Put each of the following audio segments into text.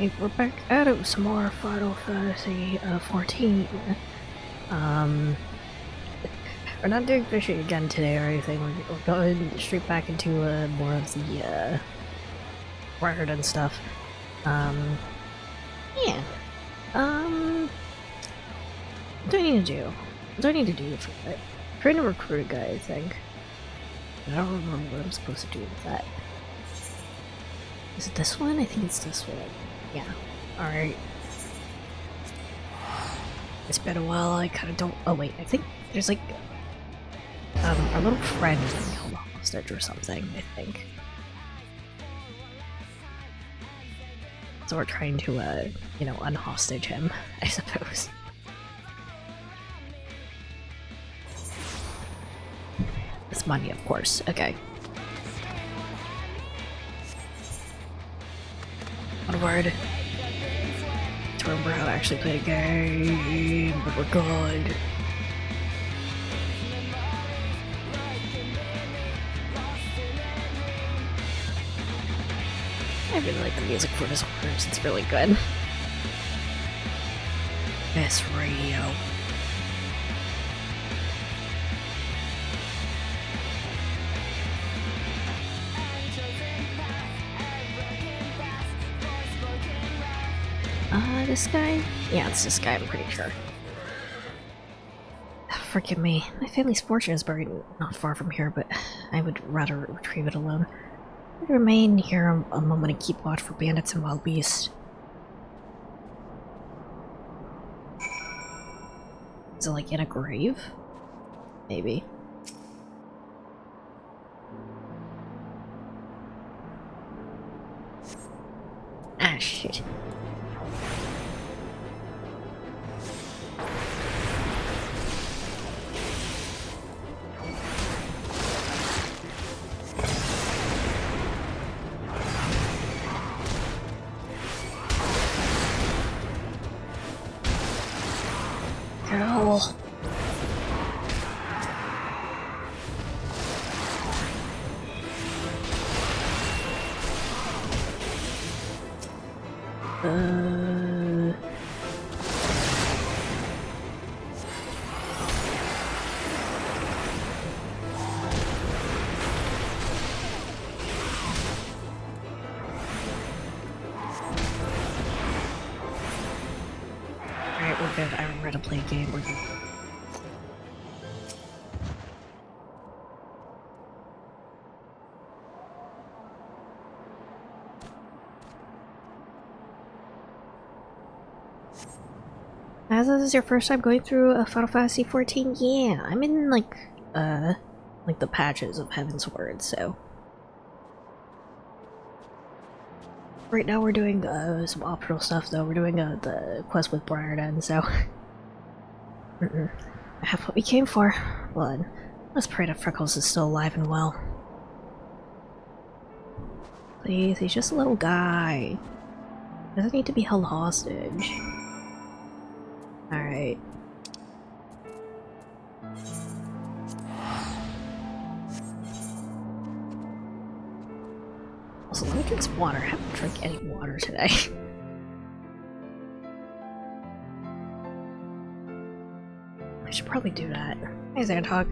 Alright, we're back at it with some more Final Fantasy 14. We're not doing fishing again today or anything. We're going straight back into more of the record and stuff. Yeah. What do I need to do? What do I need to do for that? I'm trying to recruit a guy, I think. I don't remember what I'm supposed to do with that. Is it this one? I think it's this one. Yeah. Alright. It's been a while, I kinda don't- oh wait, I think there's like our little friend is being held hostage or something, I think. So we're trying to, you know, unhostage him, I suppose. It's money, of course. Okay. Onward. To remember how to actually play the game, but we're good. I really like the music for this course, it's really good. Best radio. This guy? Yeah, it's this guy, I'm pretty sure. Forgive me, my family's fortune is buried not far from here, but I would rather retrieve it alone. I'd remain here a moment and keep watch for bandits and wild beasts. Is it like in a grave? Maybe. Ah, shit. Hell. Alright, we're good. I remember how to play a game. We're good. As this is your first time going through a Final Fantasy 14, yeah, I'm in like the patches of Heaven's Word, so. Right now we're doing some optional stuff though. We're doing the quest with Briarden, so. I have what we came for. Well, let's pray that Freckles is still alive and well. Please, he's just a little guy. Doesn't need to be held hostage. Alright. Also, let me drink some water. I haven't drank any water today. I should probably do that. Hey, Xandhog.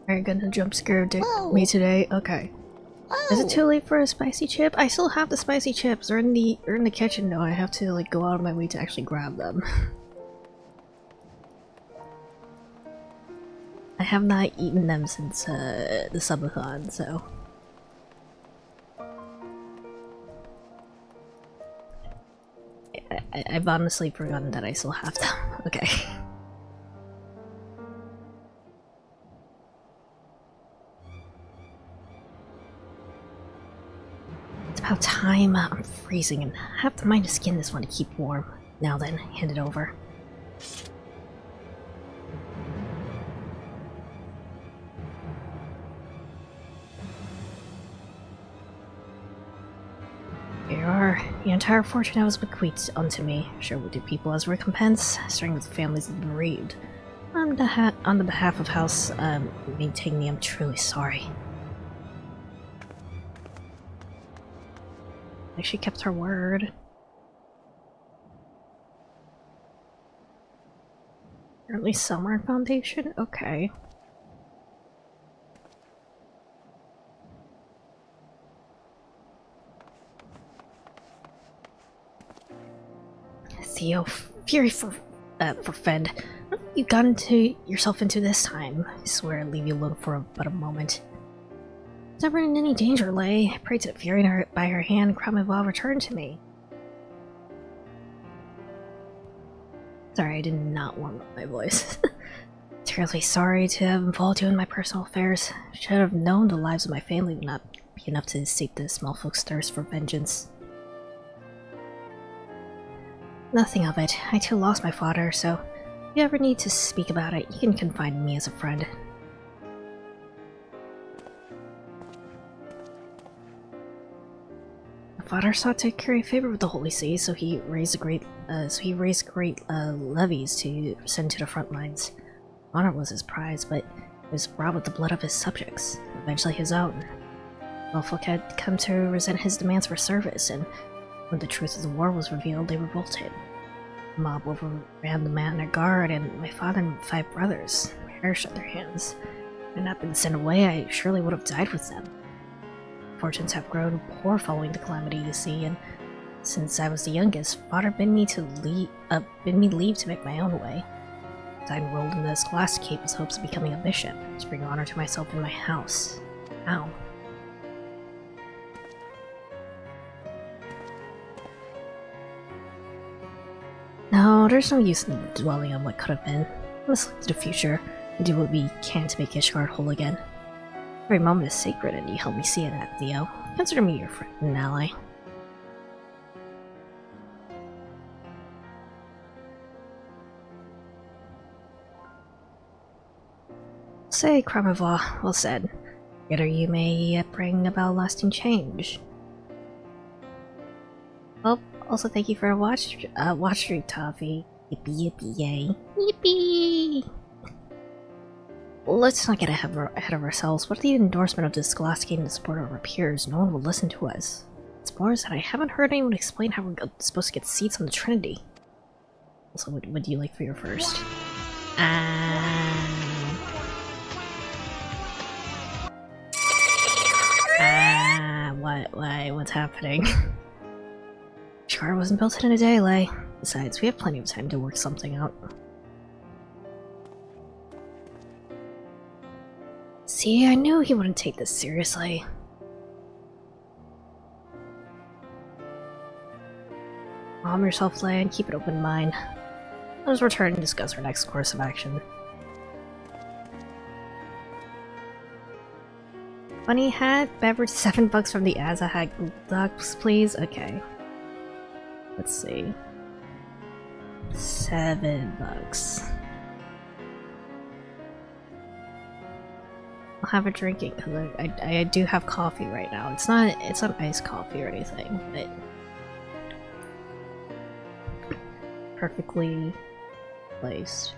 Are you gonna jump scare me today? Okay. Is it too late for a spicy chip? I still have the spicy chips. They're in the kitchen though. I have to like go out of my way to actually grab them. I have not eaten them since the subathon, so. I've honestly forgotten that I still have them. Okay. It's about time. I'm freezing and I have to mind to skin this one to keep warm. Now then, hand it over. Here you are. The entire fortune was bequeathed unto me, shared with the people as recompense, starting with the families of the bereaved. On the behalf of House Maintaining, I'm truly sorry. Like she kept her word. Early Summer Foundation? Okay. Theo, Fury for Fed. You got yourself into this time. I swear I'd leave you alone for but a moment. Never in any danger lay. I prayed to the Fury by her hand, Kramival returned to me. Sorry, I did not warm up my voice. Terribly sorry to have involved you in my personal affairs. Should have known the lives of my family would not be enough to sate the small folks' thirst for vengeance. Nothing of it. I too lost my father, so if you ever need to speak about it, you can confide in me as a friend. My father sought to curry favor with the Holy See, so he raised great levies to send to the front lines. Honor was his prize, but it was brought with the blood of his subjects, eventually his own. Norfolk had come to resent his demands for service, and when the truth of the war was revealed, they revolted. The mob overran the manor guard, and my father and 5 brothers perished at their hands. Had I not been sent away, I surely would have died with them. Fortunes have grown poor following the calamity, you see, and since I was the youngest, father bid me leave to make my own way. I enrolled in the scholastic with hopes of becoming a bishop, to bring honor to myself and my house. Ow. No, there's no use in dwelling on what could have been. Let's look to the future and do what we can to make Ishgard whole again. Every moment is sacred, and you help me see it, Theo. Consider me your friend and ally. Say, Kramival, well said. Together you may yet bring about lasting change. Oh, also thank you for a watch stream, Toffee. Yippee yippee yay. Yippee! Let's not get ahead of ourselves. What if the endorsement of this scholastic and the support of our peers? No one will listen to us. It's more that I haven't heard anyone explain how we're supposed to get seats on the Trinity. Also, what do you like for your first? What's happening? Ishgard wasn't built in a day, Lay. Besides, we have plenty of time to work something out. See, I knew he wouldn't take this seriously. Calm yourself, Lay, and keep an open mind. Let us return and discuss our next course of action. Funny hat, beverage, $7 from the Azahag Docs, please? Okay. Let's see. $7. I'll have a drink it because I do have coffee right now. It's not iced coffee or anything, but perfectly placed.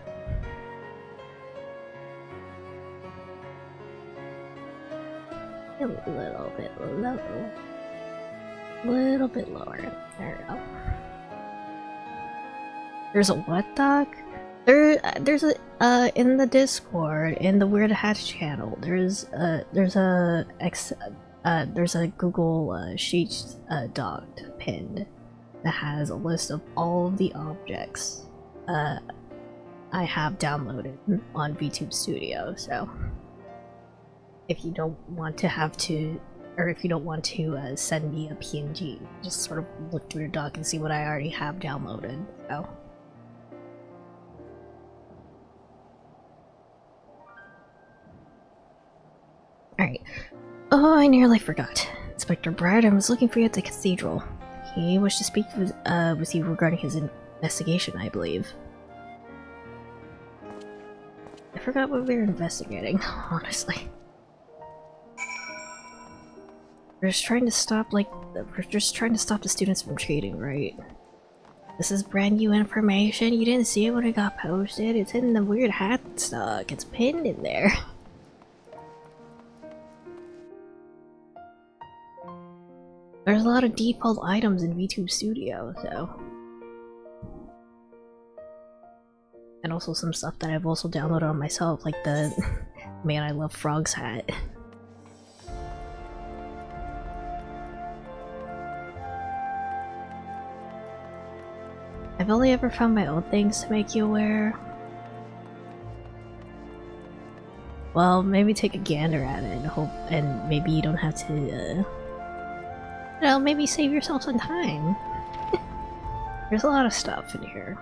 A little bit low. Little bit lower. There we go. There's a what, Doc? There's a in the Discord, in the Weird Hatch channel. There's a Google Sheets doc pinned that has a list of all of the objects I have downloaded on VTube Studio. So if you don't want to send me a PNG, just sort of look through the doc and see what I already have downloaded. So. Alright. Oh, I nearly forgot. Inspector Brad, I was looking for you at the cathedral. He wished to speak with you regarding his investigation, I believe. I forgot what we were investigating, honestly. We're just trying to stop, like, we're just trying to stop the students from cheating, right? This is brand new information. You didn't see it when it got posted. It's in the weird hat stuck. It's pinned in there. There's a lot of default items in VTube Studio, so. And also some stuff that I've also downloaded on myself, like the Man I Love Frogs hat. I've only ever found my own things to make you aware. Well, maybe take a gander at it and hope, and maybe you don't have to, you know, maybe save yourself some time. There's a lot of stuff in here.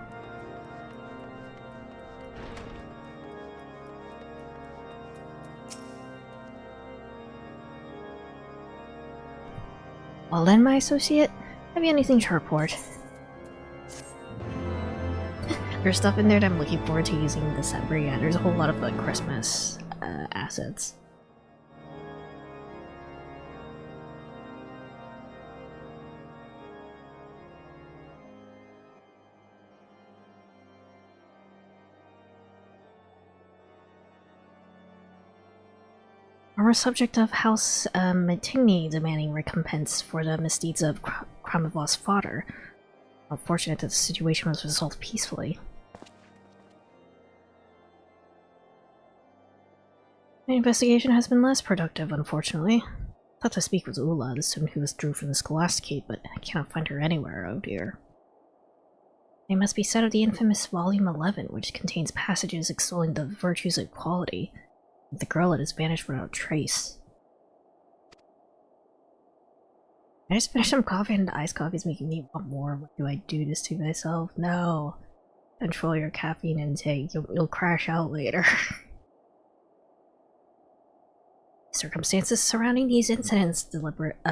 Well then, my associate, have you anything to report? There's stuff in there that I'm looking forward to using in December. Yeah, there's a whole lot of Christmas assets. We're a subject of House Matigny demanding recompense for the misdeeds of Kramavov's father. Unfortunate that the situation was resolved peacefully. The investigation has been less productive, unfortunately. I thought to speak with Ula, the student who withdrew from the Scholasticate, but I cannot find her anywhere, oh dear. They must be set of the infamous Volume 11, which contains passages extolling the virtues of equality. The girl had vanished without a trace. I just finished some coffee and the iced coffee is making me want more. What do I do this to myself? No. Control your caffeine intake. You'll crash out later. Circumstances surrounding these incidents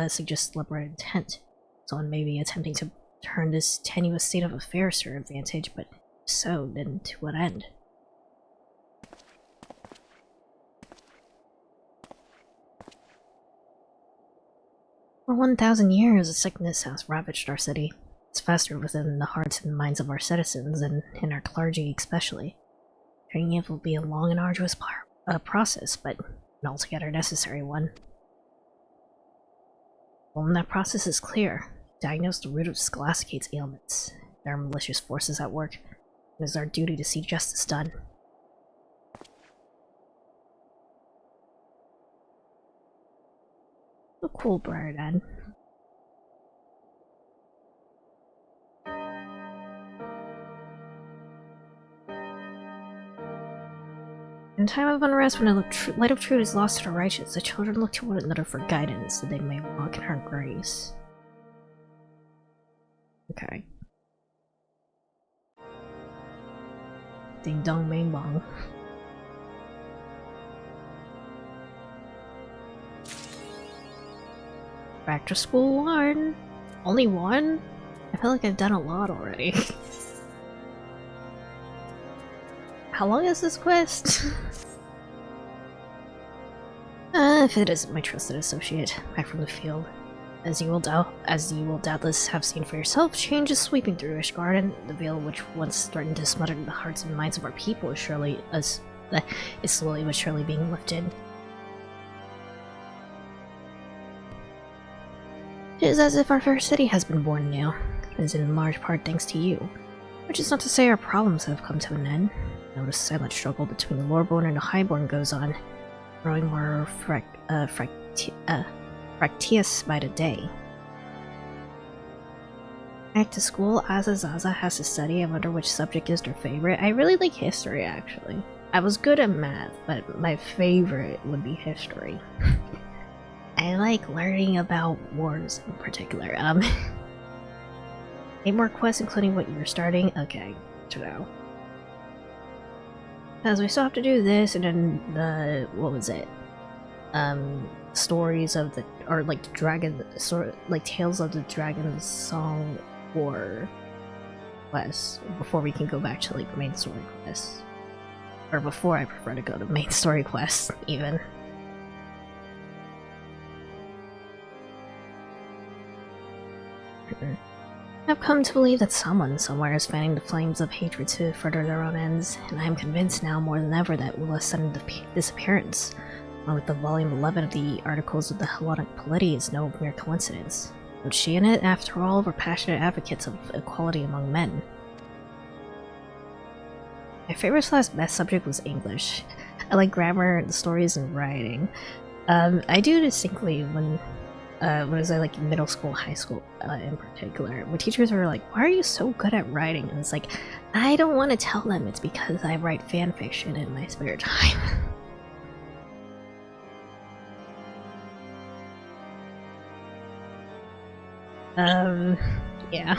suggest deliberate intent. Someone may be attempting to turn this tenuous state of affairs to their advantage, but if so, then to what end? For 1,000 years, a sickness has ravaged our city. It's festered within the hearts and minds of our citizens, and in our clergy especially. Treating it will be a long and arduous process, but an altogether necessary one. Well, when that process is clear, diagnose the root of Scholasticate's ailments. There are malicious forces at work. It is our duty to see justice done. A cool bird, then. In time of unrest, when the light of truth is lost to the righteous, the children look to one another for guidance, that they may walk in her grace. Okay. Ding dong bang bong. Back to school 1. Only 1? I feel like I've done a lot already. How long is this quest? If it isn't my trusted associate, back from the field. As you will doubtless have seen for yourself, change is sweeping through Ishgard, and the veil which once threatened to smother the hearts and minds of our people is slowly but surely being lifted. It is as if our fair city has been born new. It is in large part thanks to you. Which is not to say our problems have come to an end. Notice the silent struggle between the Loreborn and the Highborn goes on, growing more fractious by the day. Back to school, Azazaza has to study. I wonder which subject is their favorite. I really like history, actually. I was good at math, but my favorite would be history. I like learning about wars in particular. 8 more quests, including what you're starting. Okay, to know. Because we still have to do this, and then the what was it? Stories of the like the dragon, like Tales of the Dragon Song or quest before we can go back to like main story quests, or before I prefer to go to main story quests even. forgotten. I've come to believe that someone somewhere is fanning the flames of hatred to further their own ends, and I am convinced now more than ever that Ula's sudden disappearance, along with the volume 11 of the articles of the Hellenic Polity, is no mere coincidence. But she and it, after all, were passionate advocates of equality among men. My favorite best subject was English. I like grammar, the stories, and writing. I do distinctly when was I like middle school, high school in particular, when teachers were like, "Why are you so good at writing?" And it's like, I don't want to tell them it's because I write fan fiction in my spare time. Yeah.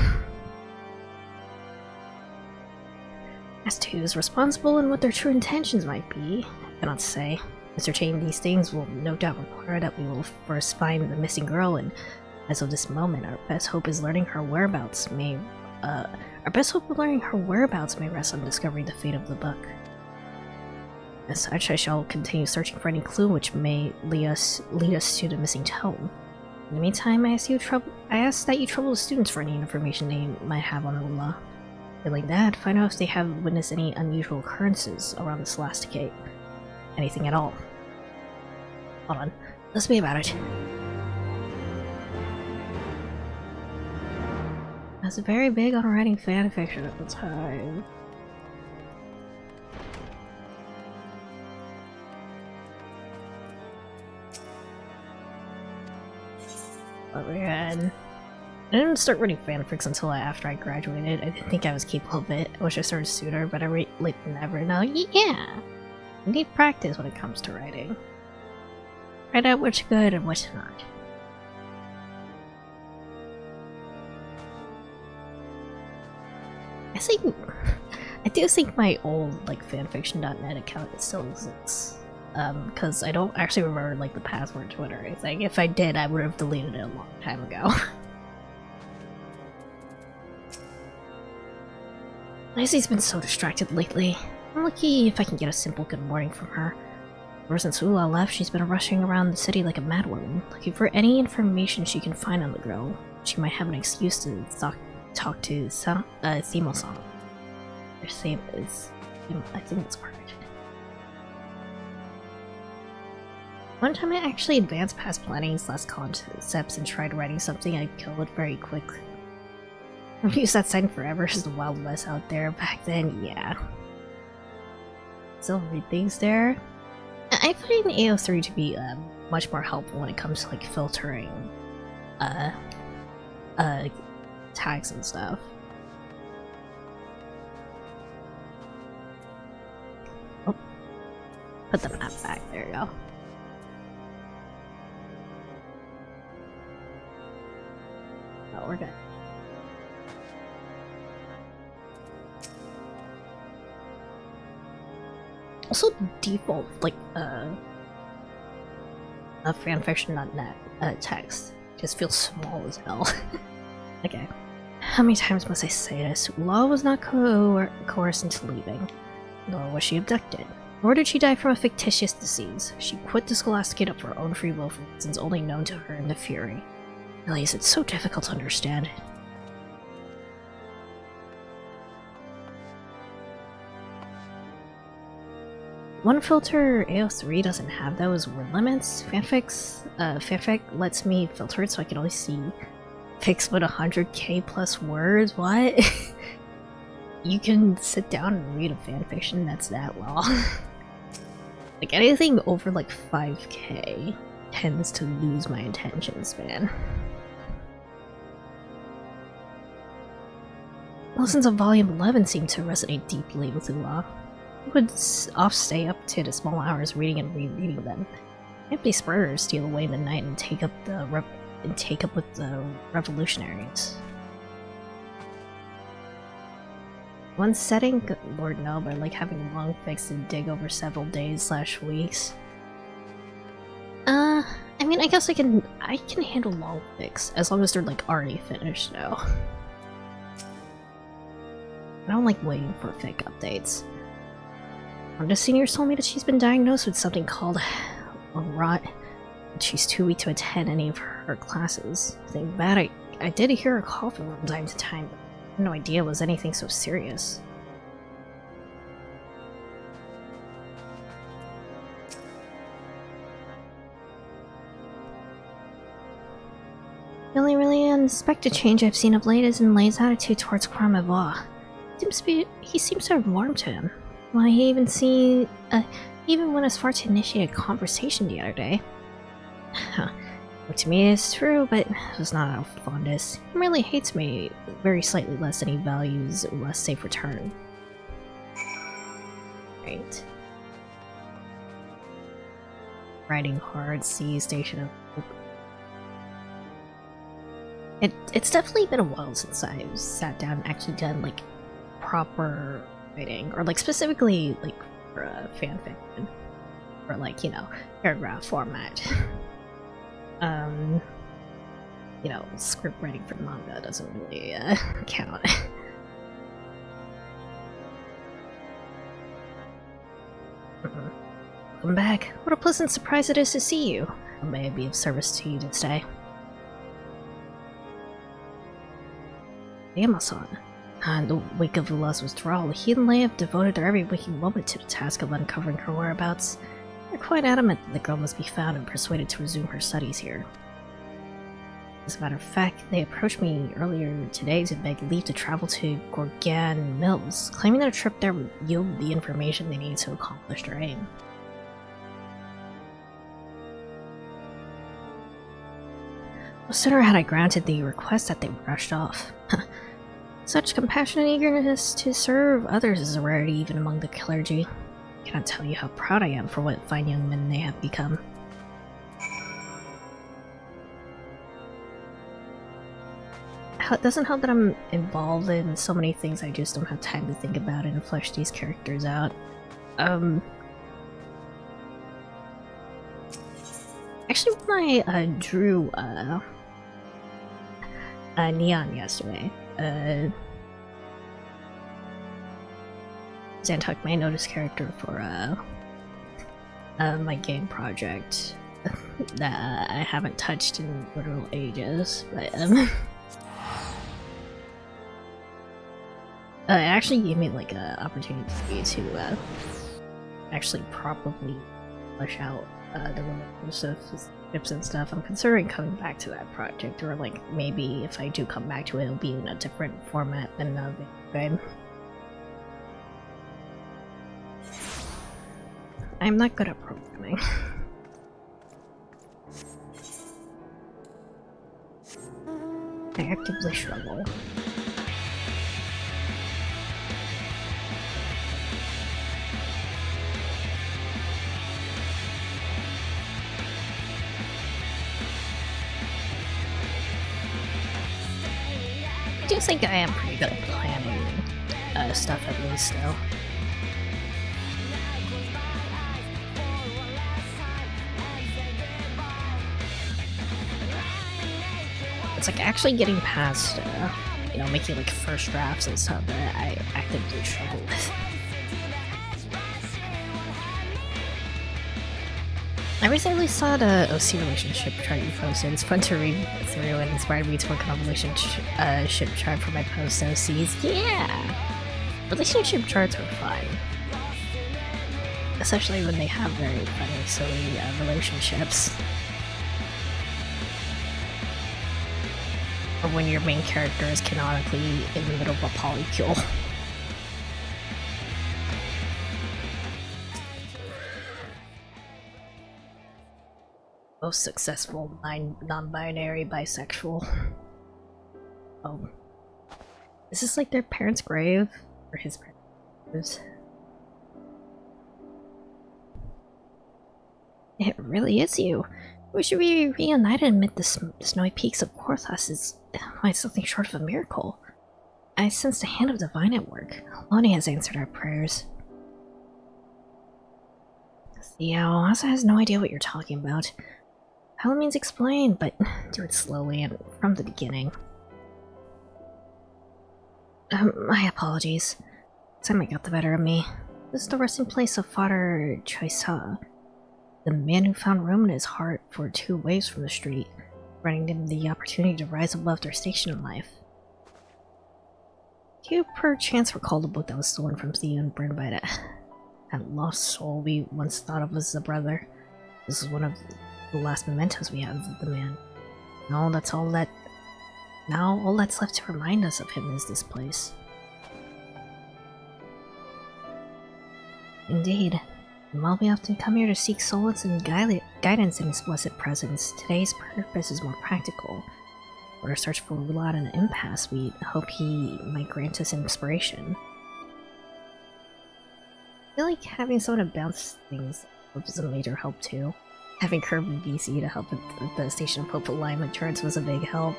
As to who's responsible and what their true intentions might be, I cannot say. Ascertaining these things will no doubt require that we will first find the missing girl, and as of this moment, our best hope of learning her whereabouts may rest on discovering the fate of the book. As such, I shall continue searching for any clue which may lead us to the missing tome. In the meantime, I ask that you trouble the students for any information they might have on Ula. Failing that, find out if they have witnessed any unusual occurrences around the Scholasticate. Anything at all. Hold on. Let's be about it. I was very big on writing fanfiction at the time. Oh man. I didn't start writing fanfics until after I graduated. I didn't think I was capable of it. I wish I started sooner, but I never know. Yeah! You need practice when it comes to writing. Find out what's good and what's not. I do think my old like fanfiction.net account still exists. Because I don't actually remember like the password to it or anything. If I did, I would have deleted it a long time ago. Icy's been so distracted lately. I'm lucky if I can get a simple good morning from her. Ever since Ula left, she's been rushing around the city like a madwoman, looking for any information she can find on the girl. She might have an excuse to talk to Simo-san. Or Sam is... I think that's correct. One time I actually advanced past planning's last concepts and tried writing something I'd kill it very quickly. I've used that sign forever as the Wild West out there. Back then, yeah. Still read things there. I find AO3 to be much more helpful when it comes to like filtering tags and stuff. Oh, put the map back. There you go. Oh, we're good. Also, default, like, fanfiction.net text just feels small as hell. Okay. How many times must I say this? Ula was not coerced into leaving, nor was she abducted. Nor did she die from a fictitious disease. She quit the Scholasticate of her own free will for reasons only known to her and the Fury. Really, is it so difficult to understand? One filter AO3 doesn't have though is word limits. Fanfic lets me filter it so I can only see fics with 100k plus words. What? You can sit down and read a fanfiction that's that long. Like anything over like 5k tends to lose my attention span. Lessons of Volume 11 seem to resonate deeply with Ula. I would stay up to the small hours reading and rereading them. Empty spurs steal away the night and take up with the revolutionaries. One setting, good lord no, but I like having long fics to dig over several days / weeks. I mean, I guess I can handle long fics as long as they're like already finished though. I don't like waiting for fic updates. One of the seniors told me that she's been diagnosed with something called rot, and she's too weak to attend any of her classes. Thank God I did hear her cough from time to time, but I had no idea it was anything so serious. The only really unexpected change I've seen of late is in Lei's attitude towards Carmivore. He seems to have warmed to him. Well, he even went as far to initiate a conversation the other day. Which to me is true, but it was not out of fondness. He really hates me very slightly less than he values a less safe return. Right. Riding hard, sea station of hope. It's definitely been a while since I've sat down and actually done like proper writing, or like specifically like for a fanfiction, or like, you know, paragraph format. You know, script writing for manga doesn't really count. Welcome back. What a pleasant surprise it is to see you. How may I be of service to you today? Amazon. In the wake of Ula's withdrawal, he and Lei have devoted their every waking moment to the task of uncovering her whereabouts. They're quite adamant that the girl must be found and persuaded to resume her studies here. As a matter of fact, they approached me earlier today to beg leave to travel to Gorgan Mills, claiming that a trip there would yield the information they need to accomplish their aim. No sooner had I granted the request that they rushed off. Such compassionate eagerness to serve others is a rarity even among the clergy. I cannot tell you how proud I am for what fine young men they have become. It doesn't help that I'm involved in so many things I just don't have time to think about and flesh these characters out. Actually, when I drew Neon yesterday, Zantuck, my notice character for my game project that I haven't touched in literal ages, but it actually gave me like an opportunity to actually properly flesh out the relationships and stuff. I'm considering coming back to that project, or like maybe if I do come back to it, it'll be in a different format than the game. I'm not good at programming. I actively struggle. I do think I am pretty good at planning stuff, at least, though. It's like actually getting past, you know, making like first drafts and stuff that I actively struggle with. I recently saw the OC relationship chart you posted. It's fun to read through and inspired me to work on a relationship chart for my post OCs. Yeah! Relationship charts are fun. Especially when they have very funny, silly relationships. Or when your main character is canonically in the middle of a polycule. Most successful non-binary bisexual. Oh. Is this like their parents' grave? Or his parents' graves? It really is you. We should be reunited amid the snowy peaks of Korthas is something short of a miracle. I sense the hand of divine at work. Loni has answered our prayers. Theo also has no idea what you're talking about. By all means explain, but do it slowly and from the beginning. My apologies. Time got the better of me. This is the resting place of Father Choisa, the man who found room in his heart for 2 waves from the street. granting them the opportunity to rise above their station in life. Do you perchance recall the book that was stolen from Theo and burned by that lost soul we once thought of as a brother? This is one of the last mementos we have of the man. Now all that's left to remind us of him is this place. Indeed. And while we often come here to seek solace and guidance in his blessed presence, today's purpose is more practical. For our search for Rulad and the impasse, we hope he might grant us inspiration. I feel like having someone to bounce things was a major help too. Having Kirby VC to help with the Station of Hope alignment charts was a big help.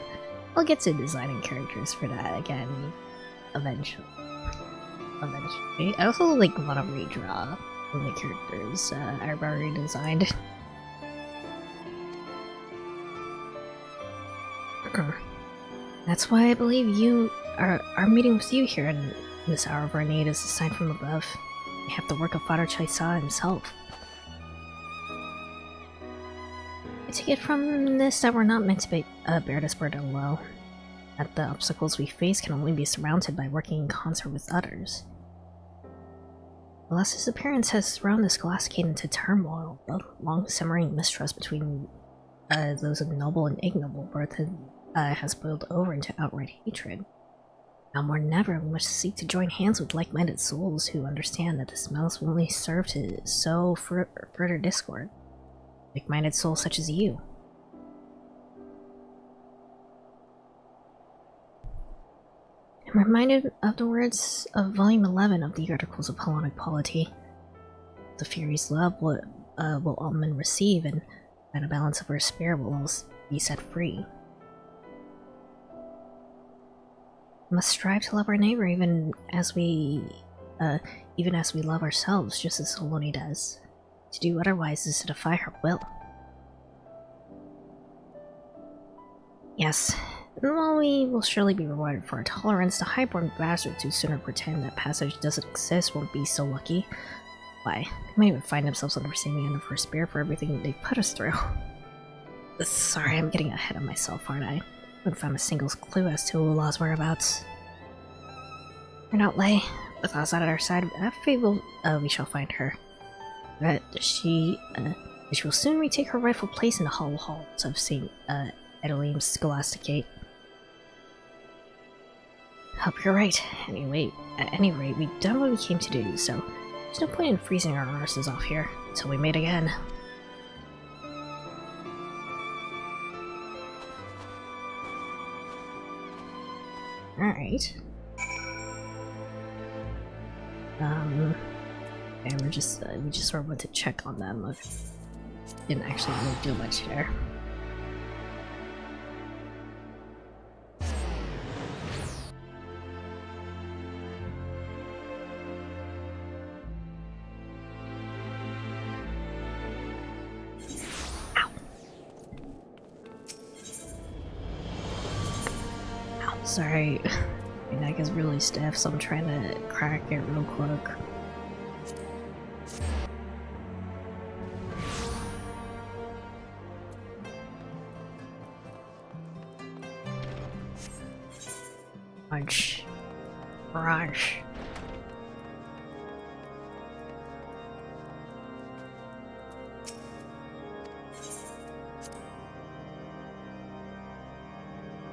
I'll get to designing characters for that again, eventually. I also want to redraw one of the characters I've already designed. That's why I believe our meeting with you here in this hour of our need is a sign from above. We have the work of Father Chaisa himself. I take it from this that we're not meant to bear this burden alone. That the obstacles we face can only be surmounted by working in concert with others. Alas, his appearance has thrown the Scholastic into turmoil. The long-simmering mistrust between those of noble and ignoble birth has boiled over into outright hatred. Now more than ever, we must seek to join hands with like-minded souls who understand that this malice will only serve to sow further discord. Like-minded souls such as you. I'm reminded of the words of Volume 11 of the Articles of Hellenic Polity. The Fury's love will all men receive, and by the balance of her spirit will all be set free. We must strive to love our neighbor even as we love ourselves, just as Soloni does. To do otherwise is to defy her will. Yes. And while we will surely be rewarded for our tolerance, the highborn bastards who sooner pretend that passage doesn't exist won't be so lucky. Why, they might even find themselves on the receiving end of her spirit for everything they put us through. Sorry, I'm getting ahead of myself, aren't I? I haven't found a single clue as to Ulah's whereabouts. Her outlay, with us at our side, after we shall find her. But she will soon retake her rightful place in the hollow halls of St. Edelim's Scholasticate. Hope you're right. At any rate, we've done what we came to do, so there's no point in freezing our arses off here until we meet again. Alright. And we just sort of went to check on them. Didn't actually really do much here. Sorry, my neck is really stiff, so I'm trying to crack it real quick. Crunch.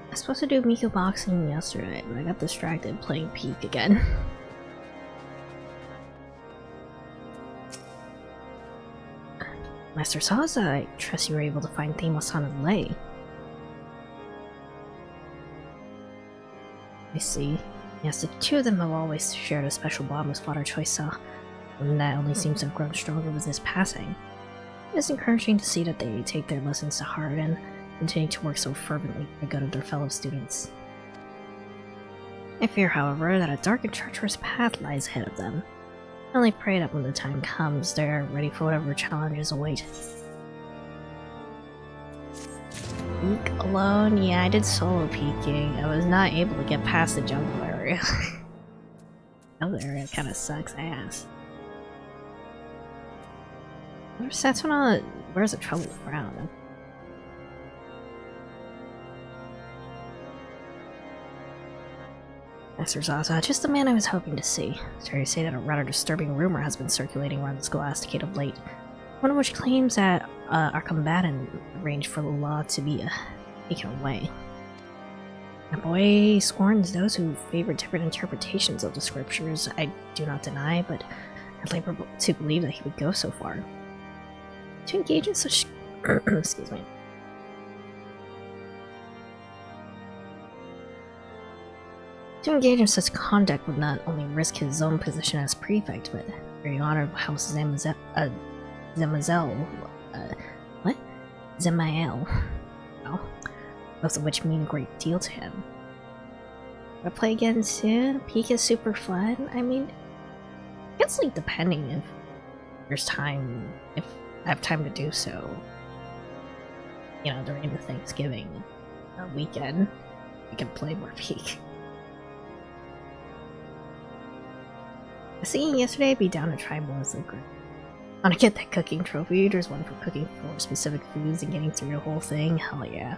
I was supposed to do Miko boxing yesterday, but I got distracted playing Peak again. Master Saza, I trust you were able to find Thema-san and Lei. I see. Yes, the two of them have always shared a special bond with Father Choisa, and that only seems to have grown stronger with his passing. It's encouraging to see that they take their lessons to heart and continue to work so fervently for the good of their fellow students. I fear, however, that a dark and treacherous path lies ahead of them. I only pray that when the time comes, they're ready for whatever challenges await. Peek alone? Yeah, I did solo peeking. I was not able to get past the jungle area. Jungle area kinda sucks ass. Where's the trouble around? Master Zaza, just the man I was hoping to see. Sorry to say that a rather disturbing rumor has been circulating around the Scholasticate of late, one of which claims that our combatant arranged for the law to be taken away. The boy scorns those who favor different interpretations of the scriptures. I do not deny, but I'd like to believe that he would go so far. To engage in such excuse me. To engage in such conduct would not only risk his own position as prefect, but the very honor of House Zemazel, well, both of which mean a great deal to him. Will I play again soon? Peak is super fun. I mean, I guess like depending if there's time, if I have time to do so. You know, during the Thanksgiving weekend, we can play more Peak. I was thinking yesterday I'd be down to try more as a group. I want to get that cooking trophy. There's one for cooking 4 specific foods and getting through the whole thing. Hell yeah.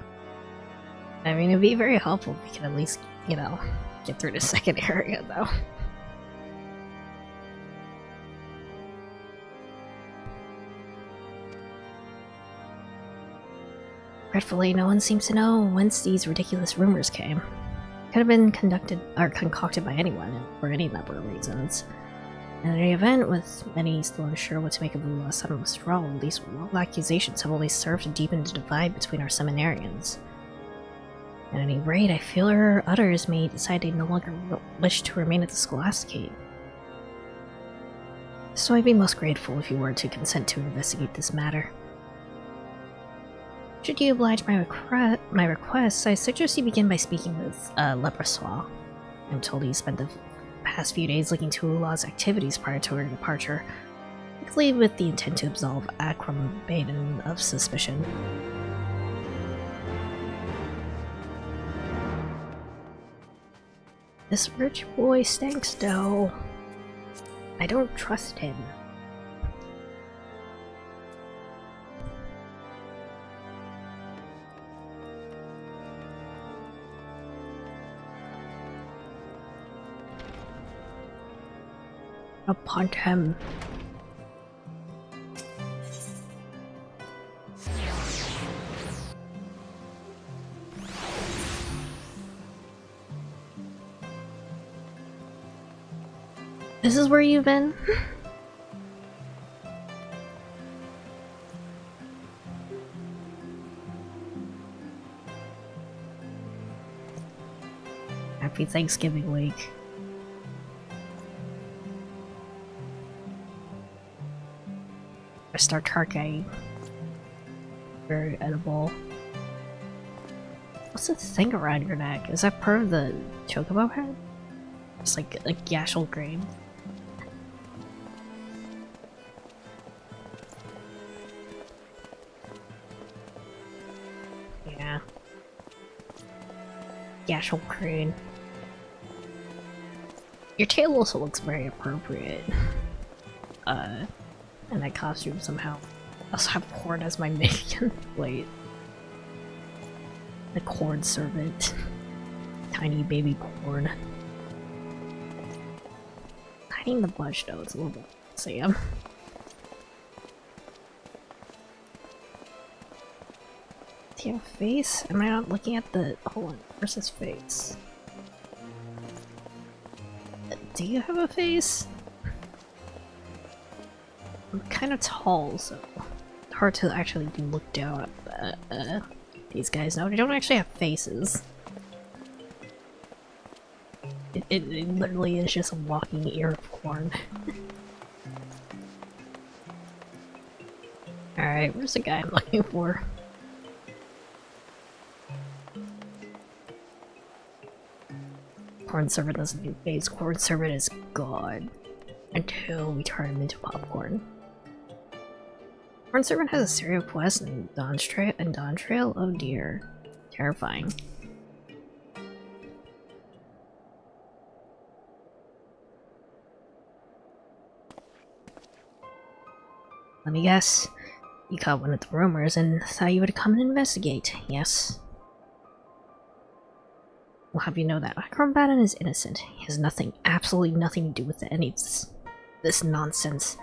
I mean, it'd be very helpful if we could at least, you know, get through the second area, though. Regretfully, no one seems to know whence these ridiculous rumors came. Could have been conducted or concocted by anyone for any number of reasons. In any event, with many still unsure what to make of the last sudden withdrawal, these wild accusations have only served to deepen the divide between our seminarians. At any rate, I fear others may decide they no longer wish to remain at the Scholasticate. So I'd be most grateful if you were to consent to investigate this matter. Should you oblige my request, I suggest you begin by speaking with Lepresois. I'm told he spent the past few days looking to Ulah's activities prior to her departure, likely with the intent to absolve Akram Baden of suspicion. This rich boy stinks, though. I don't trust him. I'll punt him. This is where you've been? Happy Thanksgiving week. A star turkey. Very edible. What's the thing around your neck? Is that part of the chocobo head? It's like a gashel grain. Yeah. Gashel crane. Your tail also looks very appropriate. And that costume somehow. I also have Corn as my minion. Wait. The Corn servant. Tiny baby Corn. Hiding the bush though, it's a little bit Sam. Do you have a face? Am I not looking at the hold on, where's his face? Do you have a face? I'm kind of tall, so it's hard to actually look down at these guys. No, they don't actually have faces. It literally is just a walking ear of corn. Alright, where's the guy I'm looking for? Corn servant doesn't need face. Corn servant is God. Until we turn him into popcorn. Corn servant has a serial quest in Dawn Trail? Oh dear. Terrifying. Let me guess. You caught one of the rumors and thought you would come and investigate, yes? will have you know that Acrombaton is innocent. He has nothing, absolutely nothing to do with any of this nonsense.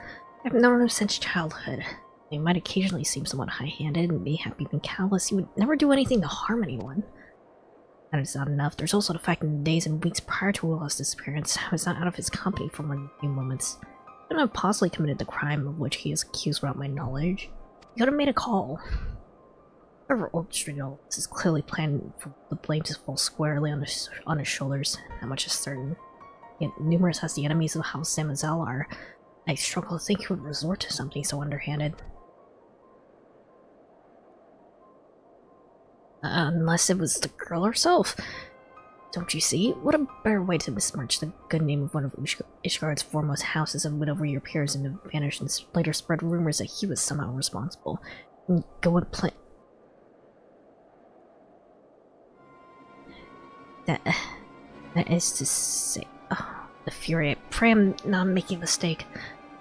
I've known him since childhood. He might occasionally seem somewhat high-handed and mayhap even callous. He would never do anything to harm anyone. That is not enough. There's also the fact that in the days and weeks prior to Willow's disappearance, I was not out of his company for more than a few moments. He couldn't have possibly committed the crime of which he is accused without my knowledge. He could have made a call. However orchestrated all this is clearly planned for the blame to fall squarely on his shoulders. That much is certain. Yet numerous as the enemies of House Zamazel are, I struggle to think he would resort to something so underhanded. Unless it was the girl herself. Don't you see? What a better way to besmirch the good name of one of Ishgard's foremost houses and win over your peers and to vanish and later spread rumors that he was somehow responsible. And go and play. That is to say, the fury. I pray I'm not making a mistake.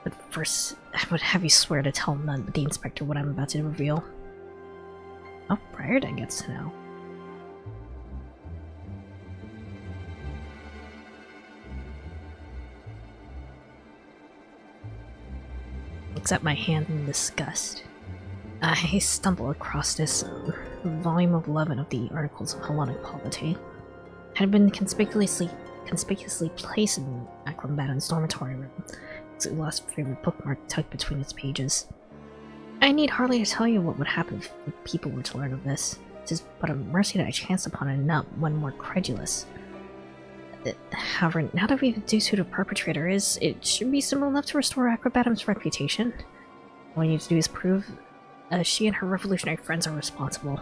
But first, I would have you swear to tell none but the inspector what I'm about to reveal. Oh, Briarden gets to know. Looks at my hand in disgust. I stumble across this volume of 11 of the Articles of Hellenic Polity. It had been conspicuously placed in Acrombaton's dormitory room. Its last favorite bookmark tucked between its pages. I need hardly to tell you what would happen if people were to learn of this. It is but a mercy that I chanced upon it and not one more credulous. However, now that we've deduced who the perpetrator is, it should be simple enough to restore Acrobatum's reputation. All we need to do is prove she and her revolutionary friends are responsible.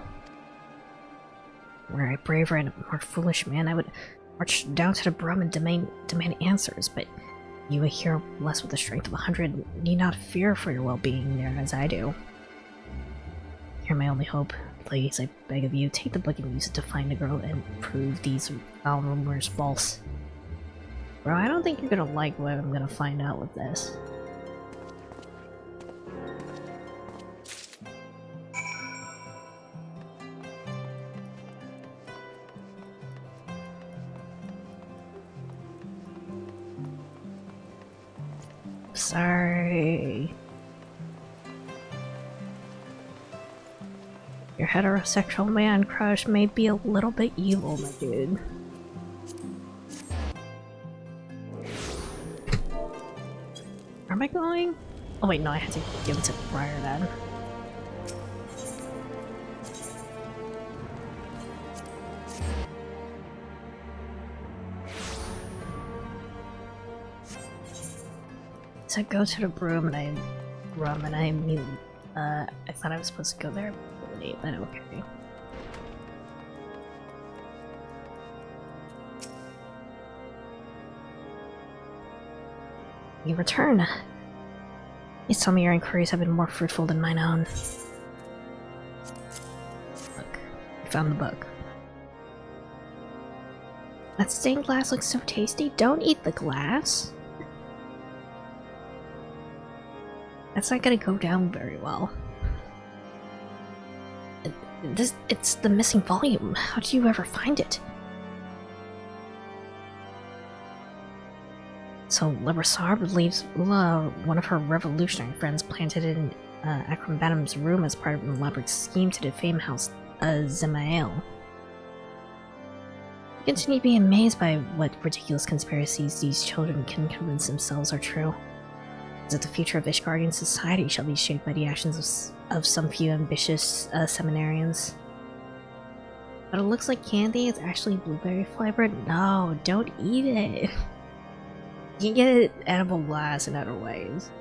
Were I braver and a more foolish man, I would march down to the Brum and demand answers, but you here, blessed with the strength of 100, need not fear for your well-being there as I do. You're my only hope. Please, I beg of you, take the book and use it to find the girl and prove these foul rumors false. Bro, I don't think you're gonna like what I'm gonna find out with this. Sorry. Your heterosexual man crush may be a little bit evil, my dude. Where am I going? Oh wait, no, I had to give it to Briarden. So I go to the broom and I mean, I thought I was supposed to go there, but okay. You return. Please tell me your inquiries have been more fruitful than mine own. Look, I found the book. That stained glass looks so tasty. Don't eat the glass. That's not gonna go down very well. It's the missing volume. How do you ever find it? So Lebrasar believes one of her revolutionary friends planted it in Acrombatum's room as part of an elaborate scheme to defame House Zemael. I continue to be amazed by what ridiculous conspiracies these children can convince themselves are true. That the future of Ishgardian society shall be shaped by the actions of some few ambitious seminarians. But it looks like candy is actually blueberry flavored. No, don't eat it. You can get it edible glass in other ways.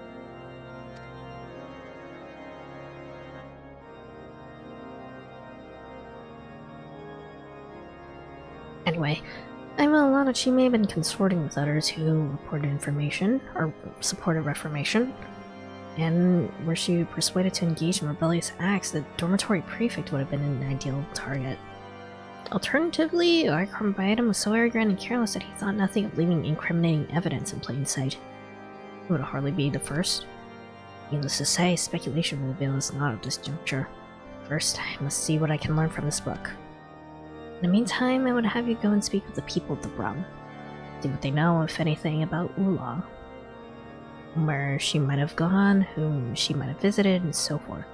Anyway, I'm alone that she may have been consorting with others who reported information, or supported Reformation, and were she persuaded to engage in rebellious acts, the dormitory prefect would have been an ideal target. Alternatively, Acrombatum was so arrogant and careless that he thought nothing of leaving incriminating evidence in plain sight. He would hardly be the first. Needless to say, speculation will avail us not at this juncture. First, I must see what I can learn from this book. In the meantime, I would have you go and speak with the people of the realm. See what they know, if anything, about Ula. Where she might have gone, whom she might have visited, and so forth.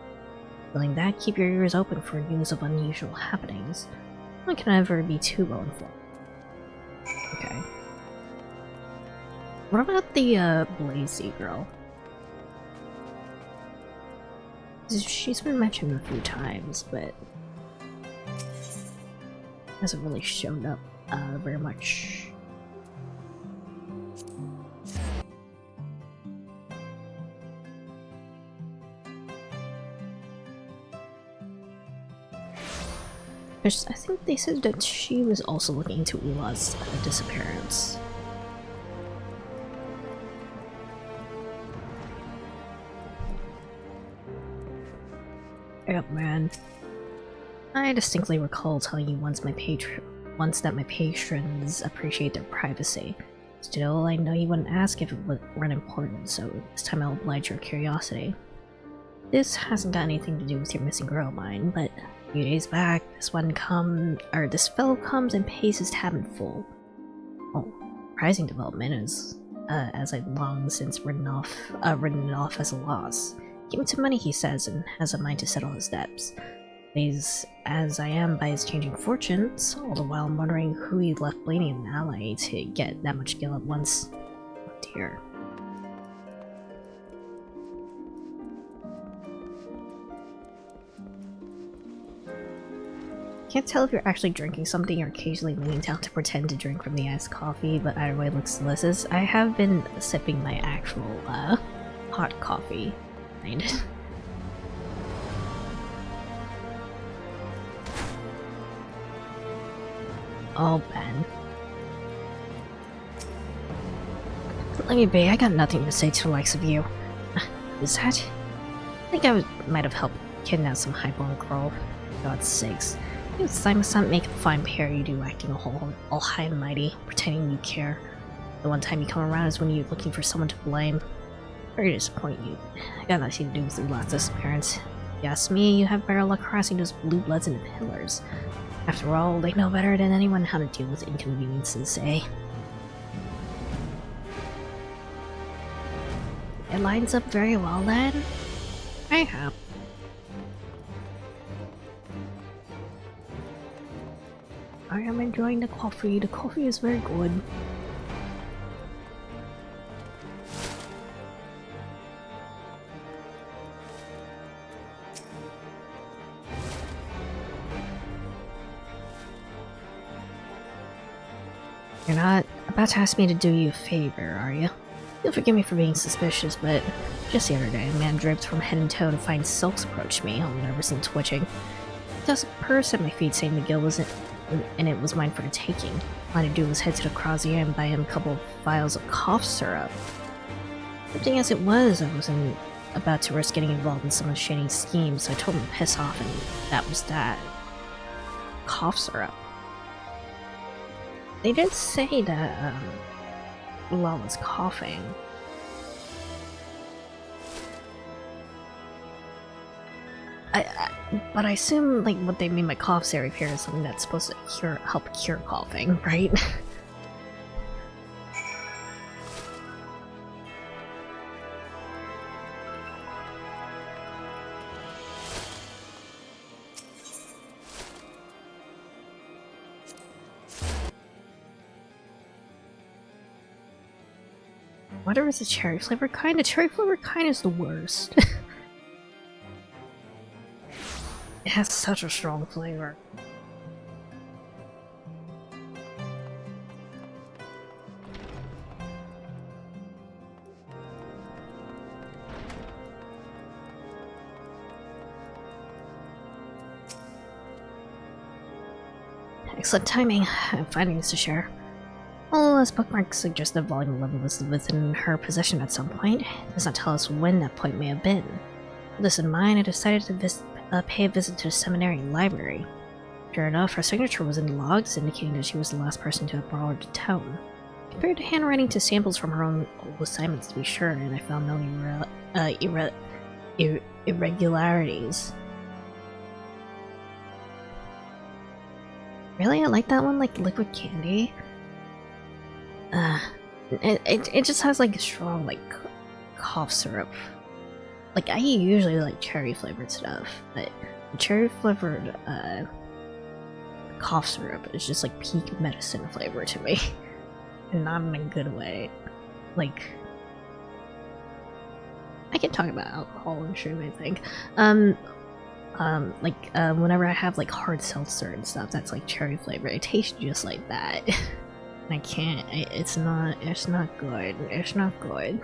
Feeling that, keep your ears open for news of unusual happenings. One can never be too well informed. Okay. What about the, Blazy girl? She's been mentioned a few times, but hasn't really shown up, very much. I think they said that she was also looking into Ula's disappearance. Yep, man. I distinctly recall telling you once that my patrons appreciate their privacy. Still, I know you wouldn't ask if it weren't important, so this time I'll oblige your curiosity. This hasn't got anything to do with your missing girl of mine, but a few days back, this fellow comes and pays his tab in full. Oh, surprising development is, as I'd long since written it off as a loss. Give him some money, he says, and has a mind to settle his debts. Pleased as I am by his changing fortunes, all the while I'm wondering who he left blaming an ally to get that much gil at once. Oh dear. Can't tell if you're actually drinking something or occasionally leaning down to pretend to drink from the iced coffee, but either way it looks delicious. I have been sipping my actual, hot coffee. Oh, Ben. Let me be, I got nothing to say to the likes of you. Is that? I think I might have helped kidnap some highborn girl. For God's sakes. It's not make a fine pair you do, acting all high and mighty, pretending you care. The one time you come around is when you're looking for someone to blame. Very disappointing you. I got nothing to do with Ula's disappearance. If you ask me, you have better luck harassing those blue bloods into pillars. After all, they know better than anyone how to deal with inconveniences, eh? It lines up very well then. I have. I am enjoying the coffee. The coffee is very good. You're not about to ask me to do you a favor, are you? You'll forgive me for being suspicious, but just the other day, a man draped from head and toe to fine silks approached me, all nervous and twitching. He tossed a purse at my feet, saying the gill wasn't, and it was mine for the taking. All I had to do was head to the crozier and buy him a couple of vials of cough syrup. Tempting as it was, I wasn't about to risk getting involved in someone's shady scheme, so I told him to piss off, and that was that. Cough syrup. They did say that, Ula was coughing. But I assume, like, what they mean by cough syrup here is something that's supposed to help cure coughing, right? Whatever is the cherry flavor kind? The cherry flavor kind is the worst. It has such a strong flavor. Excellent timing. I have findings to share. Well, as bookmarks suggest that Volume 11 was within her possession at some point, it does not tell us when that point may have been. With this in mind, I decided to pay a visit to the seminary and library. Sure enough, her signature was in the logs, indicating that she was the last person to have brought her to town. I compared the handwriting to samples from her own old assignments to be sure, and I found no irregularities. Really? I like that one, like liquid candy. It just has like a strong like cough syrup. Like I usually like cherry flavored stuff, but cherry flavored cough syrup is just like peak medicine flavor to me. And not in a good way. Like I can talk about alcohol and shit, I think. Whenever I have like hard seltzer and stuff that's like cherry flavor, it tastes just like that. I can't. It's not good. It's not good.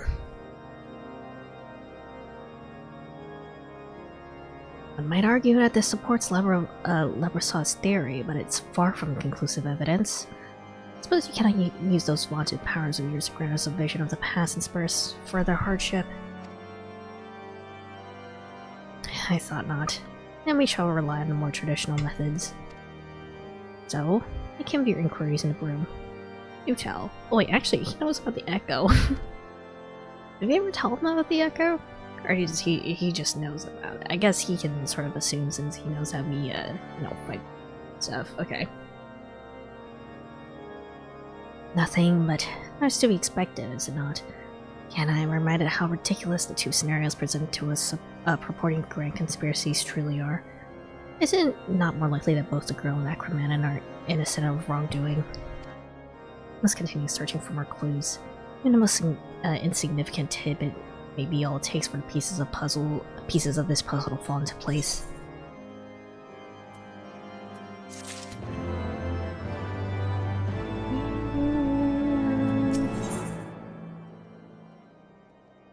One might argue that this supports Lebersaw's theory, but it's far from conclusive evidence. I suppose you cannot use those vaunted powers of yours to grant us a vision of the past and spur us further hardship. I thought not. Then we shall rely on the more traditional methods. So, I can view your inquiries in the room. Do tell. Oh wait, actually, he knows about the echo. Have you ever told him about the echo? Or he just knows about it? I guess he can sort of assume since he knows how we, fight stuff. Okay. Nothing, but that's to be expected, is it not? And I am reminded how ridiculous the two scenarios presented to us purporting grand conspiracies truly are. Is it not more likely that both the girl and Acromannon are innocent of wrongdoing? Must continue searching for more clues. And the most insignificant tidbit may be all it takes for the pieces of this puzzle to fall into place.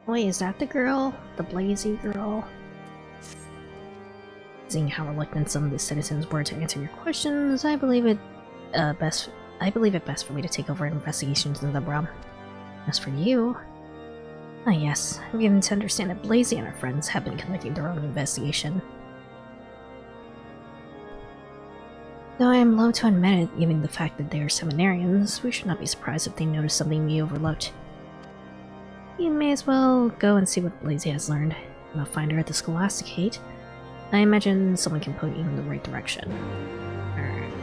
Wait, is that the girl? The Blazy girl? Seeing how reluctant some of the citizens were to answer your questions, I believe it best for me to take over investigations in the realm. As for you... Ah yes, I'm given to understand that Blazy and her friends have been conducting their own investigation. Though I am loath to admit it, given the fact that they are seminarians, we should not be surprised if they notice something we overlooked. You may as well go and see what Blazy has learned. I'll find her at the Scholasticate. I imagine someone can point you in the right direction. Alright.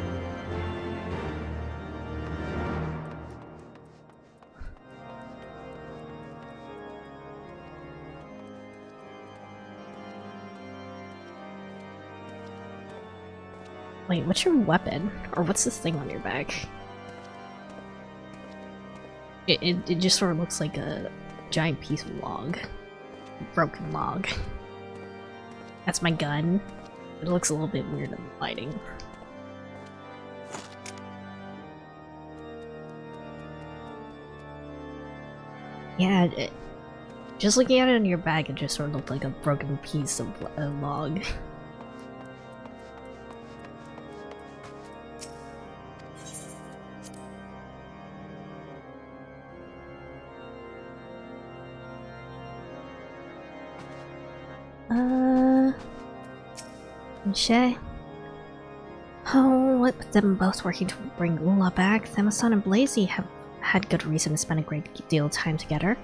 Wait, what's your weapon? Or what's this thing on your back? It just sort of looks like a giant piece of log. Broken log. That's my gun. It looks a little bit weird in the lighting. Yeah, just looking at it in your bag, it just sort of looked like a broken piece of a log. Shay? Oh, with them both working to bring Ula back, Themason and Blazy have had good reason to spend a great deal of time together.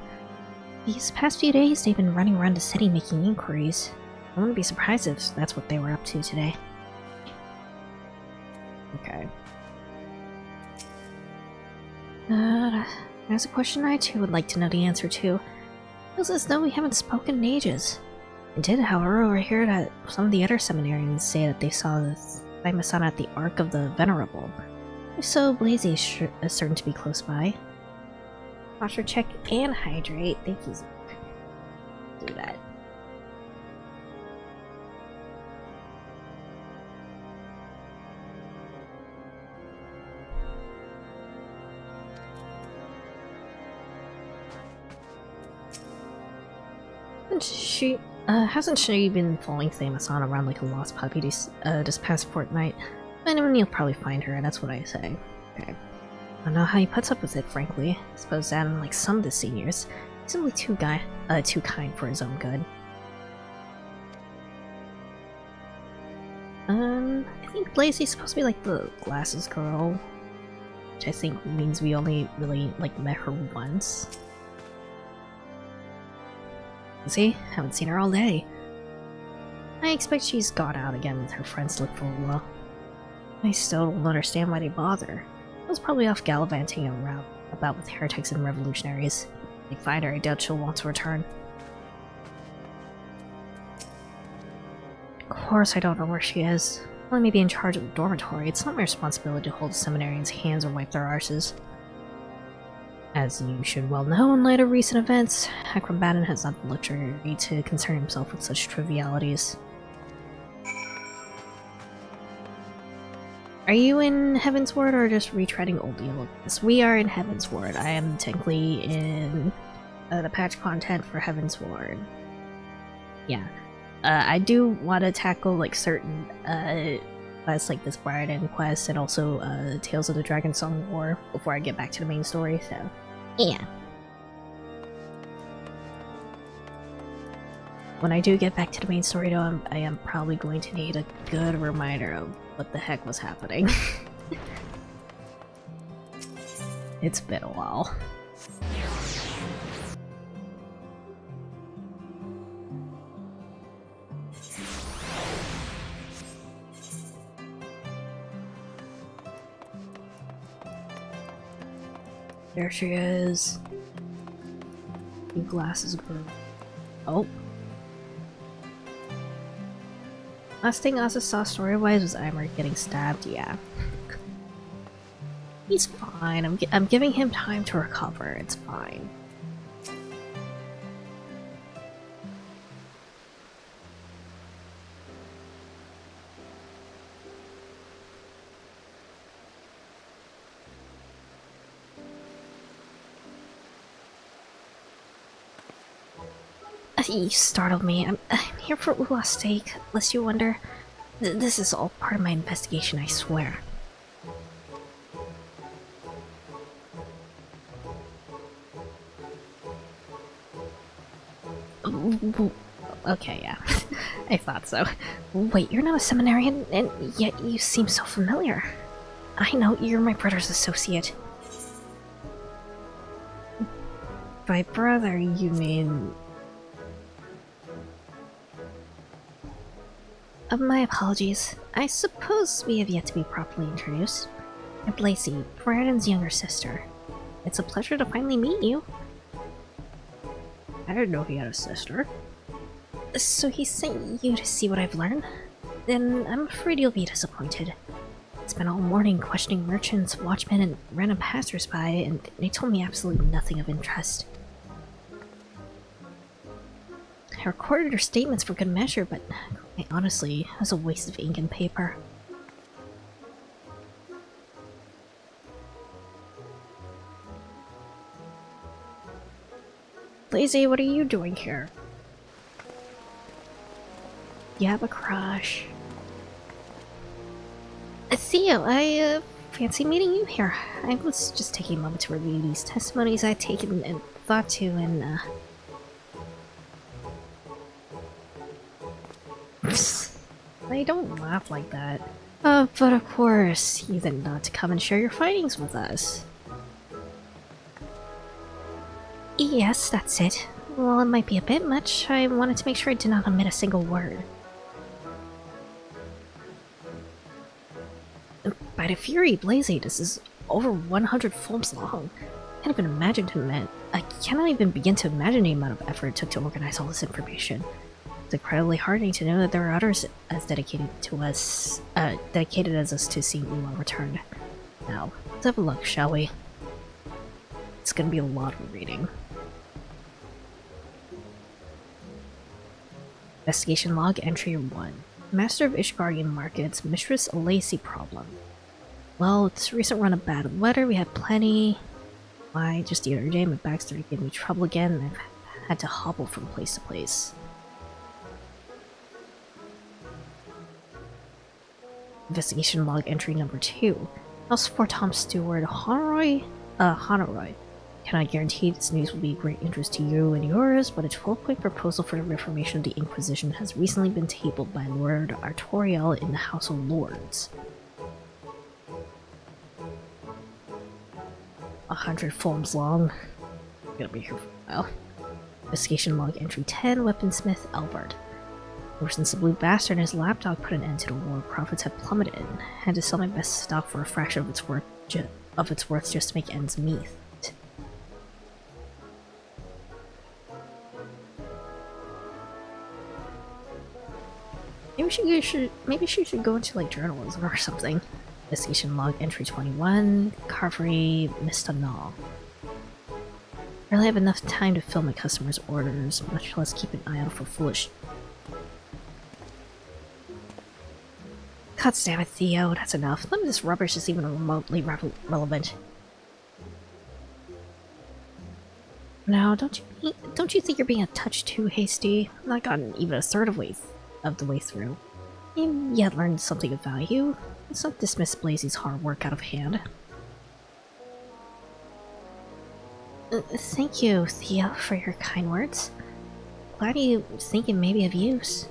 These past few days, they've been running around the city making inquiries. I wouldn't be surprised if that's what they were up to today. Okay. There's a question I too would like to know the answer to. It feels as though we haven't spoken in ages. I did, however, overhear that some of the other seminarians say that they saw the Themason at the Ark of the Venerable. If so, Blazy is certain to be close by. Posture check and hydrate. Thank you, Zook. Do that. Hasn't she been following Themason around like a lost puppy this past fortnight? I know you'll probably find her, and that's what I say. Okay. I don't know how he puts up with it, frankly. I suppose that, unlike some of the seniors, he's simply too kind for his own good. I think Blazy's supposed to be like the glasses girl, which I think means we only really like met her once. See? Haven't seen her all day. I expect she's gone out again with her friends to look for Ula. I still don't understand why they bother. I was probably off gallivanting around about with heretics and revolutionaries. If they find her, I doubt she'll want to return. Of course I don't know where she is. Let me be in charge of the dormitory. It's not my responsibility to hold the seminarians' hands or wipe their arses. As you should well know, in light of recent events, Acrobatin has not the luxury to concern himself with such trivialities. Are you in Heaven's Ward or just retreading old dialogues? We are in Heaven's Ward. I am technically in the patch content for Heaven's Ward. Yeah. I do want to tackle like certain quests like this Briarden quest and also Tales of the Dragon Song War before I get back to the main story, so yeah. When I do get back to the main story though, I am probably going to need a good reminder of what the heck was happening. It's been a while. There she is. New glasses girl. Oh. Last thing Asa saw story-wise was Eimer getting stabbed, yeah. He's fine. I'm giving him time to recover. It's fine. You startled me. I'm here for Ula's sake, lest you wonder. This is all part of my investigation, I swear. Okay, yeah. I thought so. Wait, you're not a seminarian, and yet you seem so familiar. I know, you're my brother's associate. By brother, you mean... my apologies. I suppose we have yet to be properly introduced. I'm Lacey, Briarden's younger sister. It's a pleasure to finally meet you. I didn't know he had a sister. So he sent you to see what I've learned? Then I'm afraid you'll be disappointed. I spent all morning questioning merchants, watchmen, and random passersby, and they told me absolutely nothing of interest. I recorded her statements for good measure, but honestly, it was a waste of ink and paper. Lazy, what are you doing here? You have a crush. Theo, I fancy meeting you here. I was just taking a moment to review these testimonies I'd taken and thought to, and I don't laugh like that. But of course, you then not to come and share your findings with us. Yes, that's it. While it might be a bit much, I wanted to make sure I did not omit a single word. By the fury blazing, this is over 100 films long. I can't even imagine I cannot even begin to imagine the amount of effort it took to organize all this information. It's incredibly heartening to know that there are others as dedicated as us to seeing Ula returned. Now, let's have a look, shall we? It's gonna be a lot of reading. Investigation log entry 1. Master of Ishgarian Markets, Mistress Lacey problem. Well, this recent run of bad weather, we had plenty. Why, just the other day, my back started giving me trouble again, and I've had to hobble from place to place. Investigation log entry number 2. House for Tom Stewart, Honoroi. Cannot guarantee this news will be of great interest to you and yours, but a 12-point proposal for the reformation of the Inquisition has recently been tabled by Lord Artoriel in the House of Lords. 100 films long. I'm gonna be here for a while. Investigation log entry 10, Weaponsmith Albert. Ever since the blue bastard and his lapdog put an end to the war, profits have plummeted. I had to sell my best stock for a fraction of its worth just to make ends meet. Maybe she should go into like journalism or something. Investigation log entry 21, Carvery missed a gnaw. Barely have enough time to fill my customers' orders, much less keep an eye out for foolish. God damn it, Theo, that's enough. None of this rubbish is even remotely relevant. Now, don't you think you're being a touch too hasty? I've not gotten even a third of the way through. You yet learned something of value. Let's not dismiss Blazy's hard work out of hand. Thank you, Theo, for your kind words. Glad you think it may be of use.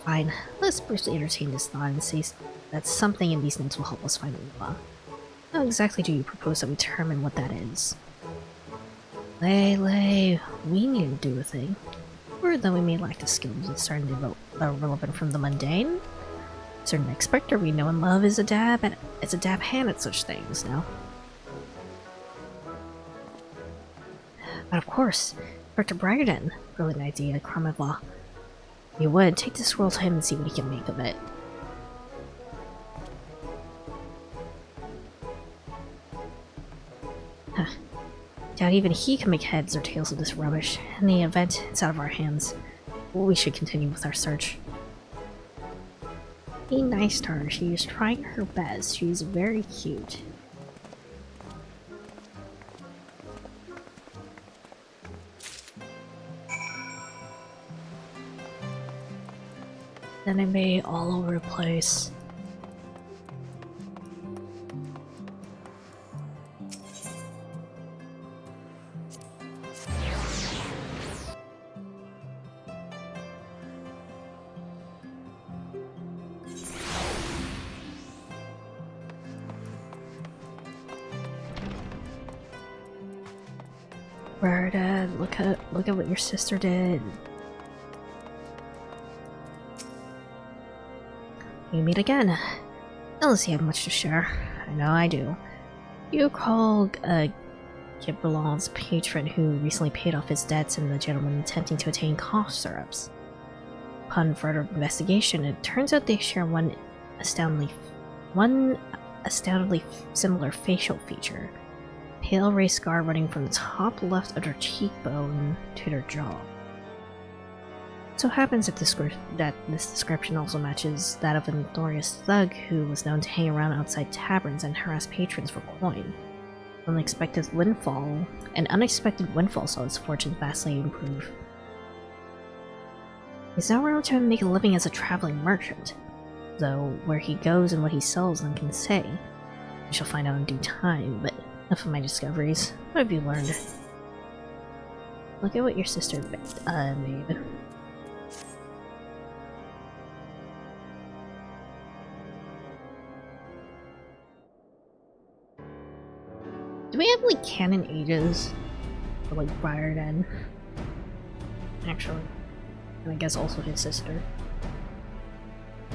Fine, let's briefly entertain this thought and see that something in these notes will help us find Ula. How exactly do you propose that we determine what that is? Lay, we need to do a thing. Or though we may lack the skills of starting to relevant from the mundane. Certain expector we know and love is a dab hand at such things now. But of course, Dr. Briarden, brilliant idea, Kromaglaw. You would take this world to him and see what he can make of it. Huh. Doubt even he can make heads or tails of this rubbish. In the event, it's out of our hands. We should continue with our search. Be nice to her. She is trying her best. She's very cute. Enemy all over the place. Berta, look at what your sister did. We meet again. Unless you have much to share. I know I do. You call Gibelon's patron who recently paid off his debts and the gentleman attempting to attain cough syrups. Upon further investigation, it turns out they share one astoundingly similar facial feature. Pale ray scar running from the top left of their cheekbone to their jaw. So happens that this description also matches that of a notorious thug who was known to hang around outside taverns and harass patrons for coin. An unexpected windfall saw his fortune vastly improve. He's now around trying to make a living as a traveling merchant, though where he goes and what he sells none can say. We shall find out in due time, but enough of my discoveries. What have you learned? Look at what your sister made. Do we have like canon ages for like Briarden? Actually. And I guess also his sister.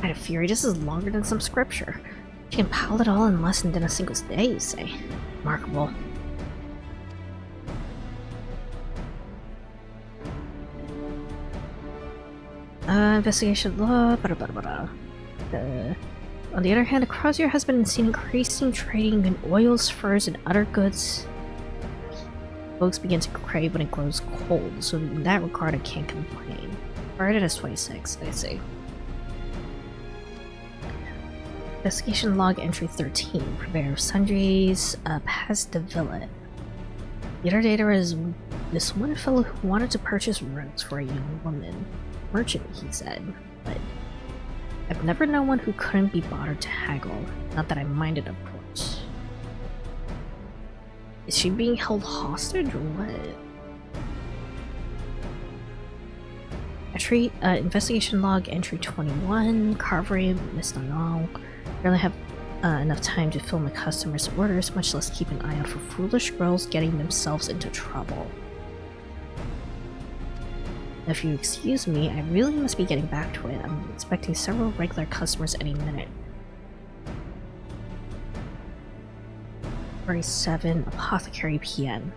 Out of fury, this is longer than some scripture. She compiled it all in less than a single day, you say. Remarkable. Investigation law, on the other hand, the Crozier has been seen increasing trading in oils, furs, and other goods. Folks begin to crave when it grows cold, so in that regard I can't complain. Started as 26, I see. Investigation log entry 13, purveyor of sundries, past the villa. The other day there was this one fellow who wanted to purchase robes for a young woman. Merchant, he said, but I've never known one who couldn't be bothered to haggle. Not that I minded, of course. Is she being held hostage or what? Investigation log entry 21, Carvery missed on all. Barely have enough time to fill my customers' orders, much less keep an eye out for foolish girls getting themselves into trouble. If you excuse me, I really must be getting back to it. I'm expecting several regular customers any minute. 37 Apothecary PN.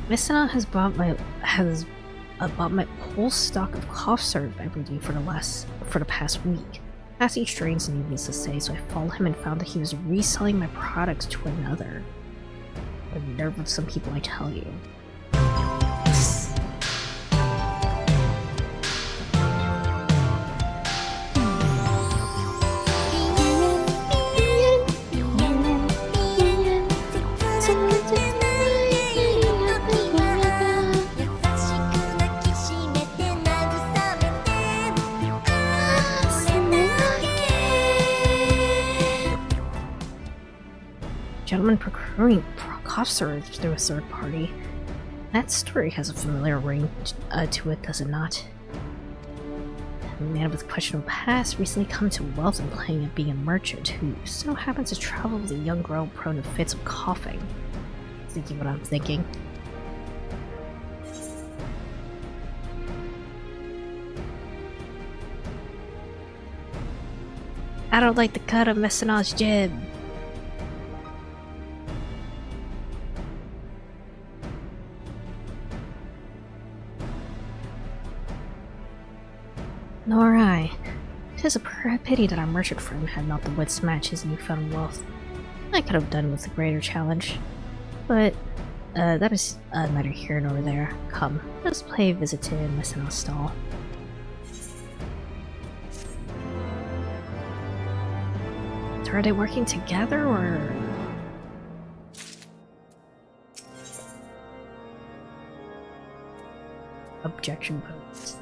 Messina has bought my whole stock of cough syrup every day for the past week. Passing strains, needless to say, so I followed him and found that he was reselling my products to another. The nerve of some people, I tell you. Gentleman procuring cough syrup through a third party. That story has a familiar ring to it, does it not? A man with questionable past recently come to wealth and playing at being a merchant who so happens to travel with a young girl prone to fits of coughing. Thinking what I'm thinking. I don't like the cut of Messina's jib. Nor I. 'Tis a pity that our merchant friend had not the wits to match his newfound wealth. I could have done with a greater challenge. But, that is neither here nor there. Come, let's pay a visit to Messina's stall. So are they working together, or...? Objection posed.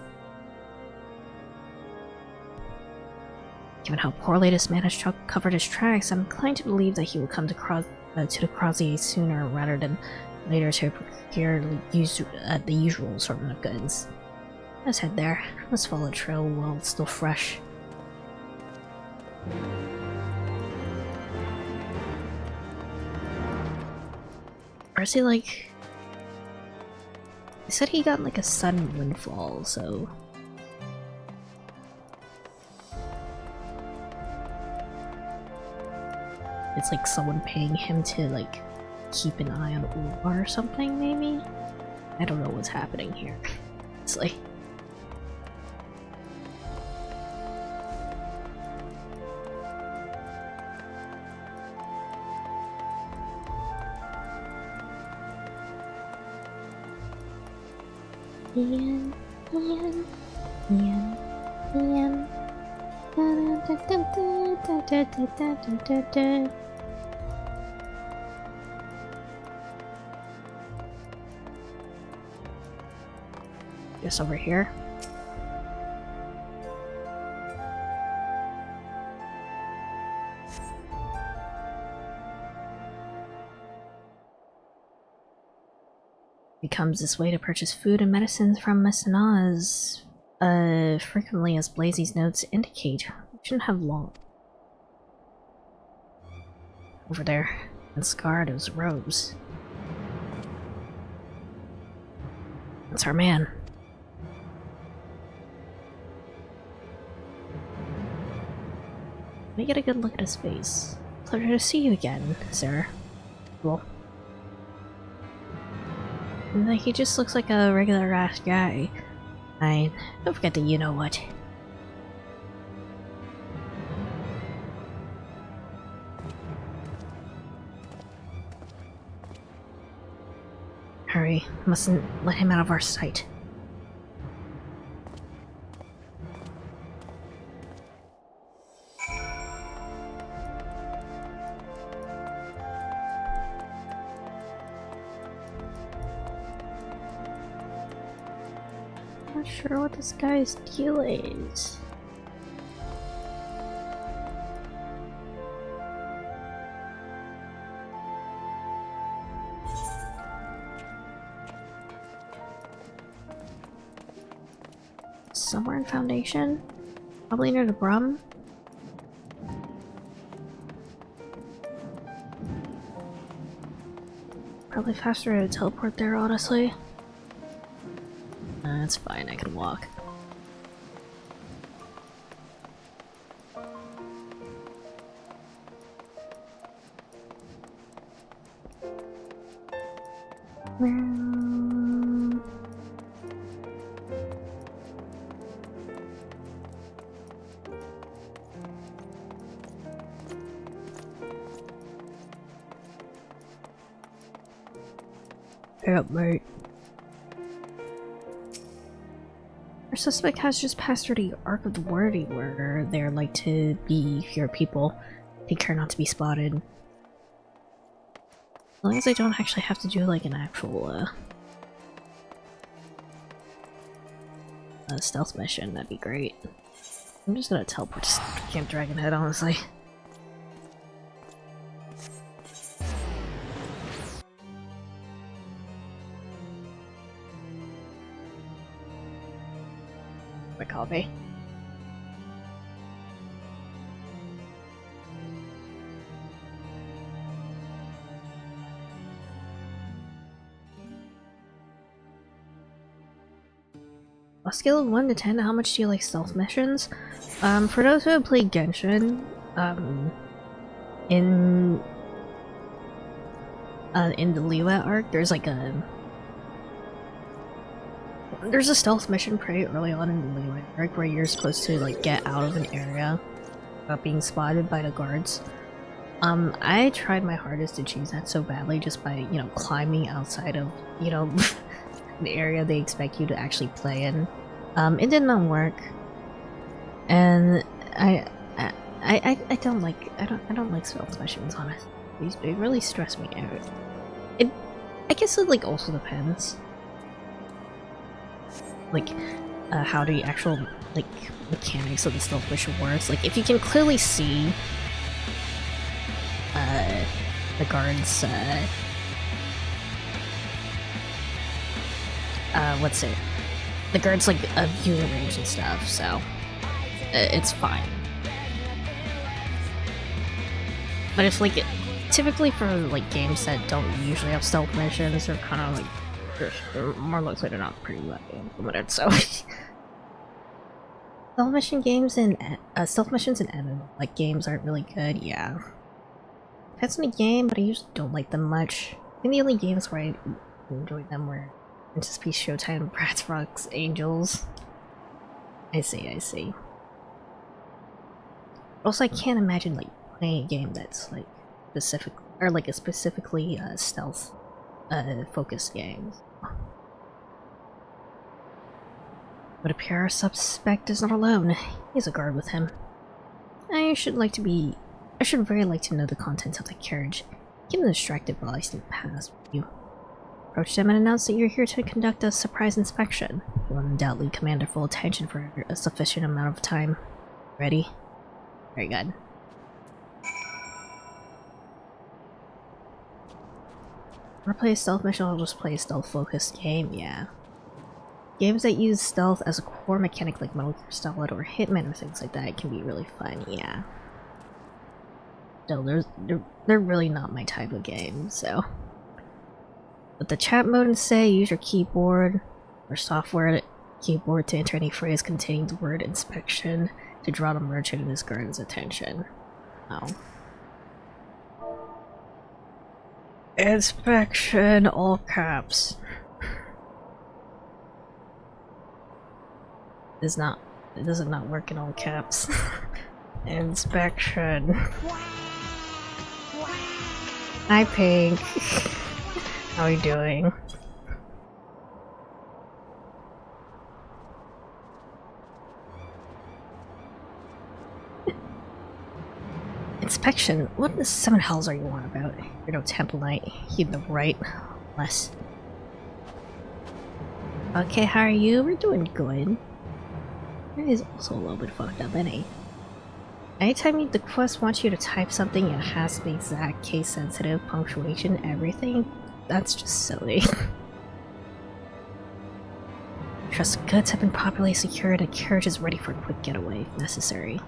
Given how poorly this man has covered his tracks, I'm inclined to believe that he will come to the Crozier sooner rather than later to procure the usual assortment of goods. Let's head there. Let's follow the trail while it's still fresh. Or is he like... He said he got like a sudden windfall, so... It's like someone paying him to like keep an eye on Ulvar or something, maybe? I don't know what's happening here. It's like... Ian. Just over here. He comes this way to purchase food and medicines from Messina as frequently as Blazy's notes indicate. We shouldn't have long. Over there, and scarred as Rose. That's our man. Let me get a good look at his face. Pleasure to see you again, sir. Well, he just looks like a regular ass guy. Fine. Don't forget the you know what. Hurry, mustn't let him out of our sight. Not sure what this guy's deal is. Somewhere in Foundation? Probably near the Brum? Probably faster to teleport there, honestly. That's fine, I can walk. Hey up, mate. Our suspect has just passed through the Arc of the Wordy, where they're like to be your people. Take care not to be spotted. As long as I don't actually have to do like an actual stealth mission, that'd be great. I'm just gonna teleport to Camp Dragonhead, honestly. My coffee. A scale of 1 to 10, how much do you like stealth missions? For those who have played Genshin, in the Liyue arc, there's like there's a stealth mission pretty early on in the Liyue arc where you're supposed to like get out of an area without being spotted by the guards. I tried my hardest to choose that so badly just by, you know, climbing outside of, you know, the area they expect you to actually play in. It did not work, and I don't like stealth missions, honestly. They really stress me out. I guess it like also depends, like how the actual like mechanics of the stealth mission works. Like if you can clearly see the guards what's it? The guards like viewing range and stuff, so it's fine. But if like typically for like games that don't usually have stealth missions, they're kind of like they're more likely to not pretty well implemented. So stealth missions in MMO like games aren't really good. Yeah, depends on the game, but I usually don't like them much. I think the only games where I enjoyed them were Princess Peach, Showtime, Bratz Rocks, Angels. I see. Also, I can't imagine like playing a game that's like specific or like a specifically stealth focused game. But a PR suspect is not alone. He has a guard with him. I should very like to know the contents of the carriage. Keep them distracted while I sneak past you. Approach them and announce that you're here to conduct a surprise inspection. You will undoubtedly command their full attention for a sufficient amount of time. Ready? Very good. Wanna play a stealth mission? I'll just play a stealth-focused game, yeah. Games that use stealth as a core mechanic like Metal Gear Solid or Hitman or things like that can be really fun, yeah. Still, they're really not my type of game, so... But the chat mode and say use your keyboard or software keyboard to enter any phrase containing the word inspection to draw the merchant and his guard's attention. Oh. Inspection, all caps. It does not work in all caps. Inspection. Hi, Pink. How are you doing? Inspection? What the seven hells are you on about? You're no Temple Knight. You know right. Less. Okay, how are you? We're doing good. It is also a little bit fucked up, isn't he? Anytime the quest wants you to type something, it has the exact case-sensitive punctuation, everything. That's just silly. Trust goods have been properly secured and a carriage is ready for a quick getaway if necessary.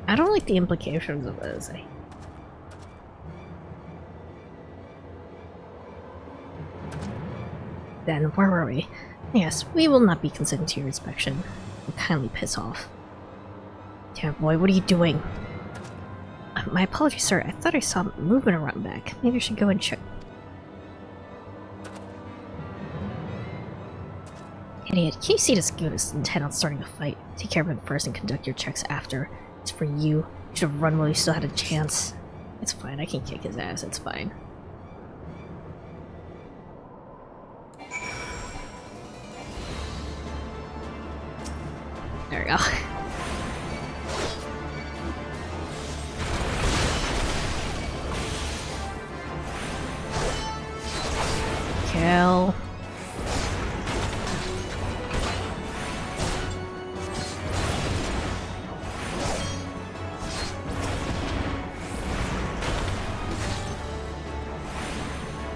I don't like the implications of this. Then, where were we? Yes, we will not be consenting to your inspection. Will kindly piss off. Damn boy, what are you doing? My apologies, sir. I thought I saw movement around back. Maybe I should go and check. Idiot, can you see this goodness intent on starting a fight? Take care of it first and conduct your checks after. It's for you. You should have run while you still had a chance. It's fine, I can kick his ass, it's fine. There we go. Kill.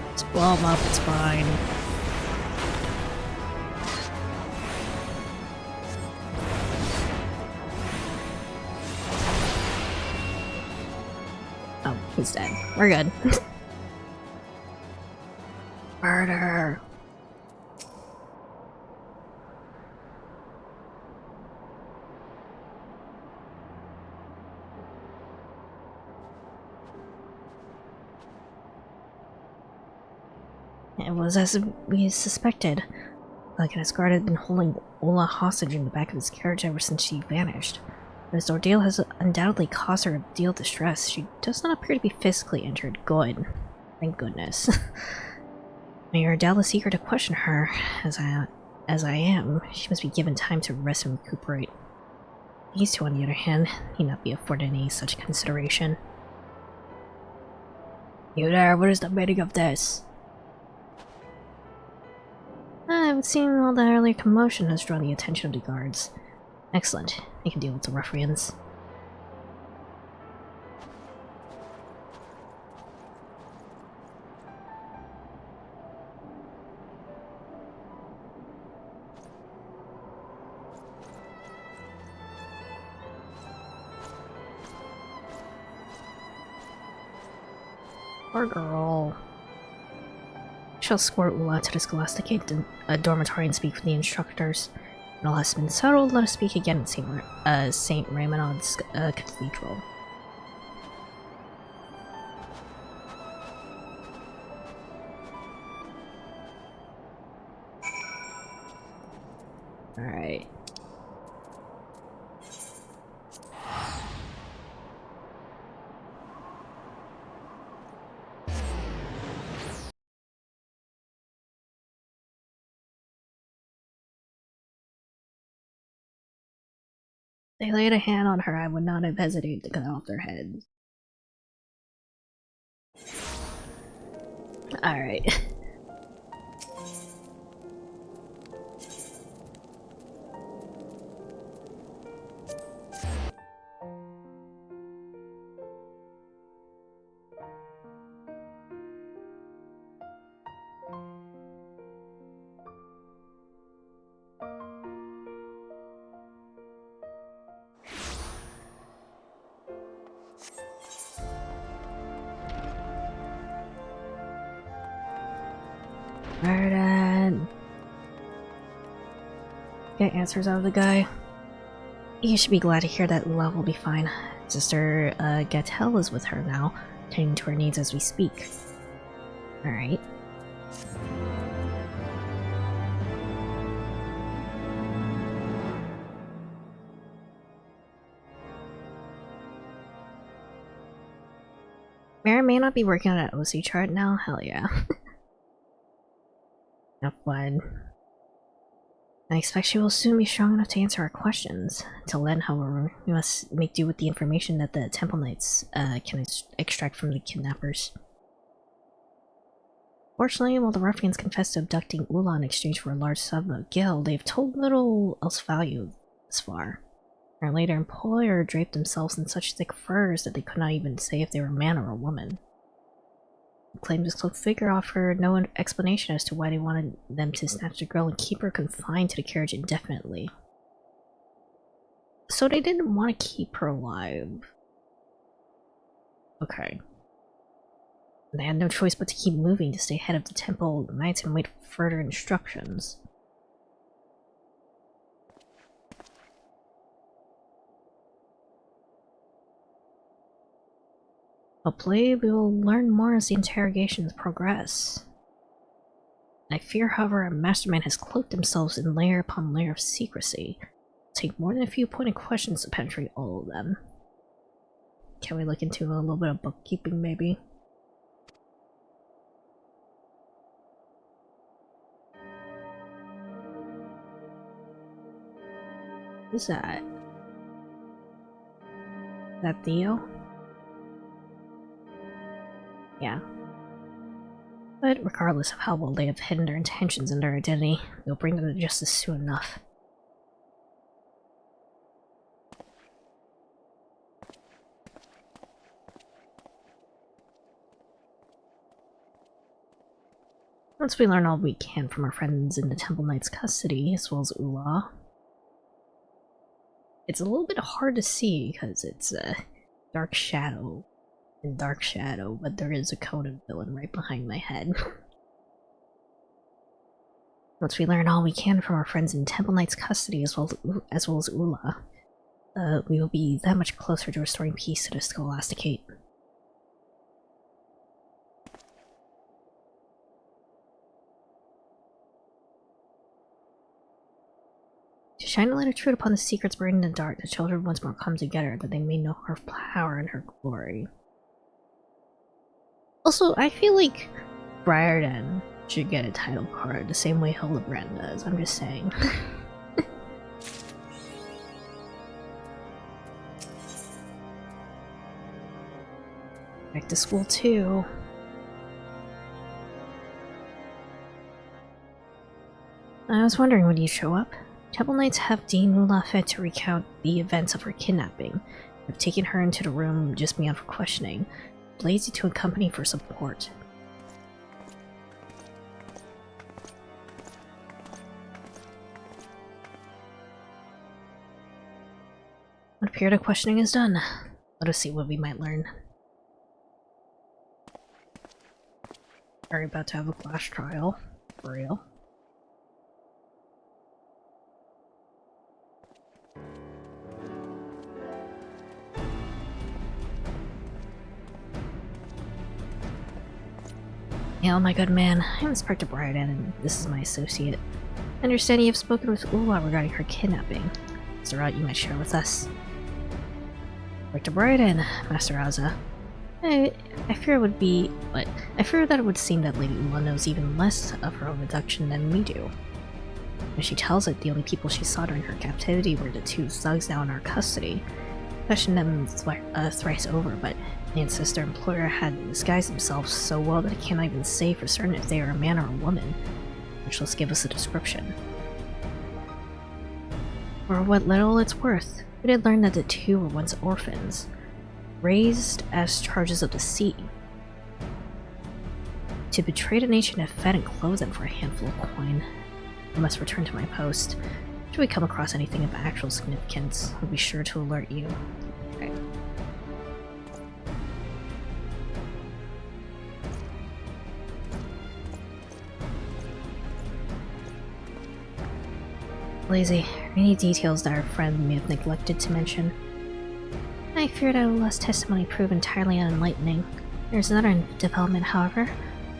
Let's blow him up, it's fine. Oh, he's dead. We're good. Murder! It was as we suspected. Like his guard had been holding Ola hostage in the back of his carriage ever since she vanished. This ordeal has undoubtedly caused her a deal of distress. She does not appear to be physically injured. Good. Thank goodness. You're doubtless eager to question her, as I am. She must be given time to rest and recuperate. These two, on the other hand, need not be afforded any such consideration. You there, what is the meaning of this? It would seem all the earlier commotion has drawn the attention of the guards. Excellent. You can deal with the ruffians. Poor girl. I shall escort Ula to the Scholastic dormitory and speak with the instructors. When all has been settled, let us speak again at St. Raimonod's Cathedral. Alright. They laid a hand on her, I would not have hesitated to cut off their heads. Alright. Murdered. Get answers out of the guy. You should be glad to hear that Love will be fine. Sister Gatel is with her now, tending to her needs as we speak. Alright. Mary may not be working on an OC chart now? Hell yeah. Have fun. I expect she will soon be strong enough to answer our questions. Till then, however, we must make do with the information that the Temple Knights can extract from the kidnappers. Fortunately, while the ruffians confessed to abducting Ula in exchange for a large sum of gil, they've told little else value thus far. Apparently, their employer draped themselves in such thick furs that they could not even say if they were a man or a woman. Claimed this cloaked figure offered no explanation as to why they wanted them to snatch the girl and keep her confined to the carriage indefinitely. So they didn't want to keep her alive. Okay. They had no choice but to keep moving to stay ahead of the temple knights and wait for further instructions. Hopefully, we will learn more as the interrogations progress. I fear, however, a mastermind has cloaked themselves in layer upon layer of secrecy. It'll take more than a few pointed questions to penetrate all of them. Can we look into a little bit of bookkeeping, maybe? Who's that? Is that Theo? Yeah. But regardless of how well they have hidden their intentions and their identity, we'll bring them to justice soon enough. Once we learn all we can from our friends in the Temple Knight's custody, as well as Ula. It's a little bit hard to see because it's a dark shadow and dark shadow, but there is a Conan villain right behind my head. Once we learn all we can from our friends in Temple Knight's custody, as well as Ula, we will be that much closer to restoring peace to the Scholasticate. To shine a light of truth upon the secrets buried in the dark, the children once more come together, that they may know her power and her glory. Also, I feel like Briarden should get a title card the same way Hildebrand does, I'm just saying. Back to school too. I was wondering, would you show up? Temple Knights have Dean Mulafet to recount the events of her kidnapping. I've taken her into the room just beyond for questioning. Blazy to accompany for support. What period of questioning is done? Let us see what we might learn. Are we about to have a flash trial? For real? Hail, my good man. I'm Inspector Briarden, and this is my associate. I understand you have spoken with Ula regarding her kidnapping. Is there aught you might share with us? Inspector Briarden, Master Raza. I fear it would be, but I fear that it would seem that Lady Ula knows even less of her own abduction than we do. When she tells it, the only people she saw during her captivity were the two thugs now in our custody. I questioned them thrice over, but they insist their employer had disguised themselves so well that I cannot even say for certain if they are a man or a woman, much less give us a description. For what little it's worth, we did learn that the two were once orphans, raised as charges of deceit. To betray the nation that fed and clothed them for a handful of coin. I must return to my post. Should we come across anything of actual significance, we'll be sure to alert you. Okay. Lazy, any details that our friend may have neglected to mention? I fear that Ula's testimony proved entirely unenlightening. There's another development, however,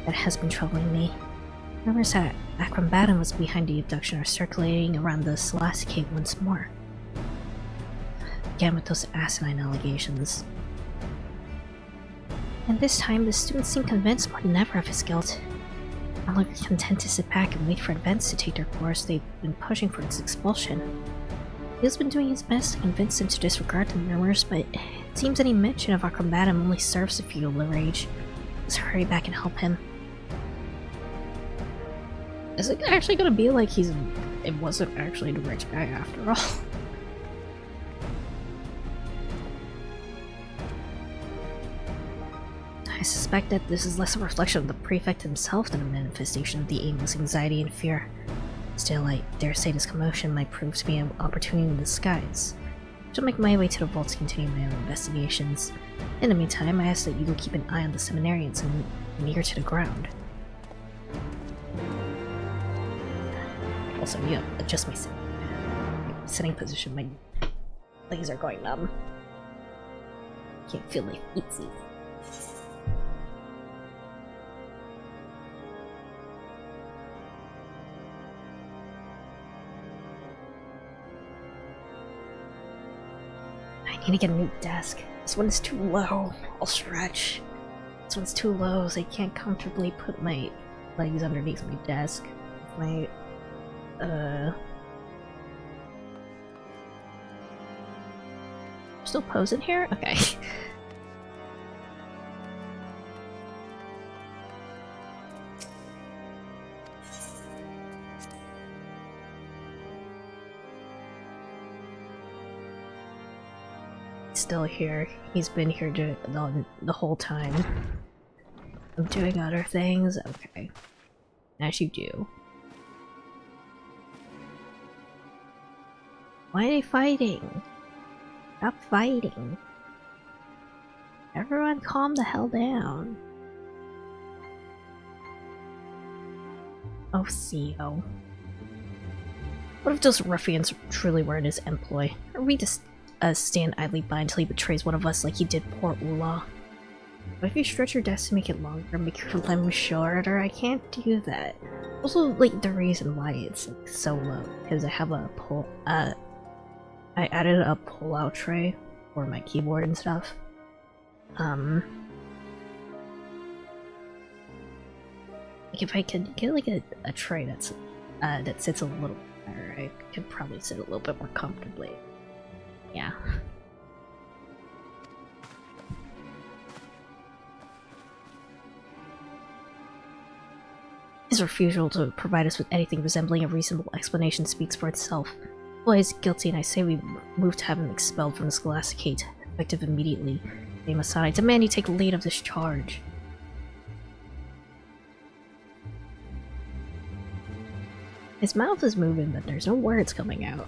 that has been troubling me. Rumors that Akrambadan was behind the abduction are circulating around the Scholasticate once more. Again with those asinine allegations. And this time, the students seem convinced more than ever of his guilt. No longer content to sit back and wait for events to take their course, they've been pushing for its expulsion. He's been doing his best to convince them to disregard the rumors, but it seems any mention of Akrambadan only serves to fuel the rage. Let's hurry back and help him. Is it actually gonna be like it wasn't actually the rich guy after all? I suspect that this is less a reflection of the prefect himself than a manifestation of the aimless anxiety and fear. Still, I dare say this commotion might prove to be an opportunity in disguise. I'll make my way to the vault to continue my own investigations. In the meantime, I ask that you go keep an eye on the seminarians and near to the ground. Also, yeah, adjust my sitting position. My legs are going numb. Can't feel my feetsies. I need to get a new desk. This one is too low. I'll stretch. This one's too low, so I can't comfortably put my legs underneath my desk. My still posing here? Okay. Still here. He's been here the whole time. I'm doing other things? Okay. As you do. Why are they fighting? Stop fighting. Everyone calm the hell down. Oh, CEO. What if those ruffians truly were in his employ? Are we just stand idly by until he betrays one of us like he did poor Ula? But if you stretch your desk to make it longer and make your complaint shorter, I can't do that. Also, like, the reason why it's like, so low, because I have a I added a pull-out tray for my keyboard and stuff. Like if I could get like a tray that's that sits a little better, I could probably sit a little bit more comfortably. Yeah. His refusal to provide us with anything resembling a reasonable explanation speaks for itself. Well, he's guilty, and I say we move to have him expelled from the Scholasticate, effective immediately. Name-san, I demand you take lead of this charge. His mouth is moving, but there's no words coming out.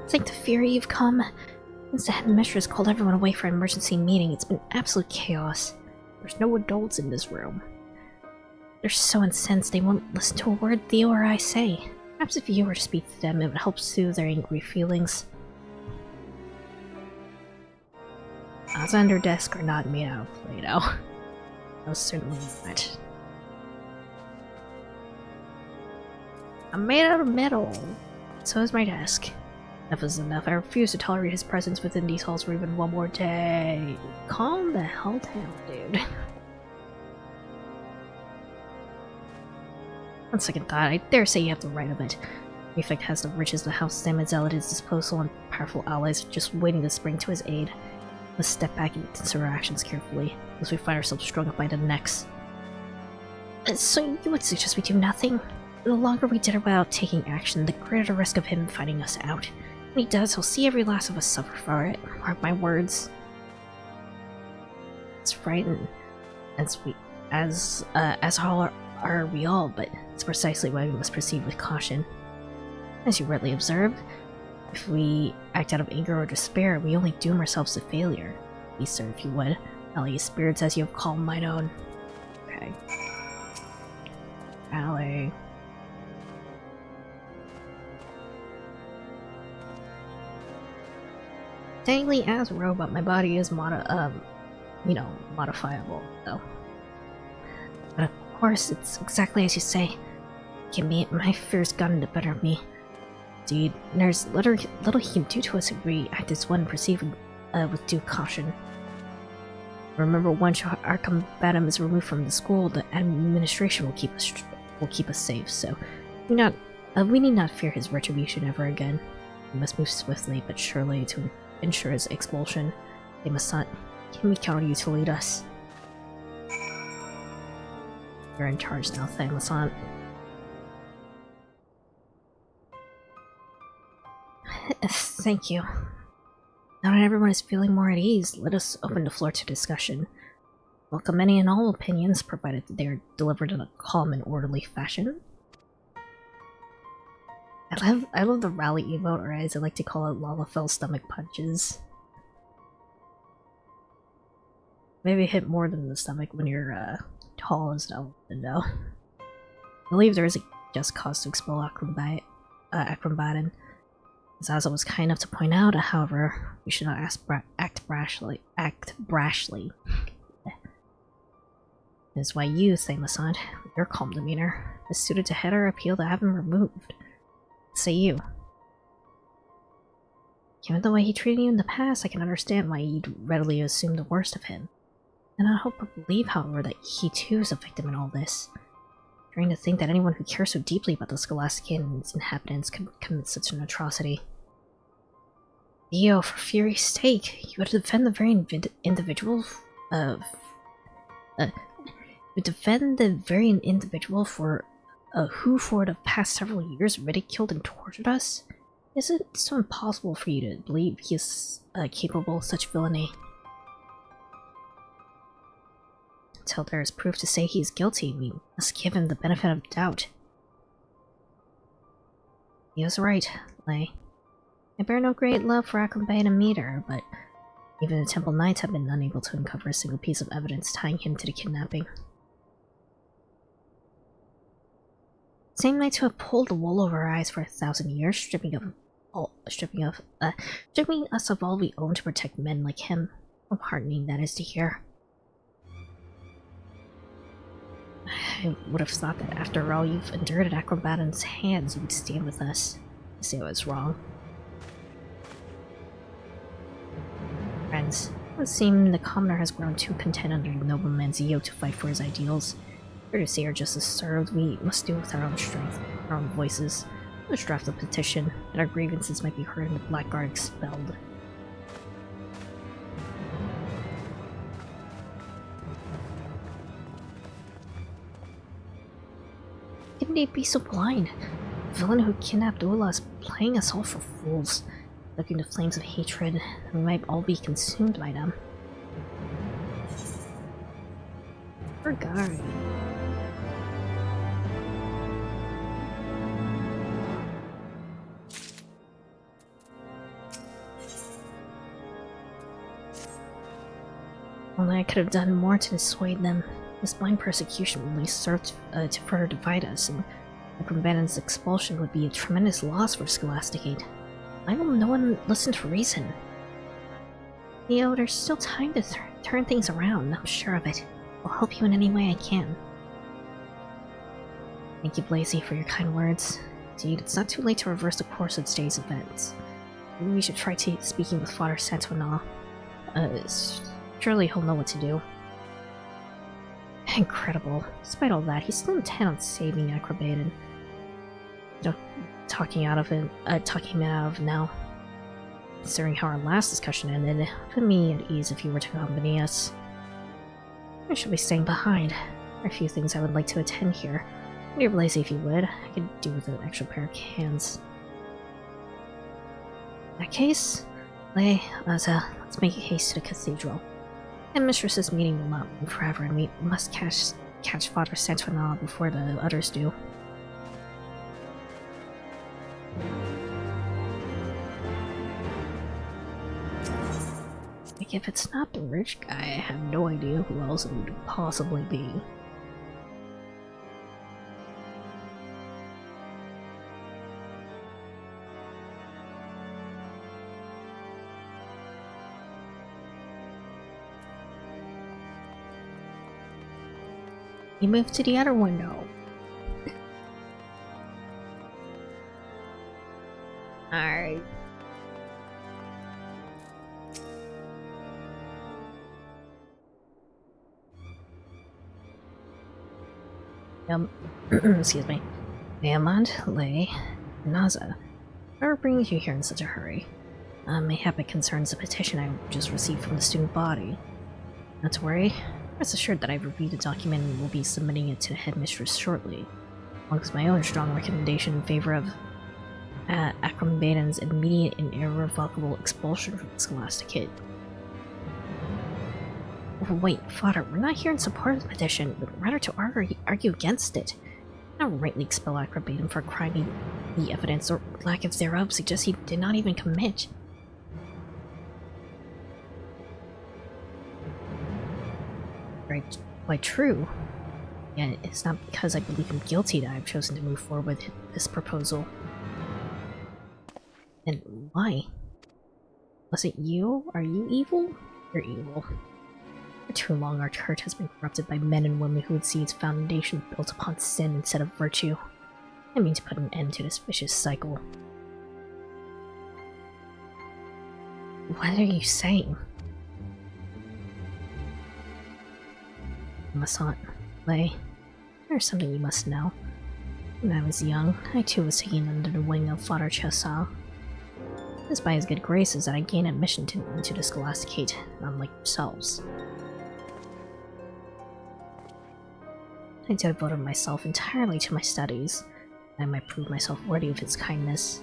It's like the fury you've come. Since the headmistress called everyone away for an emergency meeting, it's been absolute chaos. There's no adults in this room. They're so incensed they won't listen to a word Theo or I say. Perhaps if you were to speak to them, it would help soothe their angry feelings. Odds on their desk are not made out of Play-Doh. Most certainly not. I'm made out of metal. So is my desk. Enough is enough. I refuse to tolerate his presence within these halls for even one more day. Calm the hell down, dude. On second thought, I dare say you have the right of it. Prefect has the riches of the House Stamens at his disposal and powerful allies just waiting to spring to his aid. Let's step back and consider our actions carefully, lest we find ourselves strung up by the necks. So you would suggest we do nothing? The longer we did it without taking action, the greater the risk of him finding us out. When he does, he'll see every last of us suffer for it. Mark my words. It's frightened, as all are we all, but it's precisely why we must proceed with caution. As you rightly observed, if we act out of anger or despair, we only doom ourselves to failure. Please, sir, if you would, ally his spirits as you have calmed mine own. Okay. Ally. Technically, as a robot, my body is modifiable, though. But of course, it's exactly as you say. My fear's gotten the better of me. Indeed, there's little he can do to us if we act as one, proceed with due caution. Remember, once our combatum is removed from the school, the administration will keep us safe. So, we need not fear his retribution ever again. We must move swiftly but surely to ensure his expulsion. They must not. Can we count on you to lead us? You're in charge now, Thanasan. Thank you. Now that everyone is feeling more at ease, let us open the floor to discussion. Welcome any and all opinions, provided that they are delivered in a calm and orderly fashion. I love the rally emote, or as I like to call it, Lalafell stomach punches. Maybe hit more than the stomach when you're tall as an elephant, I believe there is a just cause to expel Acrombatin. As Asa was kind enough to point out, however, we should not act brashly. It's why you, Thamasant, with your calm demeanor, is suited to head our appeal to have him removed. Say you. Given the way he treated you in the past, I can understand why you'd readily assume the worst of him. And I hope or believe, however, that he too is a victim in all this. Trying to think that anyone who cares so deeply about the Scholastic and its inhabitants could commit such an atrocity. Theo, for fury's sake, you would defend the very individual for who for the past several years ridiculed and tortured us? Is it so impossible for you to believe he is capable of such villainy? Until there is proof to say he is guilty, we must give him the benefit of doubt. He was right, Lay. I bear no great love for Acrombatin Meter, but even the Temple Knights have been unable to uncover a single piece of evidence tying him to the kidnapping. Same knights who have pulled the wool over our eyes for 1,000 years, stripping us of all we own to protect men like him. How heartening that is to hear. I would have thought that after all you've endured at Acrobatin's hands, you would stand with us. I say I was wrong. Friends, it would seem the commoner has grown too content under the nobleman's yoke to fight for his ideals. Here to see our justice served, we must do with our own strength, our own voices. Let's draft a petition, and our grievances might be heard and the blackguard expelled. Can they be so blind? The villain who kidnapped Ula is playing us all for fools, looking to flames of hatred, and we might all be consumed by them. Poor guy. Only I could have done more to dissuade them. This blind persecution would only serve to further divide us, and Acrombatin's expulsion would be a tremendous loss for Scholasticate. Why will no one listen to reason? Theo, there's still time to turn things around, I'm sure of it. I'll help you in any way I can. Thank you, Blazy, for your kind words. Indeed, it's not too late to reverse the course of today's events. Maybe we should try speaking with Father Santoina. Surely he'll know what to do. Incredible. Despite all that, he's still intent on saving Acrobatin. Talking him out of now. Considering how our last discussion ended, put me at ease if you were to accompany us. I shall be staying behind. There are a few things I would like to attend here. Dear Blazy, if you would, I could do with an extra pair of hands. In that case, let's make haste to the cathedral. And Mistress's meeting will not move forever, and we must catch Father Santoina before the others do. Like, if it's not the rich guy, I have no idea who else it would possibly be. You move to the other window. Alright. Excuse me. Beamont, Lay, Naza. What brings you here in such a hurry? Mayhap it concerns the petition I just received from the student body. Not to worry. Rest assured that I've reviewed the document and will be submitting it to the headmistress shortly, along with my own strong recommendation in favor of Acrombatin's immediate and irrevocable expulsion from the Scholasticate. Wait, Father, we're not here in support of the petition, but rather to argue against it. Not rightly expel Acrobatum for a crime the evidence or lack of thereof suggests he did not even commit. Right, quite true. Yet it's not because I believe him guilty that I've chosen to move forward with this proposal. And why? Was it you? Are you evil? You're evil. For too long our church has been corrupted by men and women who would see its foundation built upon sin instead of virtue. I mean to put an end to this vicious cycle. What are you saying? Masant, Lay, there's something you must know. When I was young, I too was taken under the wing of Father Chessal. It is by his good graces that I gained admission into the Scholasticate, unlike yourselves. I devoted myself entirely to my studies, and I might prove myself worthy of his kindness.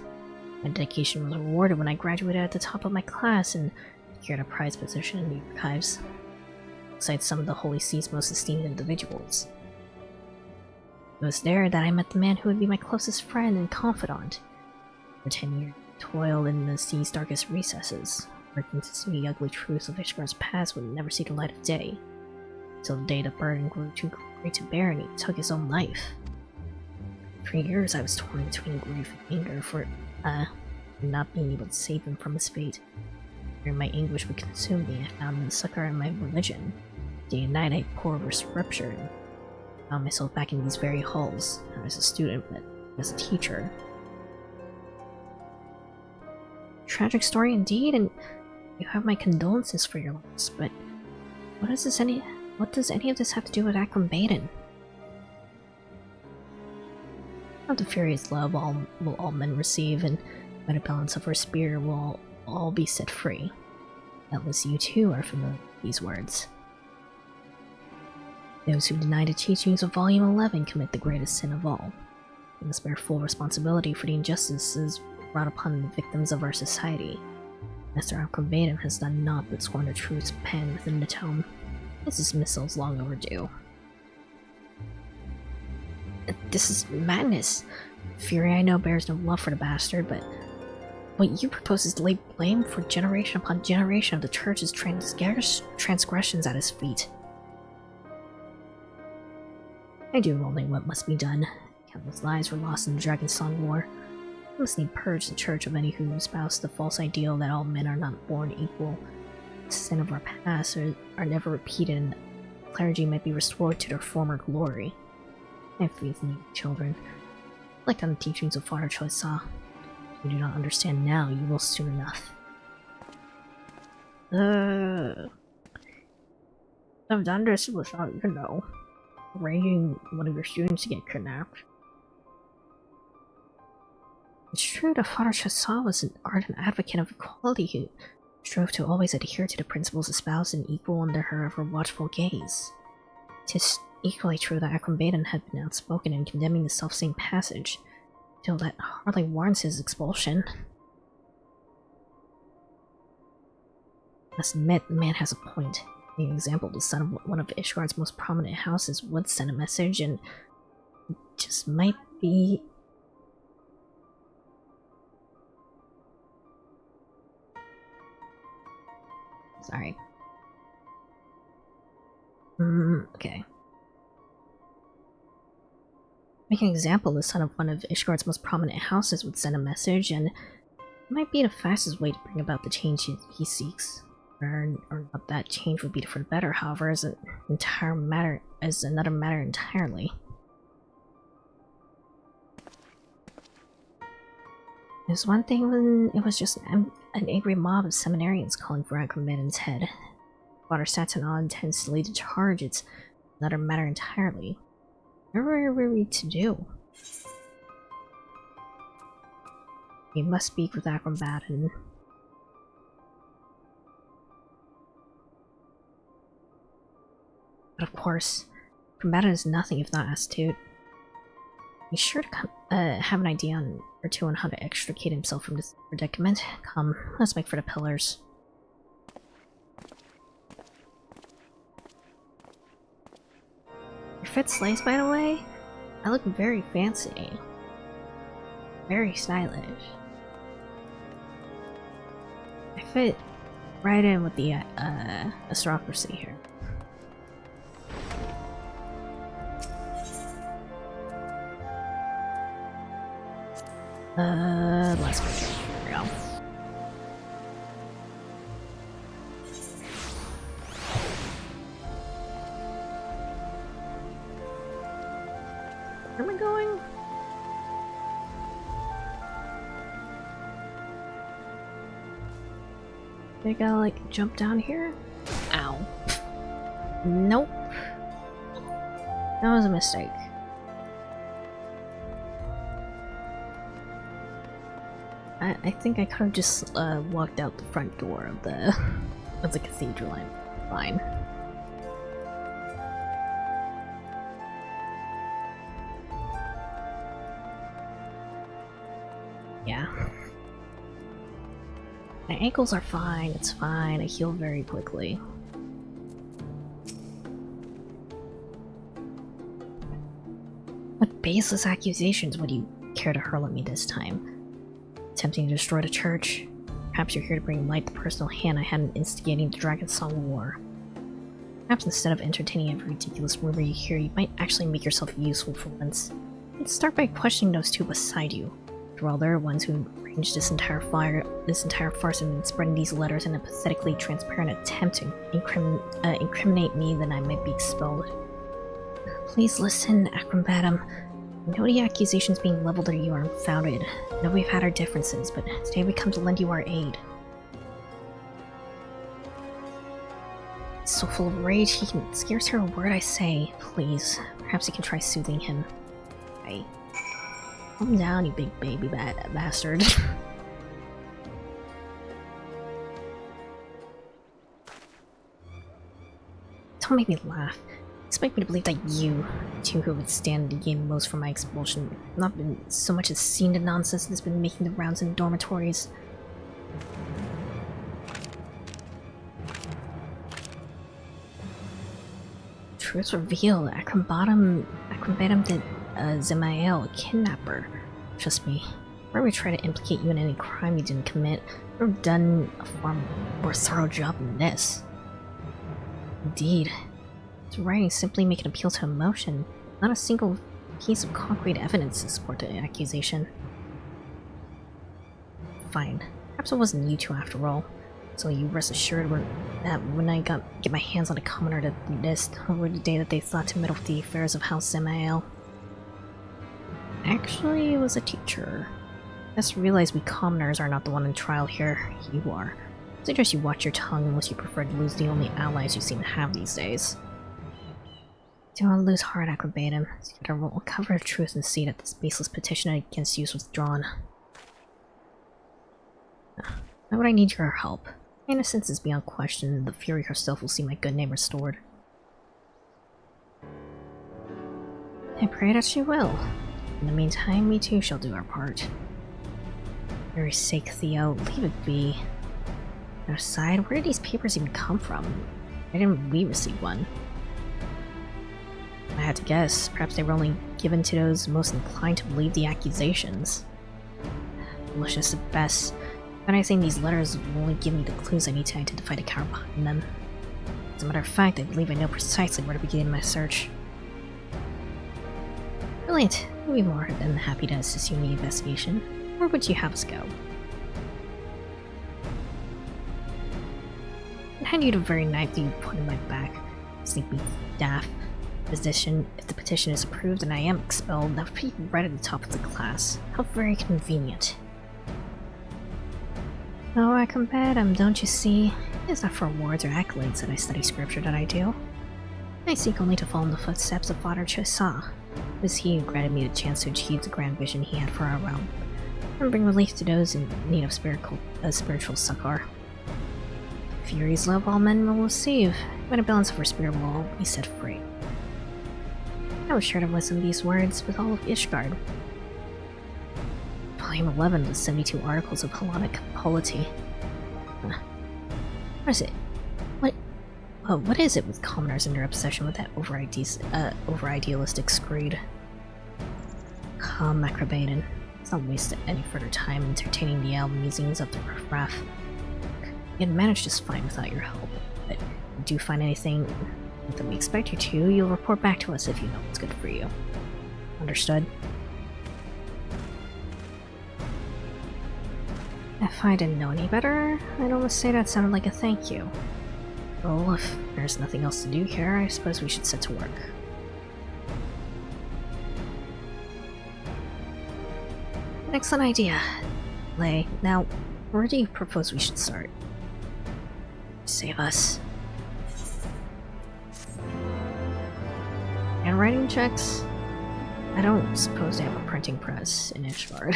My dedication was rewarded when I graduated at the top of my class and secured a prize position in the archives, alongside some of the Holy See's most esteemed individuals. It was there that I met the man who would be my closest friend and confidant. For 10 years, I toiled in the sea's darkest recesses, working to see the ugly truths of Ishgar's past would never see the light of day, until the day the burden grew too great to bear and he took his own life. For years I was torn between grief and anger for not being able to save him from his fate. Where my anguish would consume me, I found the succor in my religion. Day and night I pored over scripture and found myself back in these very halls, not as a student, but as a teacher. Tragic story indeed, and you have my condolences for your loss, but what does any of this have to do with Acrobatum? Of the furious love will all men receive, and by the balance of her spear will all be set free. Doubtless you too are familiar with these words. Those who deny the teachings of Volume 11 commit the greatest sin of all. They must bear full responsibility for the injustices brought upon the victims of our society. Master Acrobatum has done naught but scorn the truths penned within the tome. His dismissal is long overdue. This is madness. Fury, I know, bears no love for the bastard, but what you propose is to lay blame for generation upon generation of the church's transgressions at his feet. I do only what must be done. Countless lives were lost in the Dragonsong War. We must need purge the church of any who espouse the false ideal that all men are not born equal. The sin of our past are never repeated, and the clergy might be restored to their former glory. I have faith in you, children. Like on the teachings of Father Choisa. If you do not understand now, you will soon enough. I've done this without, arranging one of your students to get kidnapped. It's true that Father Choisa was an ardent advocate of equality who strove to always adhere to the principles espoused and equal under her ever watchful gaze. 'Tis equally true that Acrobatum had been outspoken in condemning the selfsame passage, till that hardly warrants his expulsion. I must admit, the man has a point. The example, the son of one of Ishgard's most prominent houses would send a message, and it just might be... Sorry. Okay. Make an example, the son of one of Ishgard's most prominent houses would send a message, and it might be the fastest way to bring about the change he seeks. Or not that change would be for the better, however, is another matter entirely. There's one thing when it was just an angry mob of seminarians calling for Acrobatum's head. Father Satanaw intends to lead the charge, it's another matter entirely. What are we to do? We must speak with Acrobatum. But of course, Acrobatum is nothing if not astute. He's sure to have an idea or two on how to extricate himself from this predicament. Come, let's make for the pillars. Your fit slays, by the way? I look very fancy. Very stylish. I fit right in with the aristocracy here. Let's go. Here we go. Where am I going? I gotta like jump down here? Ow. Nope. That was a mistake. I think I could have just walked out the front door of the cathedral. I'm fine. Yeah. My ankles are fine, it's fine, I heal very quickly. What baseless accusations would you care to hurl at me this time? Attempting to destroy the church? Perhaps you're here to bring light the personal hand I had in instigating the Dragon Song War. Perhaps instead of entertaining every ridiculous rumor you hear, you might actually make yourself useful for once. Let's start by questioning those two beside you. After all, they're the ones who arranged this entire farce and spreading these letters in a pathetically transparent attempt to incriminate me, then I might be expelled. Please listen, Acrobatum. I know the accusations being leveled at you are unfounded. I know we've had our differences, but today we come to lend you our aid. He's so full of rage, he can scarce hear a word I say. Please, perhaps you can try soothing him. Hey. Calm down, you big baby bastard. Don't make me laugh. Expect me to believe that you, two who would stand to gain most from my expulsion, have not been so much as seen the nonsense that's been making the rounds in dormitories. Truth revealed, Acrobatum did Zemael, a kidnapper. Trust me, if I ever try to implicate you in any crime you didn't commit, I would have done a far more thorough job than this. Indeed. Writing simply make an appeal to emotion, not a single piece of concrete evidence to support the accusation. Fine. Perhaps it wasn't you two after all. So you rest assured that when I get my hands on a commoner to this over the day that they thought to meddle with the affairs of House Samael. Actually, it was a teacher. I just realized we commoners are not the one in trial here. You are. I suggest you watch your tongue unless you prefer to lose the only allies you seem to have these days. Don't want to lose heart, Acrobatum. You gotta roll cover of truth and see that this baseless petition against you is withdrawn. Why would I need your help? My innocence is beyond question, and the Fury herself will see my good name restored. I pray that she will. In the meantime, we too shall do our part. For your sake, Theo, leave it be. On our side, where did these papers even come from? Why didn't we receive one? I had to guess. Perhaps they were only given to those most inclined to believe the accusations. Malicious at best. But I think these letters will only give me the clues I need to identify the coward behind them. As a matter of fact, I believe I know precisely where to begin my search. Brilliant. I'll be more than happy to assist you in the investigation. Where would you have us go? I'd hand you the very knife that you put in my back. Sleepy daft. If the petition is approved and I am expelled, that would be right at the top of the class. How very convenient. Oh, I Acrobatum, don't you see? It is not for awards or accolades that I study scripture that I do. I seek only to follow in the footsteps of Father Chosa. It was he who granted me the chance to achieve the grand vision he had for our realm, and bring relief to those in need of spiritual succor. Furies love all men will receive, when a balance of her spirit will all be set free. I was sure to listen to these words with all of Ishgard. Volume 11 of the 72 Articles of Hellenic Polity. What is it? What is it with commoners and their obsession with that over-idealistic screed? calm, Macrobaden. Let's not waste any further time entertaining the musings of the riffraff. You had managed just fine without your help, but if you do find anything that we expect you to, you'll report back to us if you know what's good for you. Understood? If I didn't know any better, I'd almost say that sounded like a thank you. Well, if there's nothing else to do here, I suppose we should set to work. Excellent idea, Lei. Now, where do you propose we should start? Save us. Handwriting checks? I don't suppose they have a printing press in Ishgard.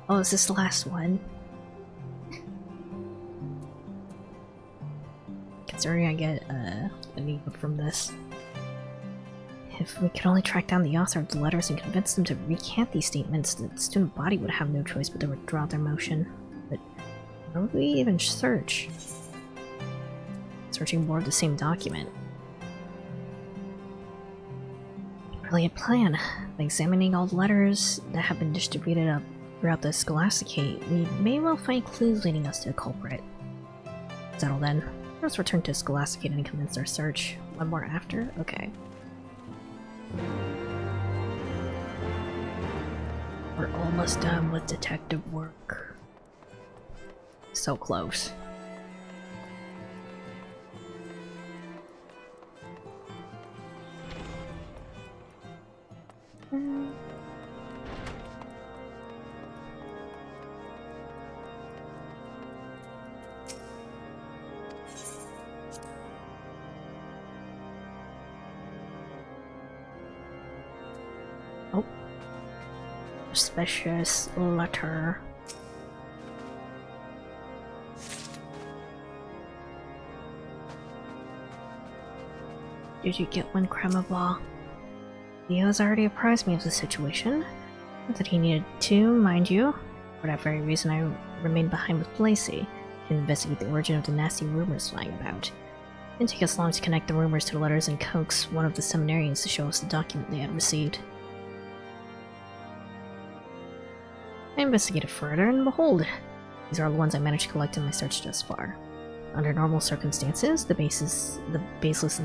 Oh, is this the last one? Considering I get an ebook from this. If we could only track down the author of the letters and convince them to recant these statements, the student body would have no choice but to withdraw their motion. But where would we even search? Searching more of the same document. Brilliant plan. By examining all the letters that have been distributed up throughout the Scholasticate, we may well find clues leading us to a culprit. Settle then. Let's return to Scholasticate and commence our search. One more after? Okay. We're almost done with detective work. So close. Oh. Suspicious letter. Did you get one, Kremablaw? Leo has already apprised me of the situation. Not that he needed to, mind you. For that very reason, I remained behind with Lacey to investigate the origin of the nasty rumors flying about. It didn't take us long to connect the rumors to the letters and coax one of the seminarians to show us the document they had received. I investigated further, and behold, these are the ones I managed to collect in my search thus far. Under normal circumstances, the baseless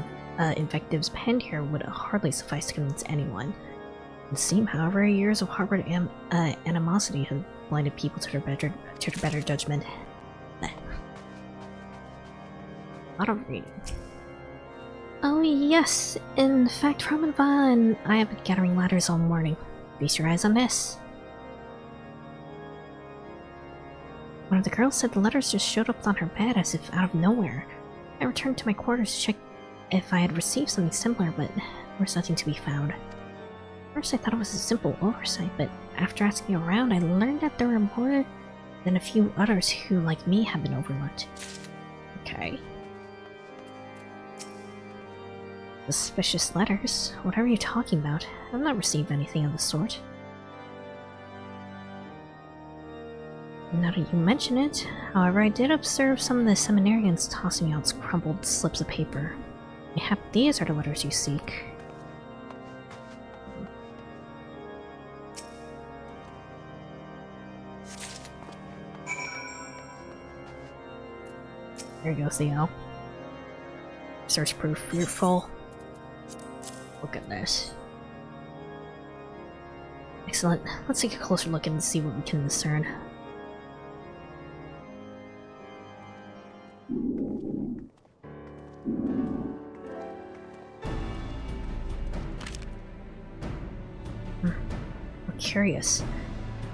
invectives penned here would hardly suffice to convince anyone. It would seem, however, years of harbored animosity have blinded people to their better judgment. A lot of reading. Oh yes, in fact, Romanva and I have been gathering ladders all morning. Feast your eyes on this. One of the girls said the letters just showed up on her bed as if out of nowhere. I returned to my quarters to check if I had received something similar, but there was nothing to be found. First I thought it was a simple oversight, but after asking around I learned that there were more than a few others who, like me, have been overlooked. Okay. Suspicious letters? What are you talking about? I've not received anything of the sort. Now that you mention it, however, I did observe some of the seminarians tossing out crumpled slips of paper. Mayhap these are the letters you seek. There you go, Theo. Search proof, you're full. Look at this. Excellent. Let's take a closer look and see what we can discern. Curious.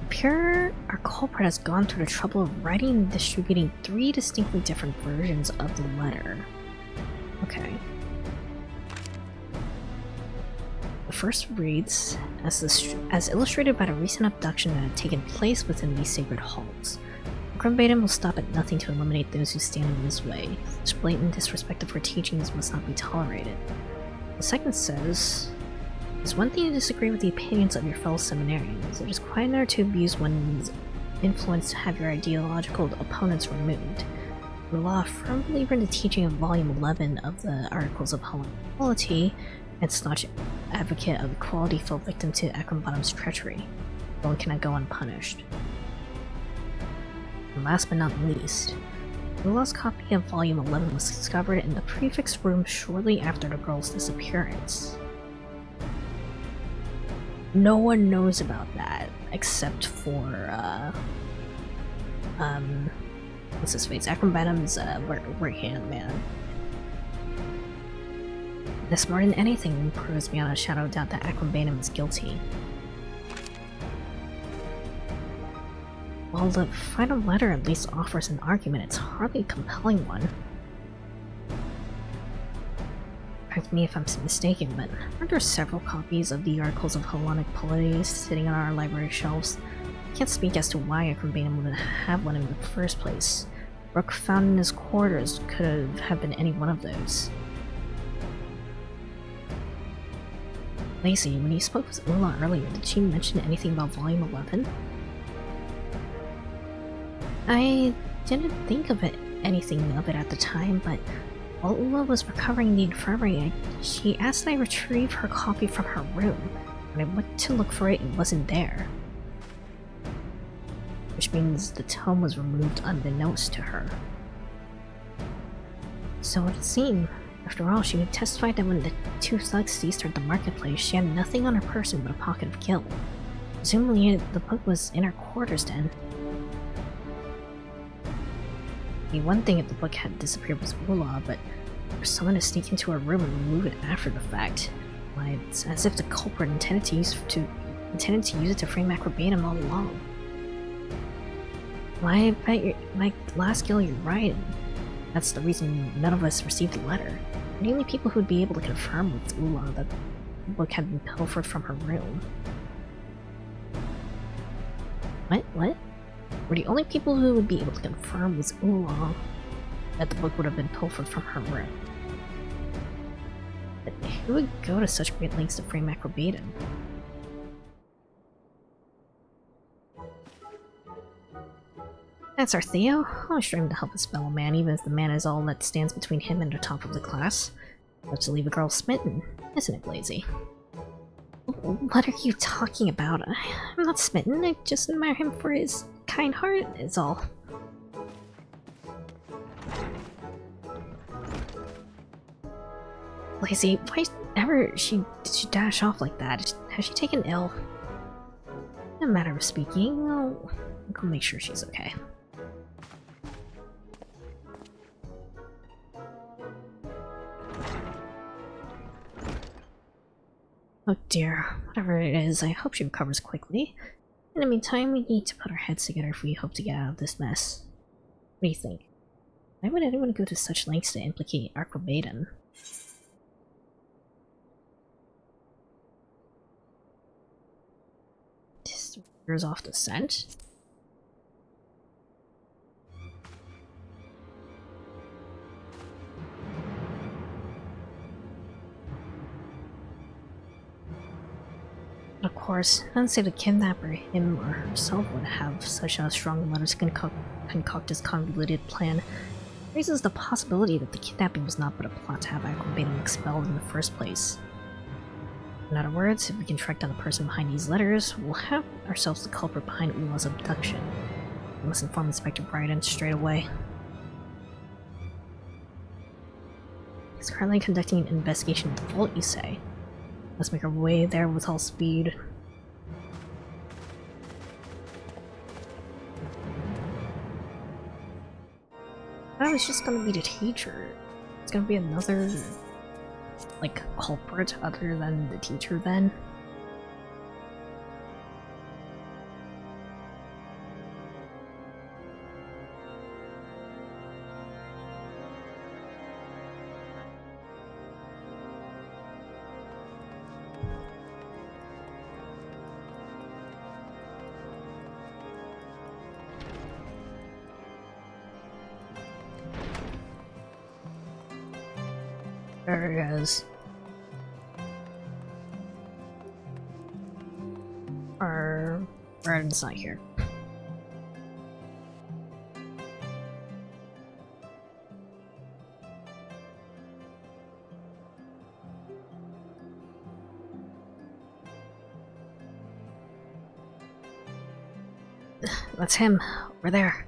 Pure, our culprit has gone through the trouble of writing and distributing 3 distinctly different versions of the letter. Okay. The first reads, as illustrated by the recent abduction that had taken place within these sacred halls. Grumbaden will stop at nothing to eliminate those who stand in his way. Such blatant disrespect of her teachings must not be tolerated. The second says, it's one thing to disagree with the opinions of your fellow seminarians. It is quite another to abuse one's influence to have your ideological opponents removed. Law, a firm believer in the teaching of Volume 11 of the Articles of Equality, and staunch advocate of equality, fell victim to Akronbottom's treachery. One cannot go unpunished. And last but not least, the lost copy of Volume 11 was discovered in the prefect's room shortly after the girl's disappearance. No one knows about that, except for, what's his face? Akronbottom's, right-hand man. This more than anything proves beyond a shadow of doubt that Akronbottom is guilty. While the final letter at least offers an argument, it's hardly a compelling one. Correct me if I'm mistaken, but aren't there several copies of the Articles of Hellenic Polity sitting on our library shelves? I can't speak as to why Akronbottom would have one in the first place. Rook found in his quarters could have been any one of those. Lacey, when you spoke with Ula earlier, did she mention anything about Volume 11? I didn't think of anything of it at the time, but while Ula was recovering in the infirmary, she asked that I retrieve her copy from her room. When I went to look for it, it wasn't there. Which means the tome was removed unbeknownst to her. So it seemed, after all, she had testified that when the two thugs seized her at the marketplace, she had nothing on her person but a pocket of gil. Presumably, the book was in her quarters then. The one thing if the book had disappeared was Ula, but for someone to sneak into her room and remove it after the fact, why, it's as if the culprit intended to use it to frame Akronbottom all along. Why, I bet my last gil, you're right. That's the reason none of us received the letter. We're the only people who'd be able to confirm with Ula that the book had been pilfered from her room. What? We're the only people who would be able to confirm with Ula that the book would have been pilfered from her room. But who would go to such great lengths to frame Akronbottom? That's our Theo. Always trying to help his fellow man, even if the man is all that stands between him and the top of the class. Loves to leave a girl smitten, isn't it, Blazy? What are you talking about? I'm not smitten, I just admire him for his kind heart, is all. Blazy, why ever did she dash off like that? Has she taken ill? In a matter of speaking, I'll go make sure she's okay. Oh dear, whatever it is, I hope she recovers quickly. In the meantime, we need to put our heads together if we hope to get out of this mess. What do you think? Why would anyone go to such lengths to implicate Akronbottom? Just wears off the scent? Of course, none save the kidnapper, him or herself, would have such a strong motive to concoct this convoluted plan. Raises the possibility that the kidnapping was not but a plot to have Akronbottom expelled in the first place. In other words, if we can track down the person behind these letters, we'll have ourselves the culprit behind Ula's abduction. We must inform Inspector Bryden straight away. He's currently conducting an investigation at the vault, you say? Let's make our way there with all speed. I was just gonna be the teacher. It's gonna be another, like, culprit other than the teacher then. There it is. Bryden's not here. That's him. Over there.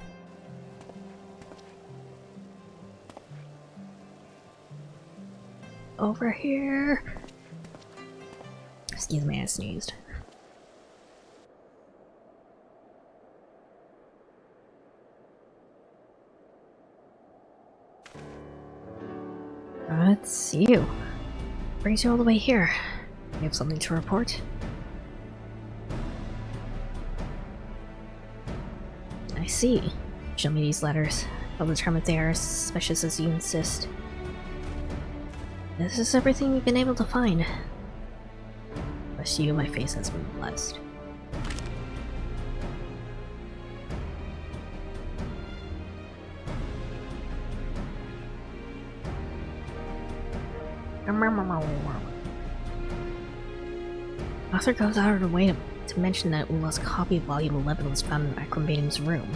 Over here. Excuse me, I sneezed. It's you. Brings you all the way here. You have something to report? I see. Show me these letters. I'll determine if they are as suspicious as you insist. This is everything you've been able to find. Bless you, my face has been blessed. Author goes out of her way to mention that Ula's copy of Volume 11 was found in Acrobatum's room.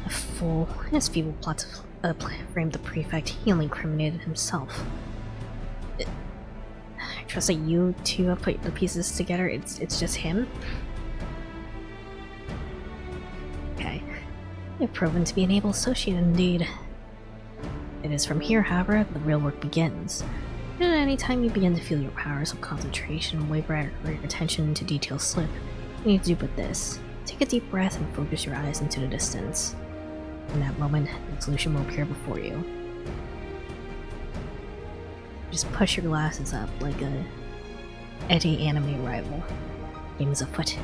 A fool. In his feeble plot to frame the prefect, he only incriminated himself. I trust that you two have put the pieces together. It's just him? Okay. You've proven to be an able associate indeed. It is from here, however, the real work begins. And at any time you begin to feel your powers of concentration waver or your attention to detail slip, you need to do but this. Take a deep breath and focus your eyes into the distance. In that moment, the solution will appear before you. Just push your glasses up like a edgy anime rival. Game is afoot.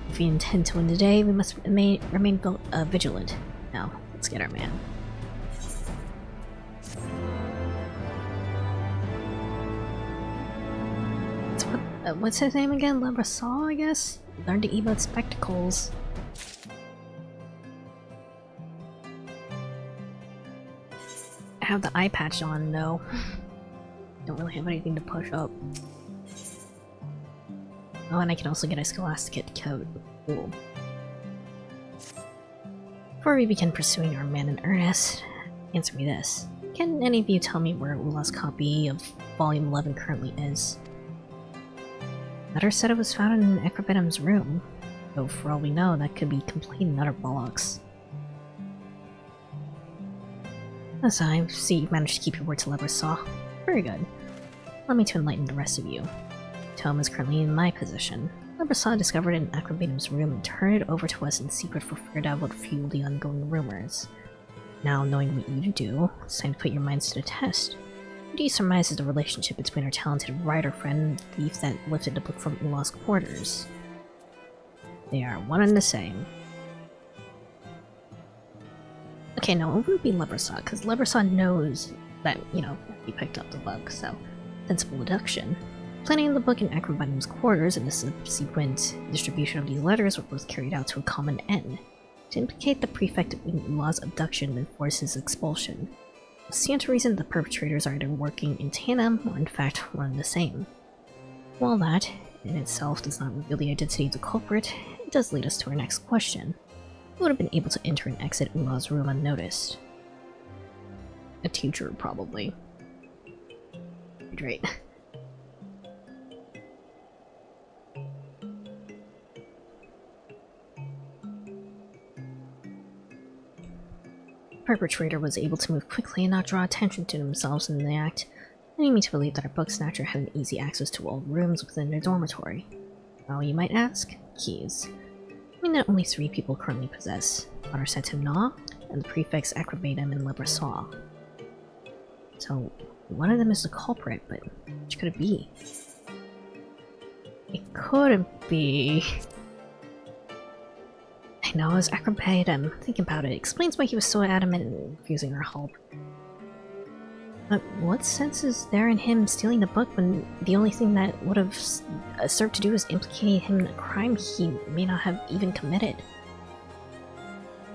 If we intend to win today, we must remain vigilant. Now, let's get our man. What's his name again? Lebrasaw, I guess? Learn to emote spectacles. I have the eye patch on, though. Don't really have anything to push up. Oh, and I can also get a Scholastic coat. Cool. Before we begin pursuing our man in earnest, answer me this. Can any of you tell me where Ula's copy of Volume 11 currently is? Letter said it was found in Acrobatum's room, though for all we know, that could be complete and utter bollocks. As I see you managed to keep your word to Lebrasaw. Very good. Allow me to enlighten the rest of you. Tome is currently in my possession. Lebrasaw discovered it in Acrobatum's room and turned it over to us in secret for fear that would fuel the ongoing rumors. Now, knowing what you do, it's time to put your minds to the test. What do you surmise is the relationship between our talented writer friend and the thief that lifted the book from Ula's quarters? They are one and the same. Okay, no, it would be Lebrasaw, because Lebrasaw knows that, you know, he picked up the book, so sensible deduction. Planning the book in Acrobatum's quarters and the subsequent distribution of these letters were both carried out to a common end, to implicate the prefect in Ula's abduction and force his expulsion. Stand to reason the perpetrators are either working in tandem or in fact one and the same. While that, in itself, does not reveal the identity of the culprit, it does lead us to our next question. Who would have been able to enter and exit Ula's room unnoticed? A teacher, probably. Great. Perpetrator was able to move quickly and not draw attention to themselves in the act, leading me to believe that our book snatcher had an easy access to all rooms within their dormitory. Well, you might ask, keys. I mean that only 3 people currently possess: Honor Satimna, and the prefects Acrobatum and Lebrasaw. So, one of them is the culprit, but which could it be? It couldn't be... I know, as Acrobatum, think about it, explains why he was so adamant in refusing our help. But what sense is there in him stealing the book when the only thing that would have served to do is implicate him in a crime he may not have even committed?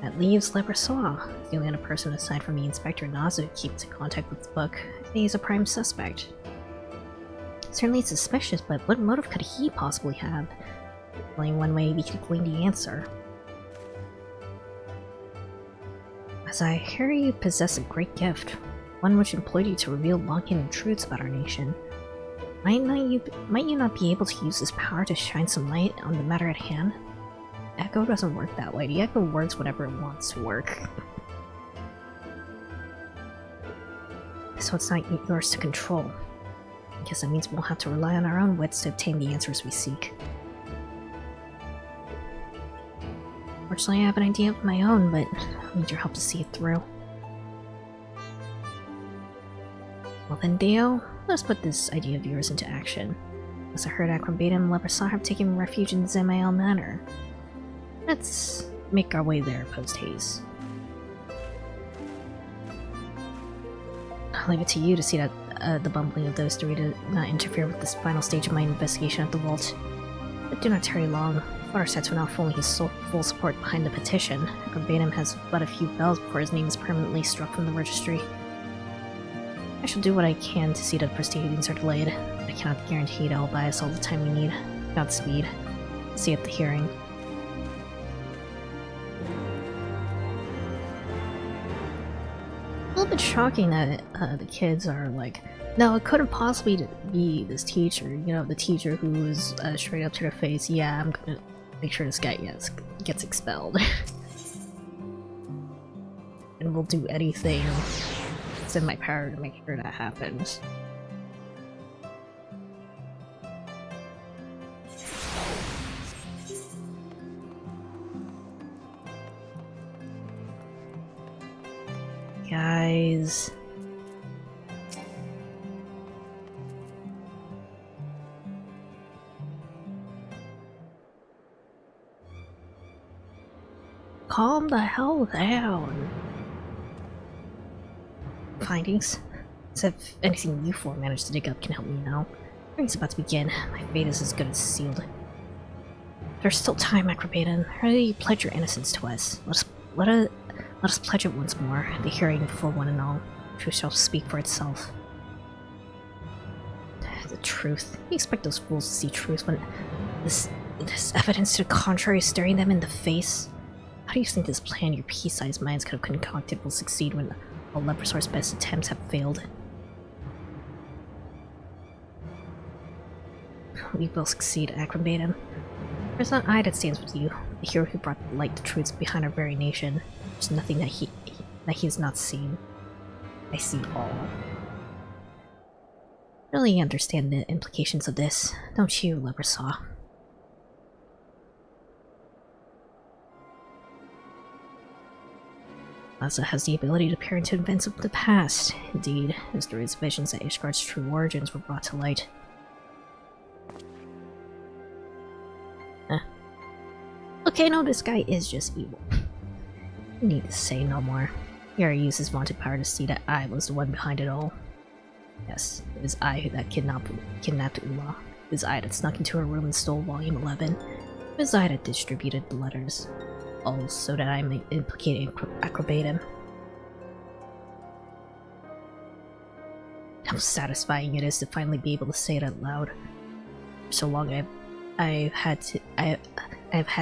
That leaves Lebrasaw, the only other person aside from the Inspector Nazu who keeps in contact with the book. I think he's a prime suspect. Certainly suspicious, but what motive could he possibly have? Only one way we could glean the answer. As I hear you possess a great gift, one which employed you to reveal long-hidden truths about our nation. Might you not be able to use this power to shine some light on the matter at hand? Echo doesn't work that way. The Echo works whenever it wants to work. So it's not yours to control. I guess that means we'll have to rely on our own wits to obtain the answers we seek. Fortunately, I have an idea of my own, but I need your help to see it through. Well then, Dio, let's put this idea of yours into action. As I heard, Acrobata and Leprechaun have taken refuge in Zemael Manor. Let's make our way there post-haste. I'll leave it to you to see that the bumbling of those three to not interfere with this final stage of my investigation at the vault. But do not tarry long. Water sets will now fully his full support behind the petition. Acrobatum has but a few bells before his name is permanently struck from the registry. I shall do what I can to see that proceedings are delayed. I cannot guarantee that I'll buy us all the time we need. Godspeed. See you at the hearing. A little bit shocking that the kids are like, no, it couldn't possibly be this teacher. You know, the teacher who was straight up to their face, yeah, I'm gonna make sure this guy gets expelled. And we'll do anything that's in my power to make sure that happens. Guys. Calm the hell down. Findings? As if anything you four managed to dig up can help me now. Hearing's about to begin. My fate is as good as sealed. There's still time, Acrobata. Hurry, you pledge your innocence to us. Let us pledge it once more. The hearing for one and all. Truth shall speak for itself. The truth. You expect those fools to see truth when this evidence to the contrary is staring them in the face? How do you think this plan your pea-sized minds could have concocted will succeed when all Leprechaun's best attempts have failed? We will succeed, Acrobatum. It's not I that stands with you, the hero who brought to light the truths behind our very nation. There's nothing that he has not seen. I see all. Really understand the implications of this, don't you, Leprechaun? Plaza has the ability to peer into events of the past. Indeed, it was through his visions that Ishgard's true origins were brought to light. Okay, no, this guy is just evil. You need to say no more. He already used his vaunted power to see that I was the one behind it all. Yes, it was I that kidnapped Ula. It was I that snuck into her room and stole Volume 11. It was I that distributed the letters. All so that I may implicate Acrobatum. How satisfying it is to finally be able to say it out loud. For so long I've had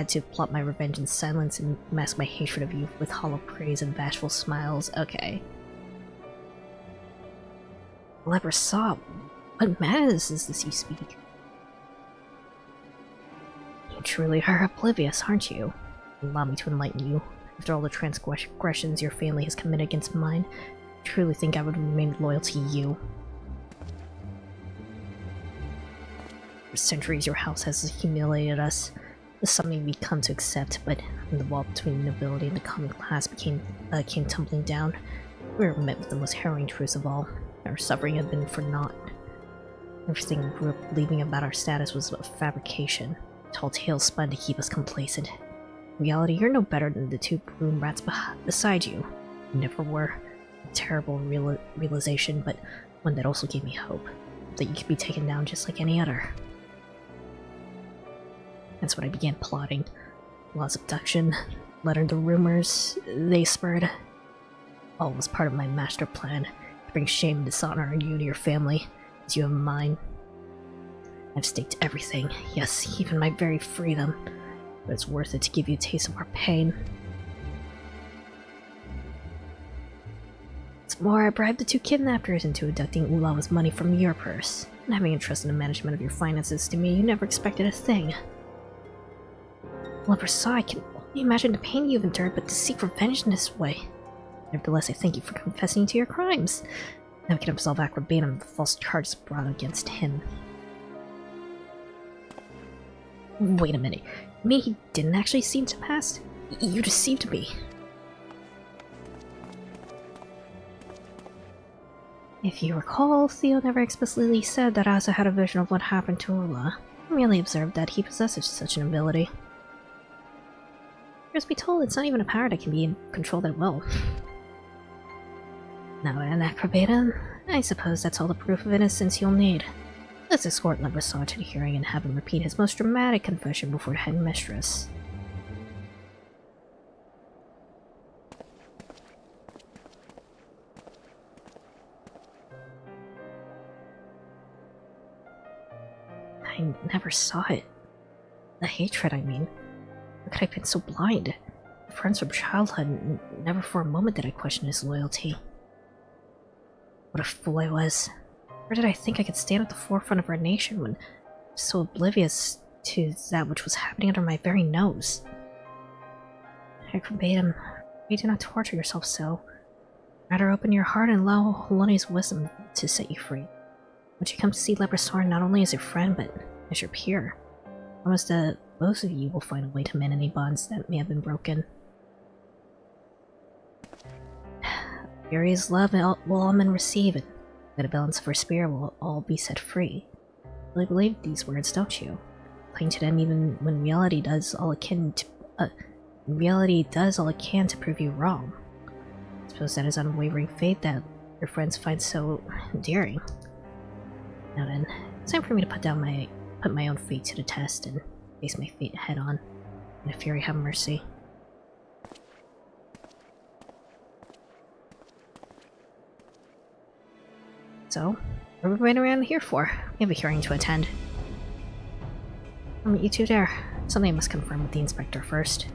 to plot my revenge in silence and mask my hatred of you with hollow praise and bashful smiles. Okay. Leprechaun, what madness is this you speak? You truly are oblivious, aren't you? Allow me to enlighten you. After all the transgressions your family has committed against mine, I truly think I would remain loyal to you. For centuries your house has humiliated us. This is something we've come to accept, but when the wall between nobility and the common class came tumbling down, we were met with the most harrowing truths of all. Our suffering had been for naught. Everything we grew up believing about our status was a fabrication, tall tales spun to keep us complacent. In reality, you're no better than the two broom rats beside you. You never were. A terrible realization, but one that also gave me hope. That you could be taken down just like any other. That's when I began plotting. Law's abduction, letter the rumors they spurred. All was part of my master plan, to bring shame and dishonor on you and your family, as you have mine. I've staked everything, yes, even my very freedom, but it's worth it to give you a taste of our pain. What's more, I bribed the two kidnappers into abducting Ulawa's money from your purse, and having entrusted the management of your finances to me, you never expected a thing. Leprosau, I can only imagine the pain you've endured, but to seek revenge in this way. Nevertheless, I thank you for confessing to your crimes. Now we can absolve Acrobatum of the false charges brought against him. Wait a minute. You mean he didn't actually seem to pass? You deceived me. If you recall, Theo never explicitly said that Asa had a vision of what happened to Ula. He merely observed that he possesses such an ability. Truth be told, it's not even a power that can be controlled at will. Now, an Acrobatum, I suppose that's all the proof of innocence you'll need. Let's escort Leprosau to the hearing and have him repeat his most dramatic confession before the headmistress. I never saw it. The hatred, I mean. How could I have been so blind? Friends from childhood, never for a moment did I question his loyalty. What a fool I was. Where did I think I could stand at the forefront of our nation when I was so oblivious to that which was happening under my very nose? Acrobatum, you do not torture yourself so. Rather open your heart and allow Holoni's wisdom to set you free. When you come to see Leprosau not only as your friend, but as your peer, I promise that both of you will find a way to mend any bonds that may have been broken. Furious love will all men receive, and by the balance of our spirit will all be set free. You really believe these words, don't you? Cling to them even when reality does all it can to prove you wrong. I suppose that is unwavering faith that your friends find so endearing. Now then, it's time for me to put my own fate to the test and face my fate head on. May the Fury have mercy. So, what are we waiting around here for? We have a hearing to attend. I'll meet you two there. Something I must confirm with the inspector first.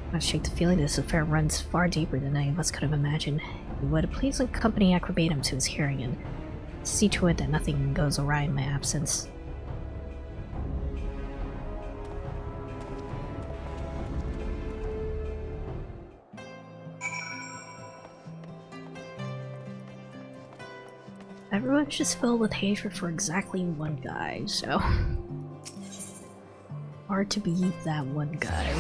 I must shake the feeling that this affair runs far deeper than any of us could have imagined. You would please accompany Acrobatum to his hearing and see to it that nothing goes awry in my absence. Everyone's just filled with hatred for exactly one guy, so hard to beat that one guy.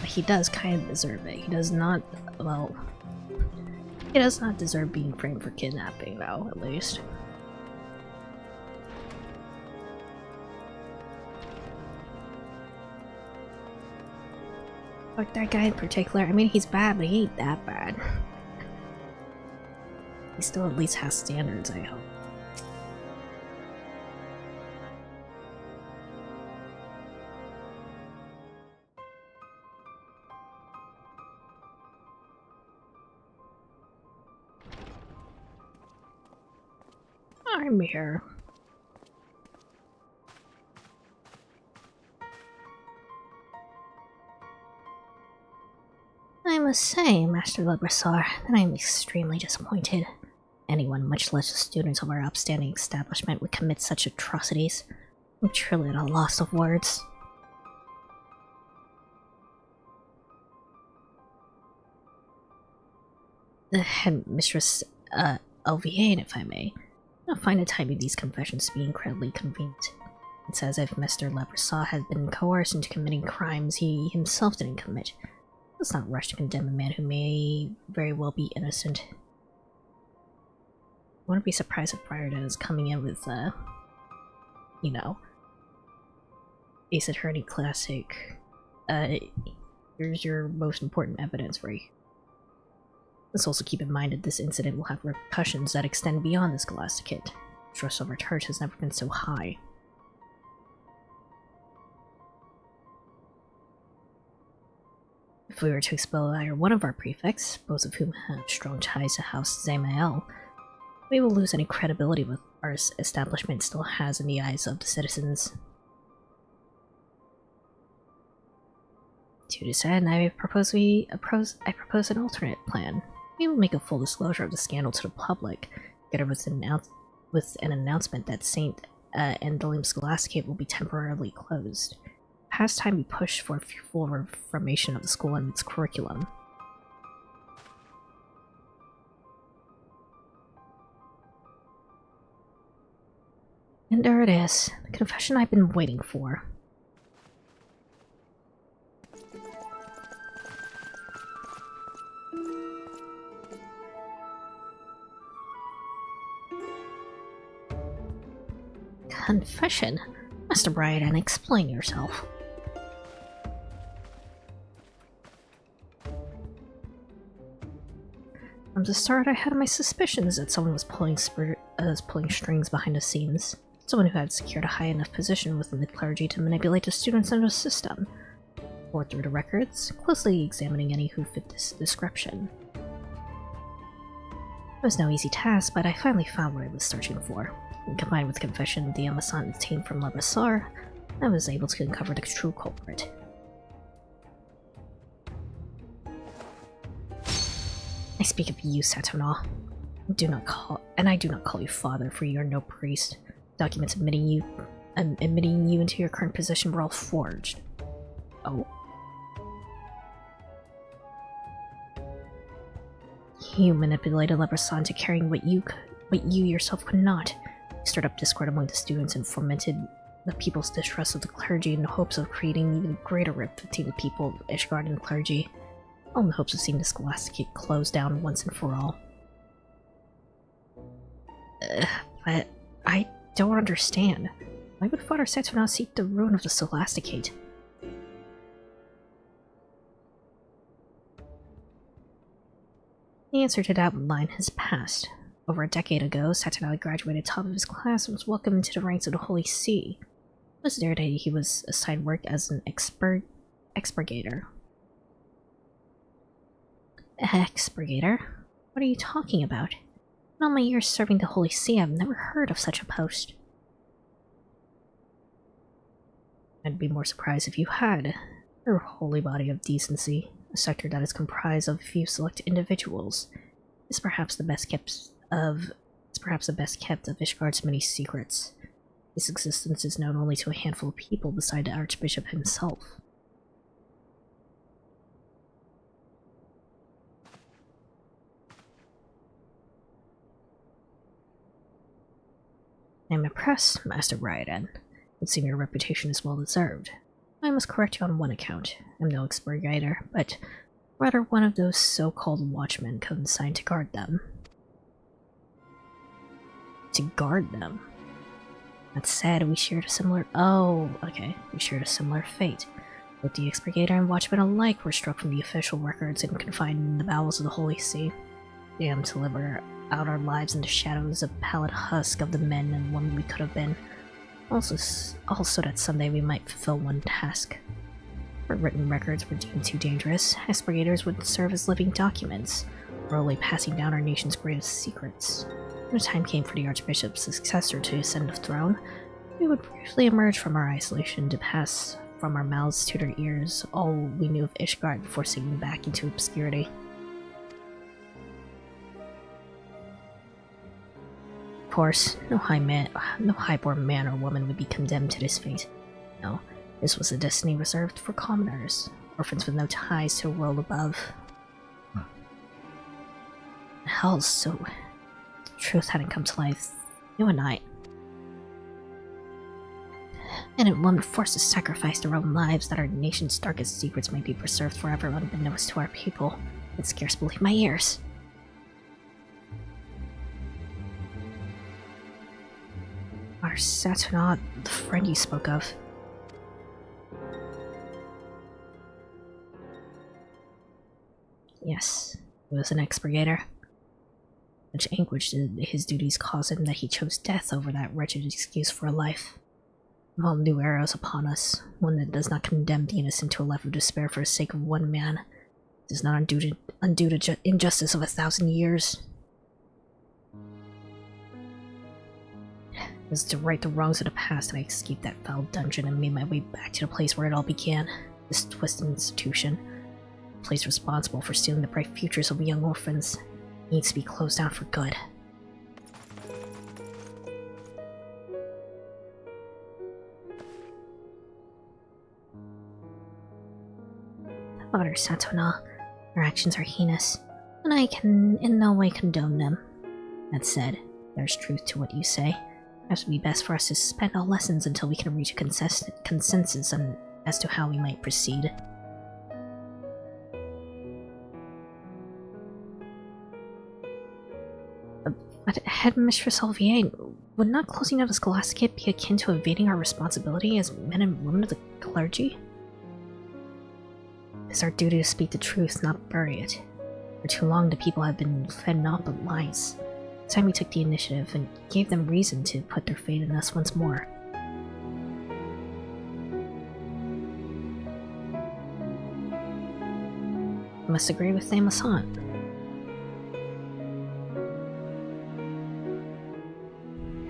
But he does kind of deserve it. He does not, well, he does not deserve being framed for kidnapping, though, at least. Like that guy in particular, I mean, he's bad, but he ain't that bad. He still at least has standards, I hope. I'm here. I must say, Master Leprosau, that I am extremely disappointed. Anyone, much less the students of our upstanding establishment, would commit such atrocities. I'm truly at a loss of words. The headmistress, Elviane, if I may. I find the timing of these confessions to be incredibly convenient. It's as if Mr. Leprosau had been coerced into committing crimes he himself didn't commit. Let's not rush to condemn a man who may very well be innocent. I wouldn't be surprised if Briarden is coming in with, you know, Ace Attorney Classic. Here's your most important evidence right here. Let's also keep in mind that this incident will have repercussions that extend beyond the Scholasticate. Trust of our church has never been so high. If we were to expel either one of our prefects, both of whom have strong ties to House Zamael, we will lose any credibility with our establishment still has in the eyes of the citizens. To this end, I propose an alternate plan. We will make a full disclosure of the scandal to the public, together with an announcement that Saint and the Lim Scholasticate will be temporarily closed. Past time we pushed for full reformation of the school and its curriculum. And there it is, the confession I've been waiting for. Confession? Master Brian, explain yourself. From the start, I had my suspicions that someone was pulling strings behind the scenes. Someone who had secured a high enough position within the clergy to manipulate the students in the system. Poured through the records, closely examining any who fit this description. It was no easy task, but I finally found what I was searching for. And combined with confession the Amazon obtained from Labrassar, I was able to uncover the true culprit. I speak of you, Saturnal. I do not call you father, for you are no priest. Documents admitting you into your current position were all forged. Oh. You manipulated Leprechaun to carrying what you yourself could not. You stirred up discord among the students and fomented the people's distrust of the clergy in the hopes of creating even greater rift between the people of Ishgard and the clergy, all in the hopes of seeing the Scholasticate closed down once and for all. But I don't understand. Why would Father Saturnal seek the ruin of the Scholasticate? The answer to that line has passed. Over a decade ago, Saturnal graduated top of his class and was welcomed into the ranks of the Holy See. It was there that he was assigned work as an expurgator. Expurgator? What are you talking about? In all my years serving the Holy See, I've never heard of such a post. I'd be more surprised if you had. Your holy body of decency, a sector that is comprised of a few select individuals, is perhaps the best kept of Ishgard's many secrets. Its existence is known only to a handful of people beside the Archbishop himself. I'm impressed, Master Brian. It seems your reputation is well deserved. I must correct you on one account. I'm no expurgator, but rather one of those so-called watchmen consigned to guard them. To guard them? That said, we shared a similar— we shared a similar fate. Both the expurgator and watchman alike were struck from the official records and confined in the bowels of the Holy See, damned to live out our lives in the shadows of pallid husk of the men and women we could have been. Also that someday we might fulfill one task. Where written records were deemed too dangerous, expurgators would serve as living documents, orally passing down our nation's greatest secrets. When the time came for the Archbishop's successor to ascend the throne, we would briefly emerge from our isolation to pass from our mouths to their ears all we knew of Ishgard before sinking back into obscurity. Of course, no highborn man or woman would be condemned to this fate. No, this was a destiny reserved for commoners, orphans with no ties to a world above. Hell, so the truth hadn't come to life, you and I. Men and women forced to sacrifice their own lives that our nation's darkest secrets might be preserved forever unbeknownst to our people. I could scarce believe my ears. Our Saturnal, the friend you spoke of. Yes, he was an expurgator. Such anguish did his duties cause him that he chose death over that wretched excuse for a life. Of all new arrows upon us, one that does not condemn the innocent to a life of despair for the sake of one man, does not undo the injustice of 1,000 years. It was to right the wrongs of the past that I escaped that foul dungeon and made my way back to the place where it all began, this twisted institution. The place responsible for stealing the bright futures of young orphans needs to be closed down for good. Father Satona. Our actions are heinous, and I can in no way condone them. That said, there's truth to what you say. Perhaps it would be best for us to suspend all lessons until we can reach a consensus as to how we might proceed. But Headmistress Olivier, would not closing out a scholasticate be akin to evading our responsibility as men and women of the clergy? It's our duty to speak the truth, not bury it. For too long the people have been fed naught but lies. It's time we took the initiative and gave them reason to put their faith in us once more. I must agree with Les Massant.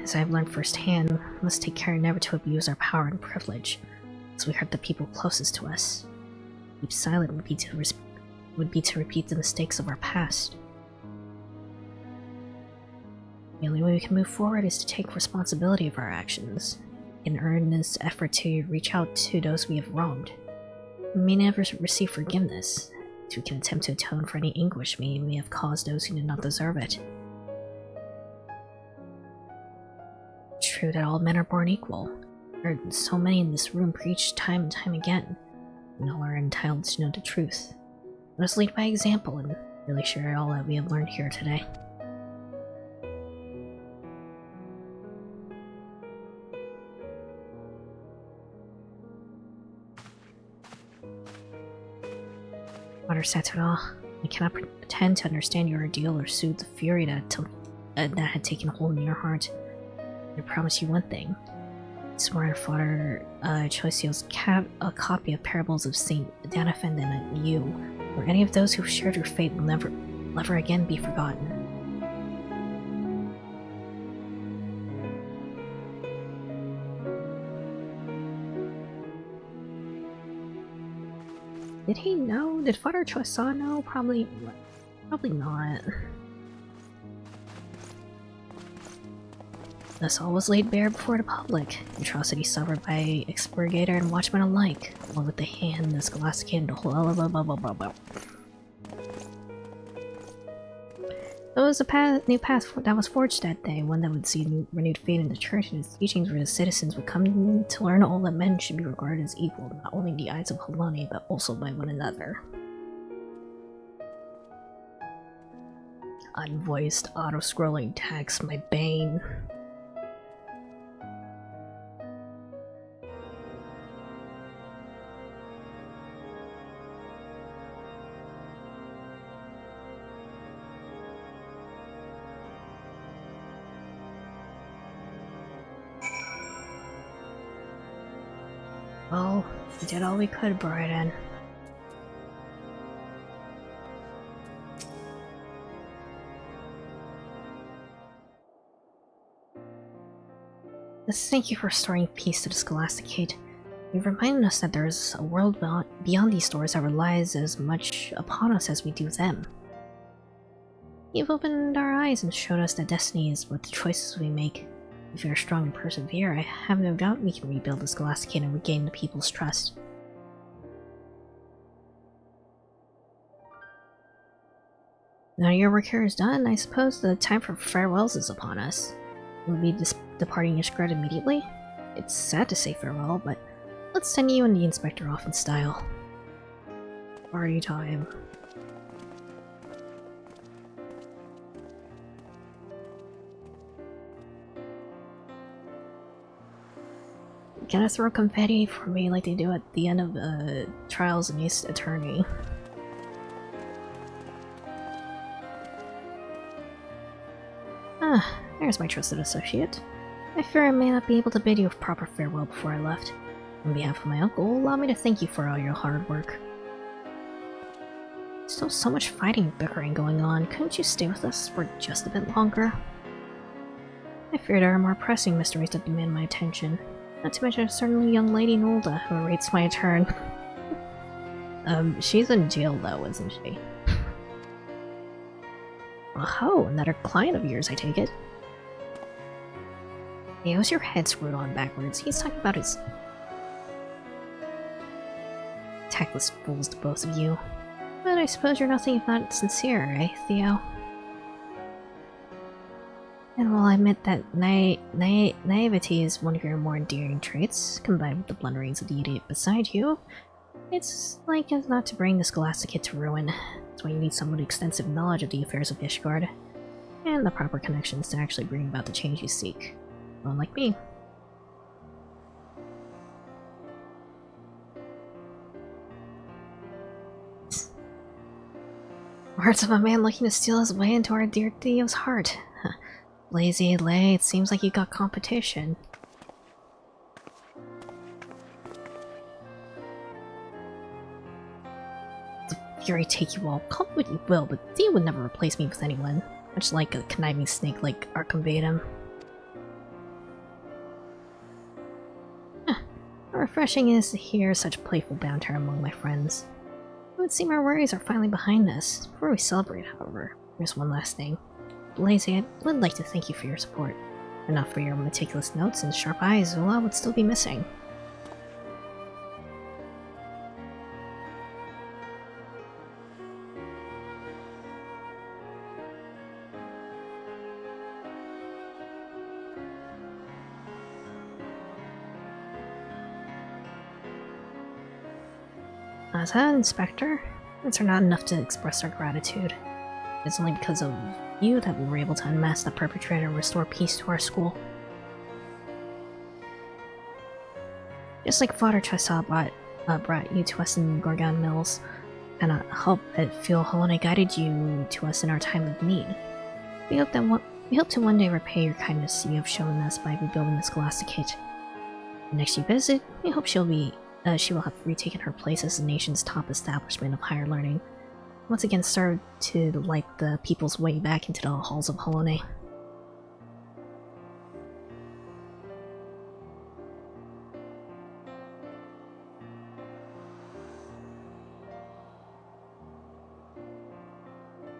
As I have learned firsthand, we must take care never to abuse our power and privilege, as we hurt the people closest to us. Keep silent would be to repeat the mistakes of our past. The only way we can move forward is to take responsibility of our actions, in earnest effort to reach out to those we have wronged. We may never receive forgiveness, so we can attempt to atone for any anguish we may have caused those who did not deserve it. It's true that all men are born equal. I've heard so many in this room preach time and time again, and all are entitled to know the truth. Let us lead by example and really share all that we have learned here today. Father Satana, I cannot pretend to understand your ordeal or soothe the fury that had taken hold in your heart. I promise you one thing. I swear to Father Choisio's a copy of Parables of Saint Danafend and you, or any of those who shared your fate, will never again be forgotten. Did he know? Did Father Choiseau know? Probably not. Thus all was laid bare before the public, atrocities suffered by expurgator and watchman alike, along with the hand, the scholastic, and the whole blah blah blah blah blah. It was a new path that was forged that day, one that would see renewed faith in the church and its teachings, where the citizens would come to learn all that men should be regarded as equal, not only in the eyes of Halani, but also by one another. Unvoiced, auto-scrolling text, my bane. Well, we did all we could, Brighton. Thank you for restoring peace to the Scholasticate. You've reminded us that there is a world beyond these doors that relies as much upon us as we do them. You've opened our eyes and showed us that destiny is what the choices we make. If we are strong and persevere, I have no doubt we can rebuild the Scholasticate and regain the people's trust. Now your work here is done, I suppose the time for farewells is upon us. Will we be departing Ishgard immediately? It's sad to say farewell, but let's send you and the inspector off in style. Party time. Gonna throw confetti for me like they do at the end of Trials and Ace Attorney. Ah, there's my trusted associate. I fear I may not be able to bid you a proper farewell before I left. On behalf of my uncle, allow me to thank you for all your hard work. Still so much fighting and bickering going on, couldn't you stay with us for just a bit longer? I fear there are more pressing mysteries that demand my attention. Not to mention a certain young lady Nolda who awaits my turn. She's in jail though, isn't she? Oh, another client of yours, I take it. Hey, how's your head screwed on backwards? He's talking about his... tactless fools, the both of you. But I suppose you're nothing if not sincere, eh, Theo? And while I admit that naivety is one of your more endearing traits, combined with the blunderings of the idiot beside you, it's like as not to bring the scholastic kid to ruin. That's why you need someone with extensive knowledge of the affairs of Ishgard, and the proper connections to actually bring about the change you seek. One like me. Words of a man looking to steal his way into our dear Theo's heart. Lazy Lay, it seems like you got competition. The fury take you all, call it what you will, but Theo would never replace me with anyone. Much like a conniving snake like Arkham Batum. Refreshing is to hear such playful banter among my friends. It would seem our worries are finally behind us. Before we celebrate, however, there's one last thing. Lazy, I would like to thank you for your support. If not for your meticulous notes and sharp eyes, Zula would still be missing. As an Inspector, words are not enough to express our gratitude. It's only because of you that we were able to unmask the perpetrator and restore peace to our school. Just like Father Chesa brought you to us in Gorgon Mills, and I hope that Phil Holone guided you to us in our time of need. We hope to one day repay your kindness you have shown us by rebuilding the Scholasticate. Next you visit, we hope she will have retaken her place as the nation's top establishment of higher learning. Once again served to light the people's way back into the halls of Holone.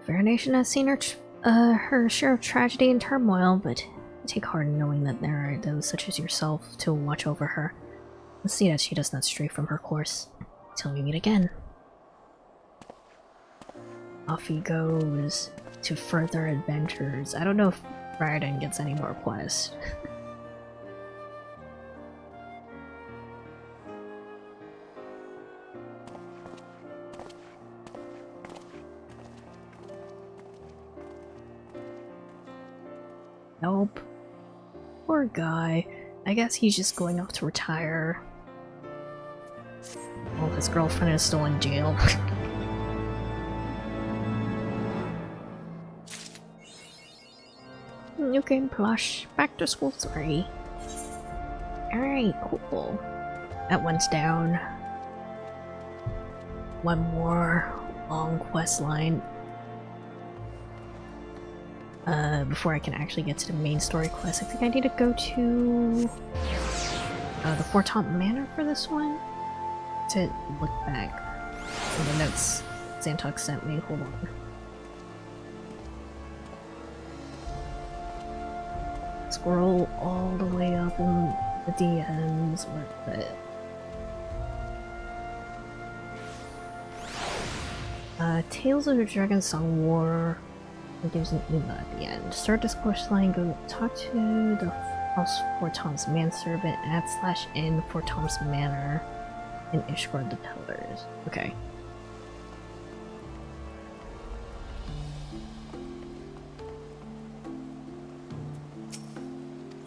Fair Nation has seen her share of tragedy and turmoil, but I take heart in knowing that there are those such as yourself to watch over her. Let's see that she does not stray from her course. Till we meet again. Off he goes to further adventures. I don't know if Raiden gets any more quests. Nope. Poor guy. I guess he's just going off to retire. Well, his girlfriend is still in jail. New game plush. Back to School 3. Alright, cool. That one's down. One more long quest line. Before I can actually get to the main story quest, I think I need to go to the Fortomp Manor for this one. To look back in the notes Xantok sent me. Hold on. Scroll all the way up in the DMs. Where it? Tales of the Dragon Song War. It gives an email at the end. Start this quest line, go talk to the House Fortomp's manservant @/n Fortomp's Manor and Ishgard the Pillars. Okay.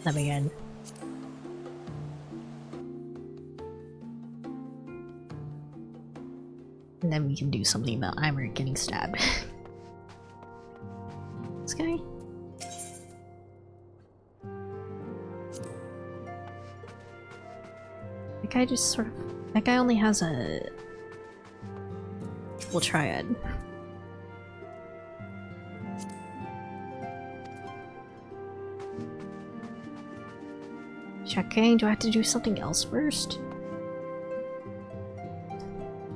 Let me in. And then we can do something about Eimer getting stabbed. This guy? That guy just sort of... That guy only has a... triple triad. Checking, do I have to do something else first?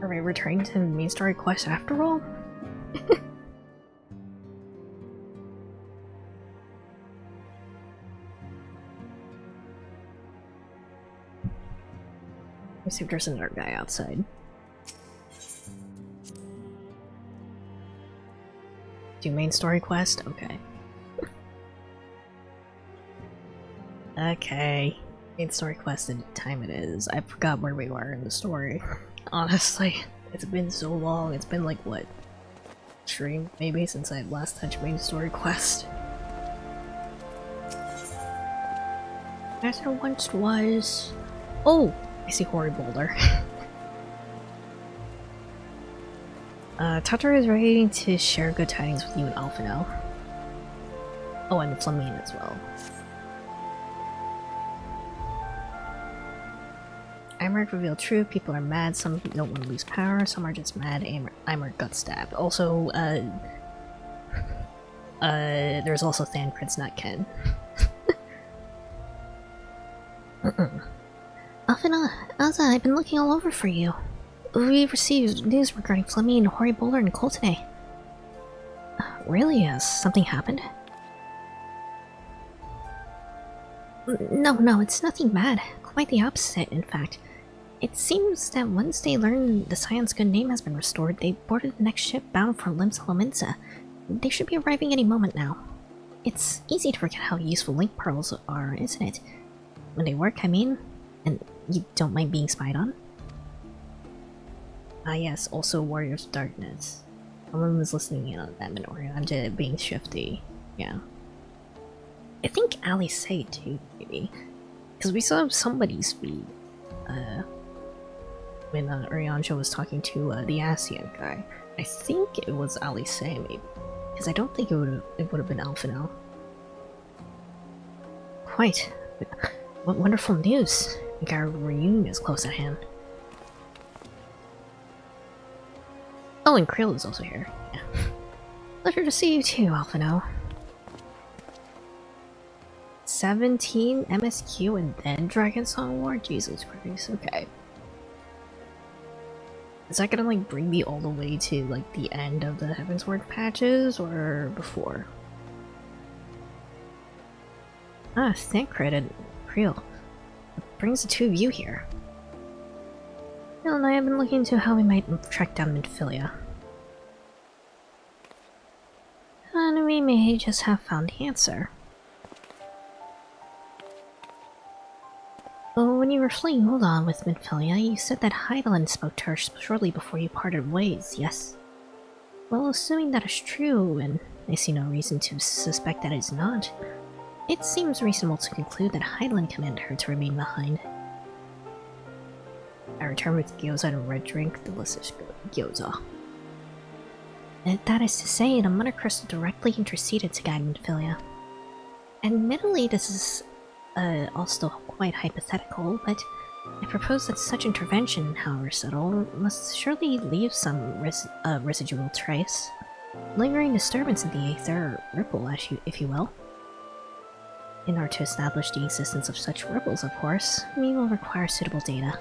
Are we returning to the main story quest after all? Let's see if there's another guy outside. Do main story quest? Okay. Okay. Main story quest and time it is. I forgot where we were in the story. Honestly, it's been so long. It's been like, what? Stream, maybe, since I last touched main story quest. As there once was... Oh! I see Hoary Boulder. Tataru is ready to share good tidings with you and Alphino. Oh, and Flamine as well. Imeric revealed truth, people are mad, some don't want to lose power, some are just mad, Imeric got stabbed. Also, there's also Thancred's not Ken. Alphina, Elsa, I've been looking all over for you. We received news regarding Flamine, Hoary Boulder, and Cole today. Really? Has something happened? No, it's nothing bad. Quite the opposite, in fact. It seems that once they learn the Scion's good name has been restored, they boarded the next ship bound for Limsa Lominsa. They should be arriving any moment now. It's easy to forget how useful link pearls are, isn't it? When they work, I mean. And you don't mind being spied on? Ah yes, also Warriors of Darkness. Someone was listening in on that Minoria. I'm just being shifty. Yeah. I think Ali said too, maybe. Because we saw somebody's feed. When Uriansha was talking to the Asian guy. I think it was Ali Say, maybe. Because I don't think it would have been Alphino. Quite. What wonderful news. I think our reunion is close at hand. Oh, and Krill is also here. Yeah. Pleasure to see you too, Alphino. 17 MSQ and then Dragon Song War? Jesus Christ, okay. Is that gonna like bring me all the way to like the end of the Heavensward patches or before? Ah, Thancred and Krill. What brings the two of you here? Krill and I have been looking into how we might track down Minfilia. And we may just have found the answer. Oh, when you were fleeing Mulan with Minfilia, you said that Hydaelyn spoke to her shortly before you parted ways, yes? Well, assuming that is true, and I see no reason to suspect that it is not, it seems reasonable to conclude that Hydaelyn commanded her to remain behind. I returned with gyoza and a red drink, delicious gyoza. And that is to say, the Mother Crystal directly interceded to guide Minfilia. Admittedly, this is all still quite hypothetical, but I propose that such intervention, however subtle, must surely leave some residual trace. Lingering disturbance in the aether, ripple, if you will. In order to establish the existence of such ripples, of course, we will require suitable data.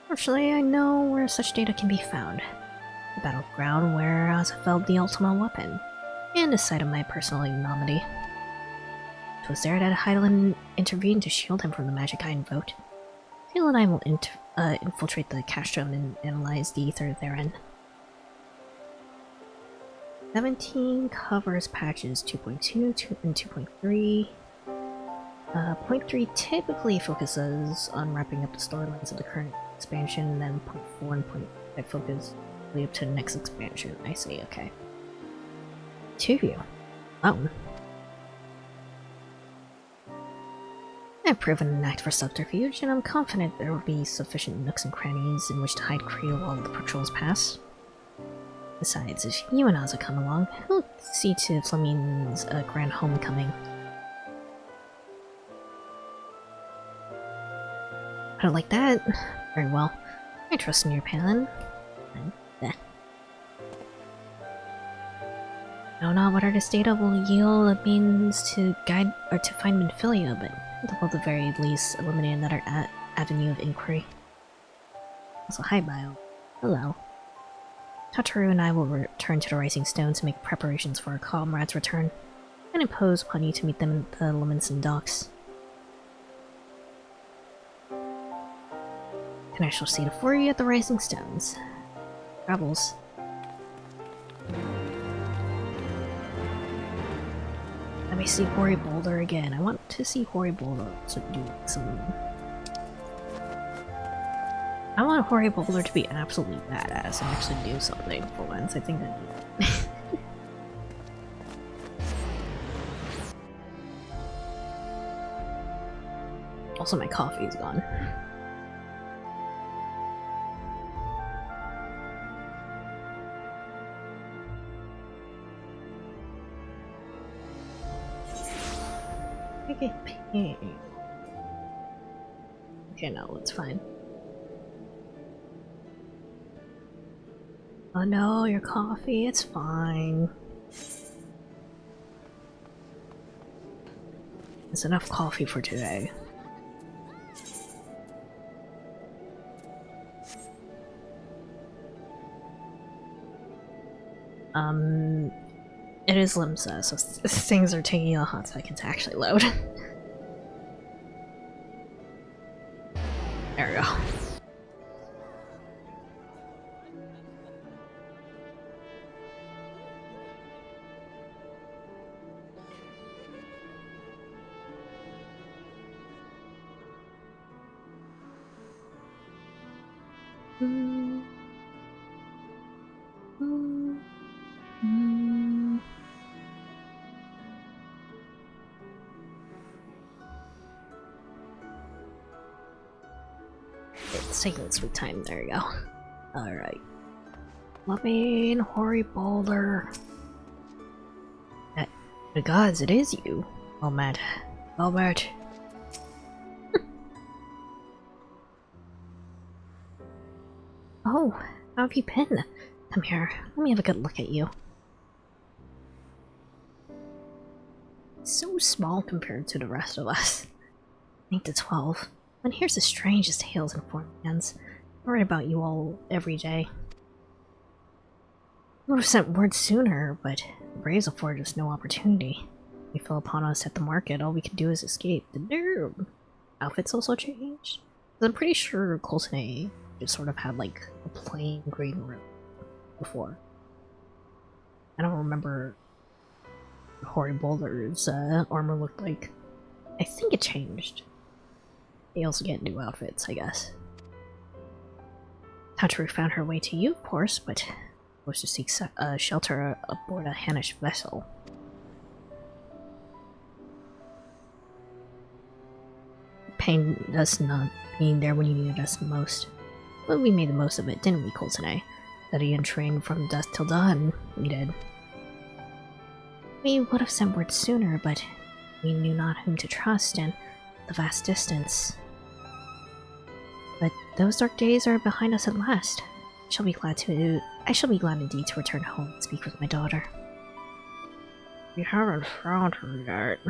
Fortunately, I know where such data can be found. The battleground where Azafeld the ultimate weapon, and the site of my personal ignominy. It was there that Hydaelyn intervened to shield him from the magic I invoked. Phil and I will infiltrate the Castrum and analyze the ether therein. 17 covers patches 2.2 and 2.3. 0.3 typically focuses on wrapping up the storylines of the current expansion, and then 0.4 and 0.5 focus lead up to the next expansion. I see, okay. 2 of you. Oh. I've proven an act for subterfuge, and I'm confident there will be sufficient nooks and crannies in which to hide Creel while the patrols pass. Besides, if you and Ozza come along, we'll see to Flamine's grand homecoming. I don't like that. Very well. I trust in your plan. I don't know whether this data will yield a means to guide or to find Minfilia, but it will at the very least eliminate another avenue of inquiry. Also, hi Bio. Hello. Tataru and I will return to the Rising Stone to make preparations for our comrades' return, and impose upon you to meet them at the Lominson docks. And I shall see the four of you at the Rising Stones. Travels. I see Hori Boulder again. I want to see Hori Boulder to do some... I want Hori Boulder to be absolutely badass and actually do something for once. I think that... Also, my coffee is gone. Okay, no, it's fine. Oh no, your coffee, it's fine. It's enough coffee for today. It is Limsa, so things are taking a hot second to actually load. There we go. It's taking its sweet time. There you go. Alright. Loving Hori Boulder. The gods, it is you. Albert. Albert. Oh, how have you been? Come here, let me have a good look at you. So small compared to the rest of us. 8 to 12. One hears the strangest tales and forms. I read about you all every day. I would have sent word sooner, but the Braves afforded us no opportunity. They fell upon us at the market. All we could do is escape. Did their outfits also change? I'm pretty sure Colton just sort of had like a plain green robe before. I don't remember what Hori Boulder's armor looked like. I think it changed. They also get new outfits, I guess. Tautru found her way to you, of course, but was to seek shelter aboard a Hannish vessel. Pained us not being there when you needed us the most. But we made the most of it, didn't we, Colton? Study and train from dusk till dawn, we did. We would have sent word sooner, but we knew not whom to trust, and the vast distance. But those dark days are behind us at last. I shall be glad indeed to return home and speak with my daughter. We haven't found her yet.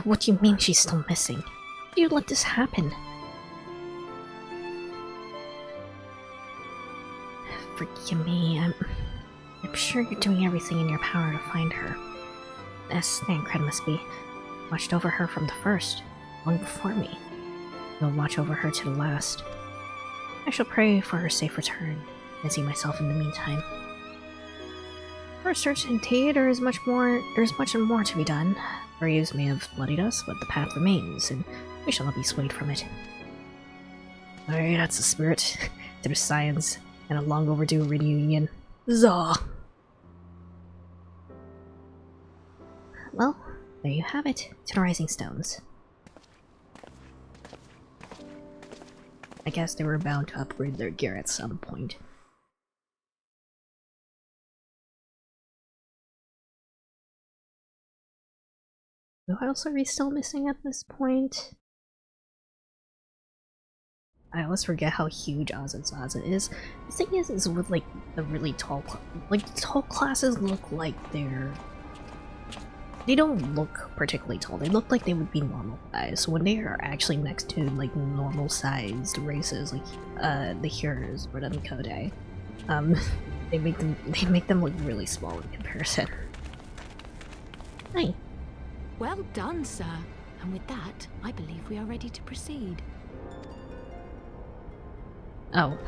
What do you mean she's still missing? How do you let this happen? Forgive me, I'm sure you're doing everything in your power to find her. As Thancred must be. Watched over her from the first, long before me. You'll watch over her to the last. I shall pray for her safe return, busy myself in the meantime. For certainty, there is much more to be done. Braves may have bloodied us, but the path remains, and we shall not be swayed from it. Alright, that's the spirit. There's science, and a long overdue reunion. Zaw! Well, there you have it, to the Rising Stones. I guess they were bound to upgrade their gear at some point. Who else are we still missing at this point? I always forget how huge Azazaza is. The thing is with like the really tall classes look like they don't look particularly tall. They look like they would be normal size. So when they are actually next to like normal sized races like the Heroes or the Mikode, they make them look really small in comparison. Hi. Well done, sir. And with that, I believe we are ready to proceed. Oh.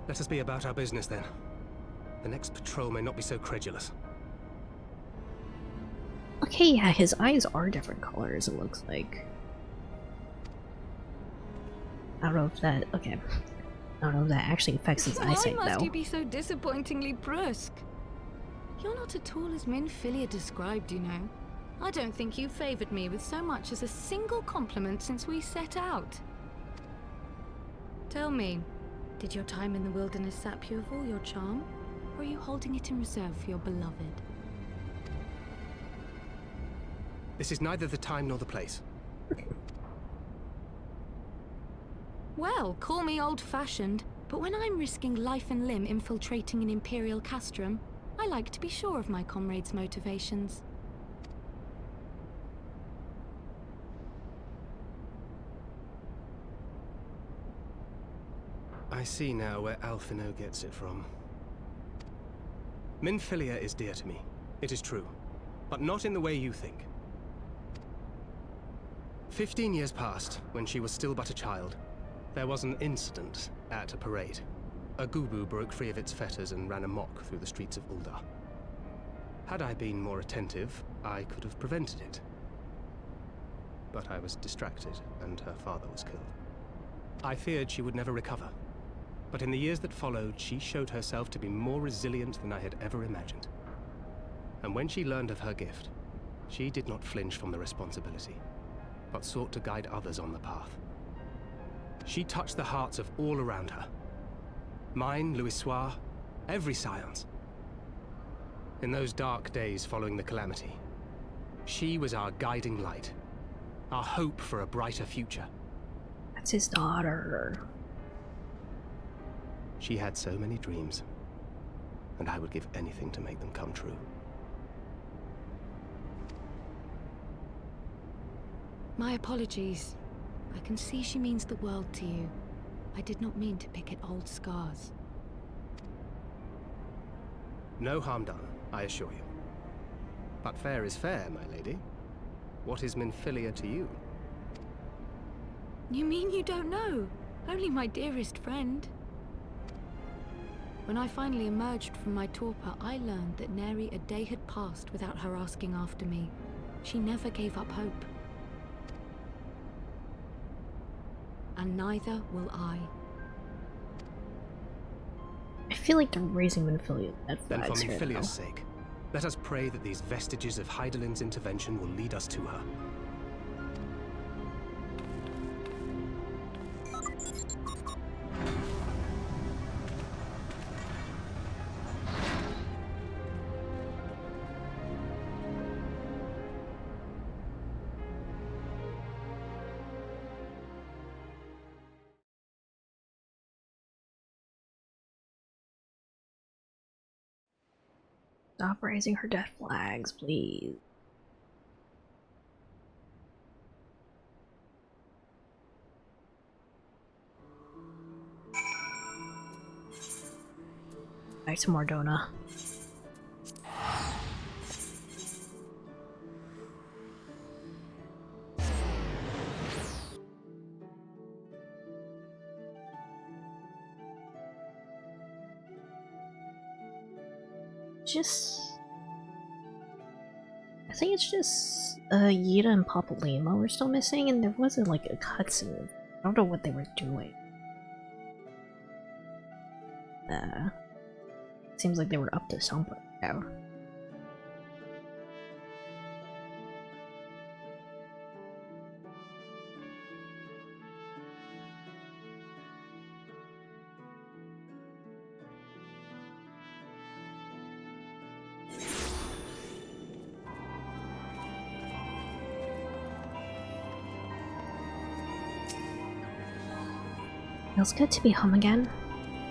Let us be about our business then. The next patrol may not be so credulous. Okay, yeah, his eyes are different colors, it looks like. I don't know if that... okay. I don't know if that actually affects his eyesight, Why must though. you be so disappointingly brusque? You're not at all as Minfilia described, you know. I don't think you favoured me with so much as a single compliment since we set out. Tell me, did your time in the wilderness sap you of all your charm? Or are you holding it in reserve for your beloved? This is neither the time nor the place. Well, call me old-fashioned, but when I'm risking life and limb infiltrating an Imperial castrum, I like to be sure of my comrades' motivations. I see now where Alphino gets it from. Minfilia is dear to me. It is true. But not in the way you think. 15 years passed, when she was still but a child. There was an incident at a parade. A Gubu broke free of its fetters and ran amok through the streets of Ul'dah. Had I been more attentive, I could have prevented it. But I was distracted, and her father was killed. I feared she would never recover. But in the years that followed, she showed herself to be more resilient than I had ever imagined. And when she learned of her gift, she did not flinch from the responsibility, but sought to guide others on the path. She touched the hearts of all around her. Mine, Louisoix, every scions. In those dark days following the calamity, she was our guiding light, our hope for a brighter future. That's his daughter. She had so many dreams, and I would give anything to make them come true. My apologies. I can see she means the world to you. I did not mean to pick at old scars. No harm done, I assure you. But fair is fair, my lady. What is Minfilia to you? You mean you don't know? Only my dearest friend. When I finally emerged from my torpor, I learned that nary a day had passed without her asking after me. She never gave up hope. And neither will I. I feel like they're raising Minfilia red Then for flags here, though. Minfilia's sake, let us pray that these vestiges of Hydaelyn's intervention will lead us to her. Stop raising her death flags, please. Back to Mordona. I think it's just Yida and Papalima were still missing, and there wasn't like a cutscene. I don't know what they were doing. Seems like they were up to something now. Feels good to be home again.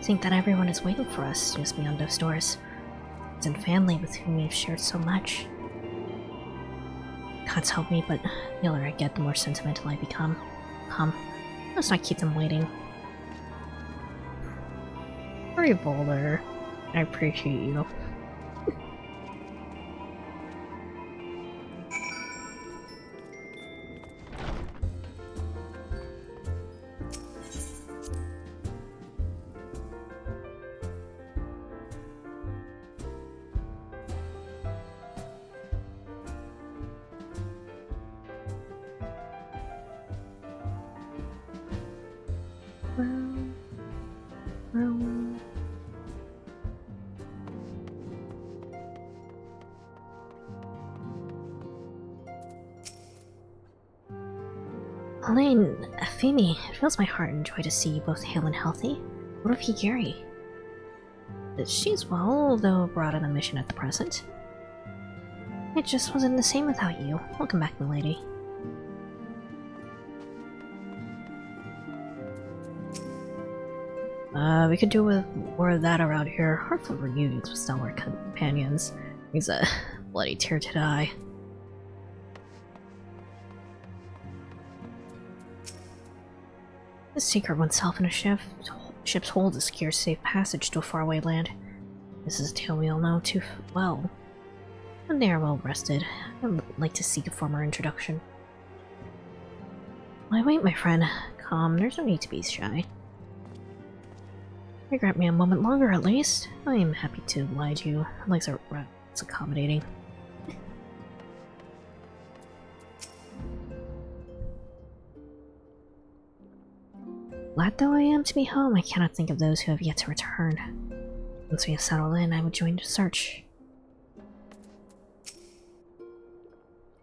Think that everyone is waiting for us just beyond those doors. Friends and family with whom we've shared so much. Gods help me, but the older I get, the more sentimental I become. Come, let's not keep them waiting. Very Boulder. I appreciate you. Round, round. Elaine, Femi, it fills my heart and joy to see you both hale and healthy. What of Higiri? She's well, though abroad on a mission at the present. It just wasn't the same without you. Welcome back, milady. We could do with more of that around here. Heartful reunions with stalwart companions. He's a bloody tear to the eye. The secret oneself in a ship's hold to secure safe passage to a faraway land. This is a tale we all know too well. When they are well rested, I would like to seek a former introduction. Why wait, my friend? Come, there's no need to be shy. Grant me a moment longer, at least. I am happy to oblige you. Legs are it's accommodating. Glad though I am to be home, I cannot think of those who have yet to return. Once we have settled in, I would join the search.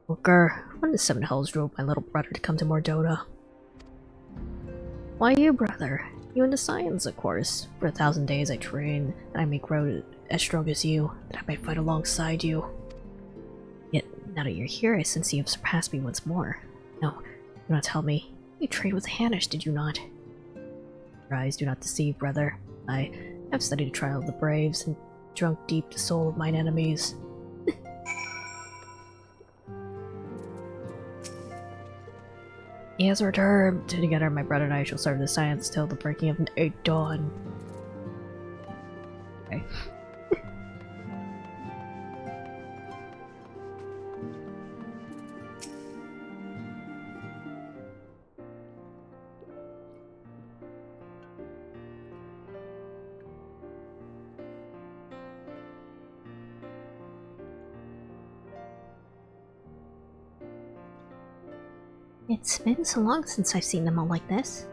Booker, when the Seven Hells drove my little brother to come to Mordota? Why you, brother? You into science, of course. For 1,000 days I train, and I may grow as strong as you, that I might fight alongside you. Yet, now that you're here, I sense you have surpassed me once more. No, do not tell me. You trained with Hanish, did you not? Your eyes do not deceive, brother. I have studied the trial of the Braves, and drunk deep the soul of mine enemies. He has returned. Together, my brother and I shall serve the science till the breaking of dawn. Okay. It's been so long since I've seen them all like this.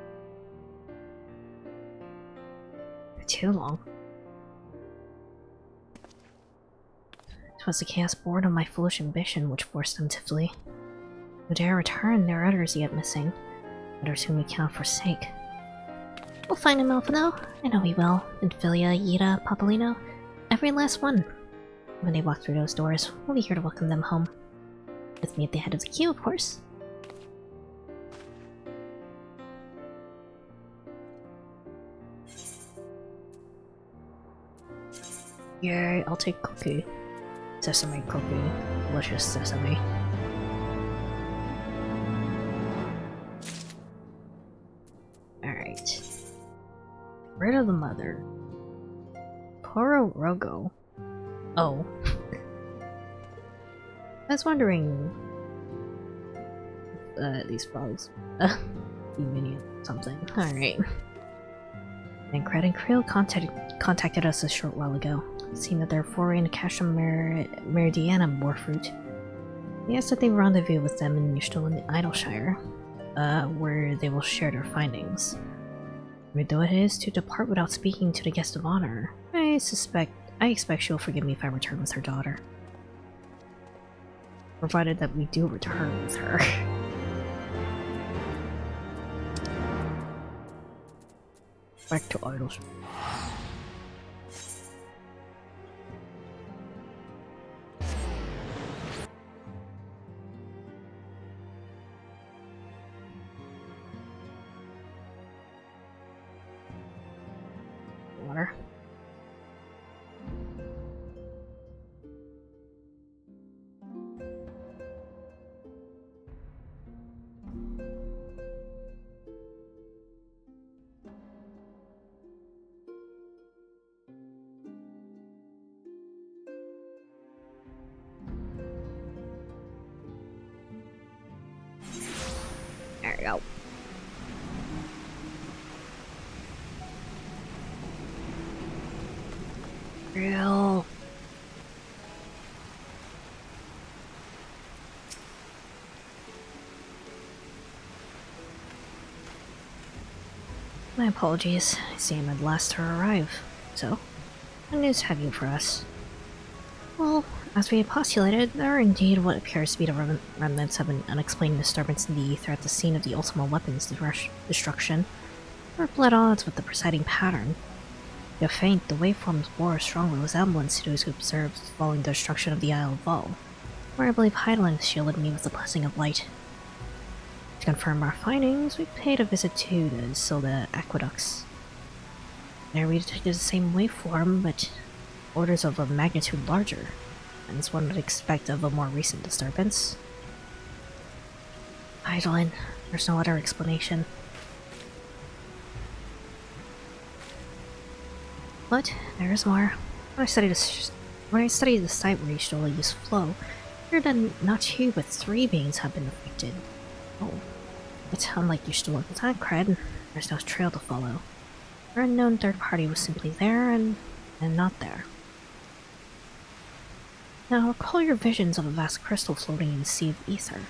Too long. 'Twas the chaos born of my foolish ambition which forced them to flee. Who dare return, there are others yet missing, others whom we cannot forsake. We'll find them, Alphino. I know we will. Infilia, Yida, Papolino, every last one. When they walk through those doors, we'll be here to welcome them home. With me at the head of the queue, of course. Yay, I'll take cookie. Sesame cookie. Delicious sesame. Alright. Rid of the mother. Pororogo. Oh. I was wondering if these frogs be minion something. Alright. And Cred and Krill contacted us a short while ago. Seeing that they're foraying to Castra Meridiana Warfruit. They asked that they rendezvous with them in Newstall in the Idleshire, where they will share their findings. Weird though it is to depart without speaking to the guest of honor, I expect she'll forgive me if I return with her daughter. Provided that we do return with her. Back to Idleshire. Water. There we go. Real. My apologies. I see I'm the last to arrive. So, what news have you for us? Well, as we had postulated, there are indeed what appears to be the remnants of an unexplained disturbance in the ether at the scene of the ultimate weapon's destruction. We're at odds with the presiding pattern. Though faint, the waveforms bore a strong resemblance to those who observed following the destruction of the Isle of Vol, where I believe Heidelin shielded me with the blessing of light. To confirm our findings, we paid a visit to the Silda aqueducts. There we detected the same waveform, but orders of a magnitude larger, and as one would expect of a more recent disturbance. Heidelin, there's no other explanation. But there is more. When I studied the site where Yshtola used flow, I heard that not 2 but 3 beings have been affected. Oh, but unlike Yshtola and Tancred, there's no trail to follow. Our unknown third party was simply there and not there. Now recall your visions of a vast crystal floating in a sea of ether.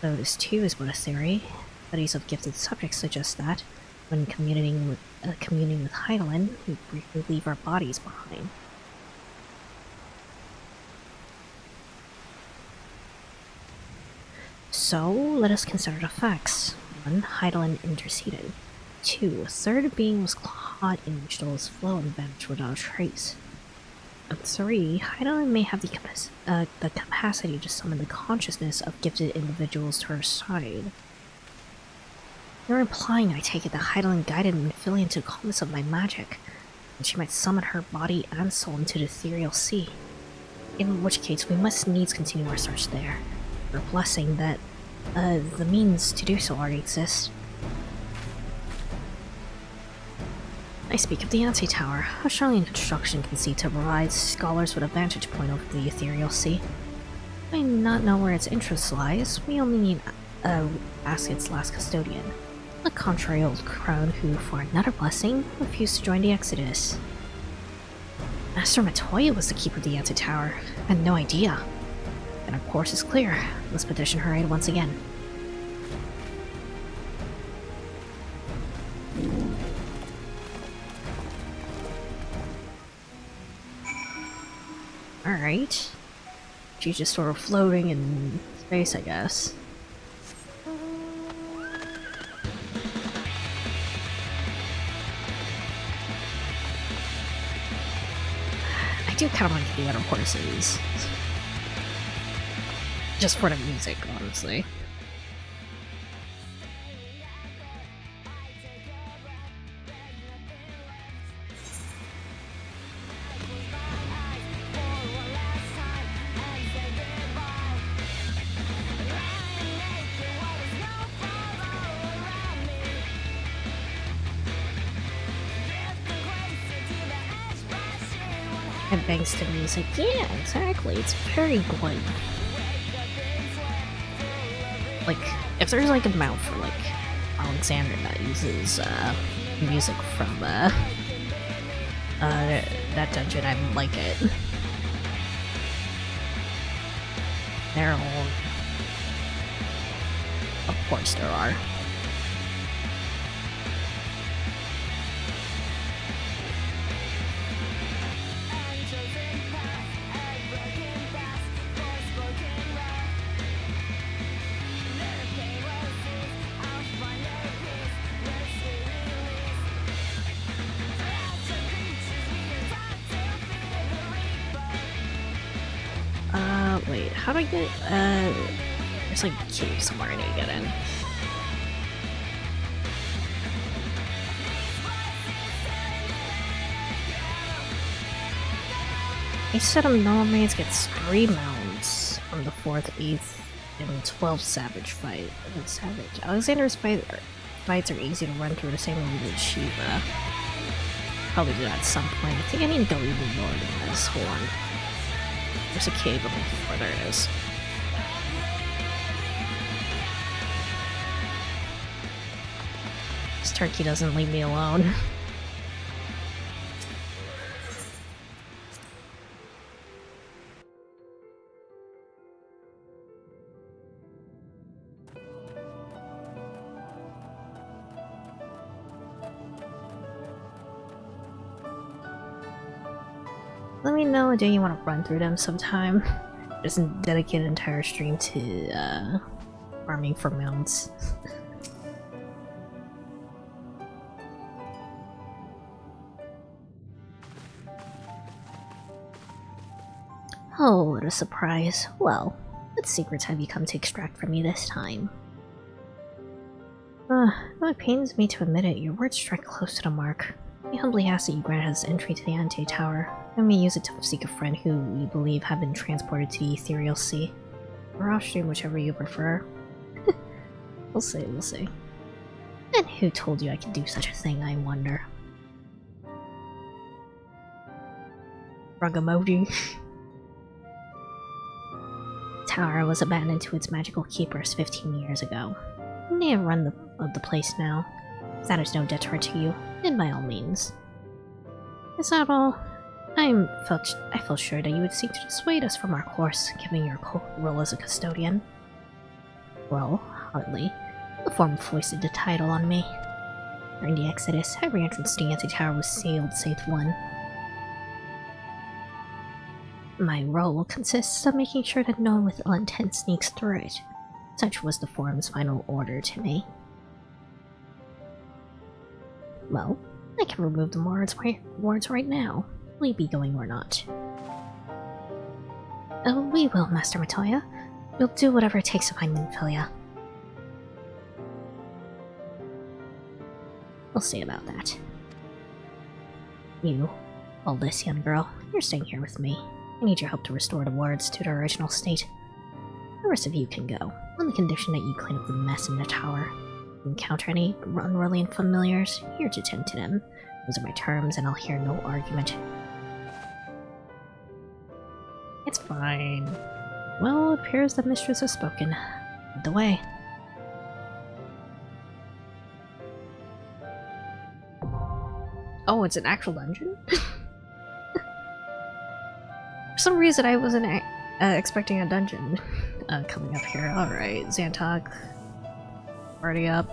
Though this too is but a theory, studies of gifted subjects suggest that, when communing with Heidelin, we briefly leave our bodies behind. So, let us consider the facts. 1. Heidelin interceded. 2. A third being was caught in Yishtola's flow and vanished without a trace. And 3. Heidelin may have the capacity to summon the consciousness of gifted individuals to her side. You're implying, I take it, that Heidelin guided Minfilia into the calmness of my magic, and she might summon her body and soul into the ethereal sea. In which case, we must needs continue our search there. For a blessing that, the means to do so already exist. I speak of the Anti-Tower, a Charlian construction conceived to provide scholars with a vantage point over the ethereal sea. I do not know where its interest lies, we only need ask its last custodian. A contrary old crone who, for another blessing, refused to join the Exodus. Master Matoya was the keeper of the Anti-Tower. I had no idea. And our course is clear. Let's petition her aid once again. Alright. She's just sort of floating in space, I guess. I do kind of like the other horses. Just for the music, honestly. And thanks to music, yeah, exactly. It's very good. Like, if there's like a mount for like Alexander that uses music from that dungeon, I would like it. There are, of course, there are. Wait, how do I get, there's like a cave somewhere I need to get in. A set of nomads gets 3 mounts from the 4th, 8th, and 12th Savage fight. Alexander's fights are easy to run through the same way with Shiva. Probably do that at some point. I think I need to go even more than this. Hold on. There's a cave up before. There it is. This turkey doesn't leave me alone. Let me know a day you want to run through them sometime. Just dedicate an entire stream to farming for mounts. Oh, what a surprise. Well, what secrets have you come to extract from me this time? Though it pains me to admit it, your words strike close to the mark. I humbly ask that you grant us entry to the Ante Tower, and may use it to seek a friend who we believe have been transported to the Ethereal Sea. Or offstream, whichever you prefer. We'll see, we'll see. And who told you I could do such a thing, I wonder? Rug emoji. Tower was abandoned to its magical keepers 15 years ago. You may have run the place now. If that is no deterrent to you, then by all means. Is that all? I felt sure that you would seek to dissuade us from our course, given your role as a custodian. Well, hardly. The form foisted the title on me. During the Exodus, every entrance to the Anti-Tower was sealed save one. My role consists of making sure that no one with ill intent sneaks through it. Such was the Forum's final order to me. Well, I can remove the wards right now. Will you be going or not? Oh, we will, Master Matoya. We'll do whatever it takes to find Minfilia. We'll see about that. You, oldest young girl, you're staying here with me. I need your help to restore the wards to their original state. The rest of you can go, on the condition that you clean up the mess in the tower. If you encounter any unruly familiars, here to tend to them. Those are my terms, and I'll hear no argument. It's fine. Well, it appears the mistress has spoken. Lead the way. Oh, it's an actual dungeon? For some reason I wasn't expecting a dungeon coming up here. Alright, Xantok. Party up.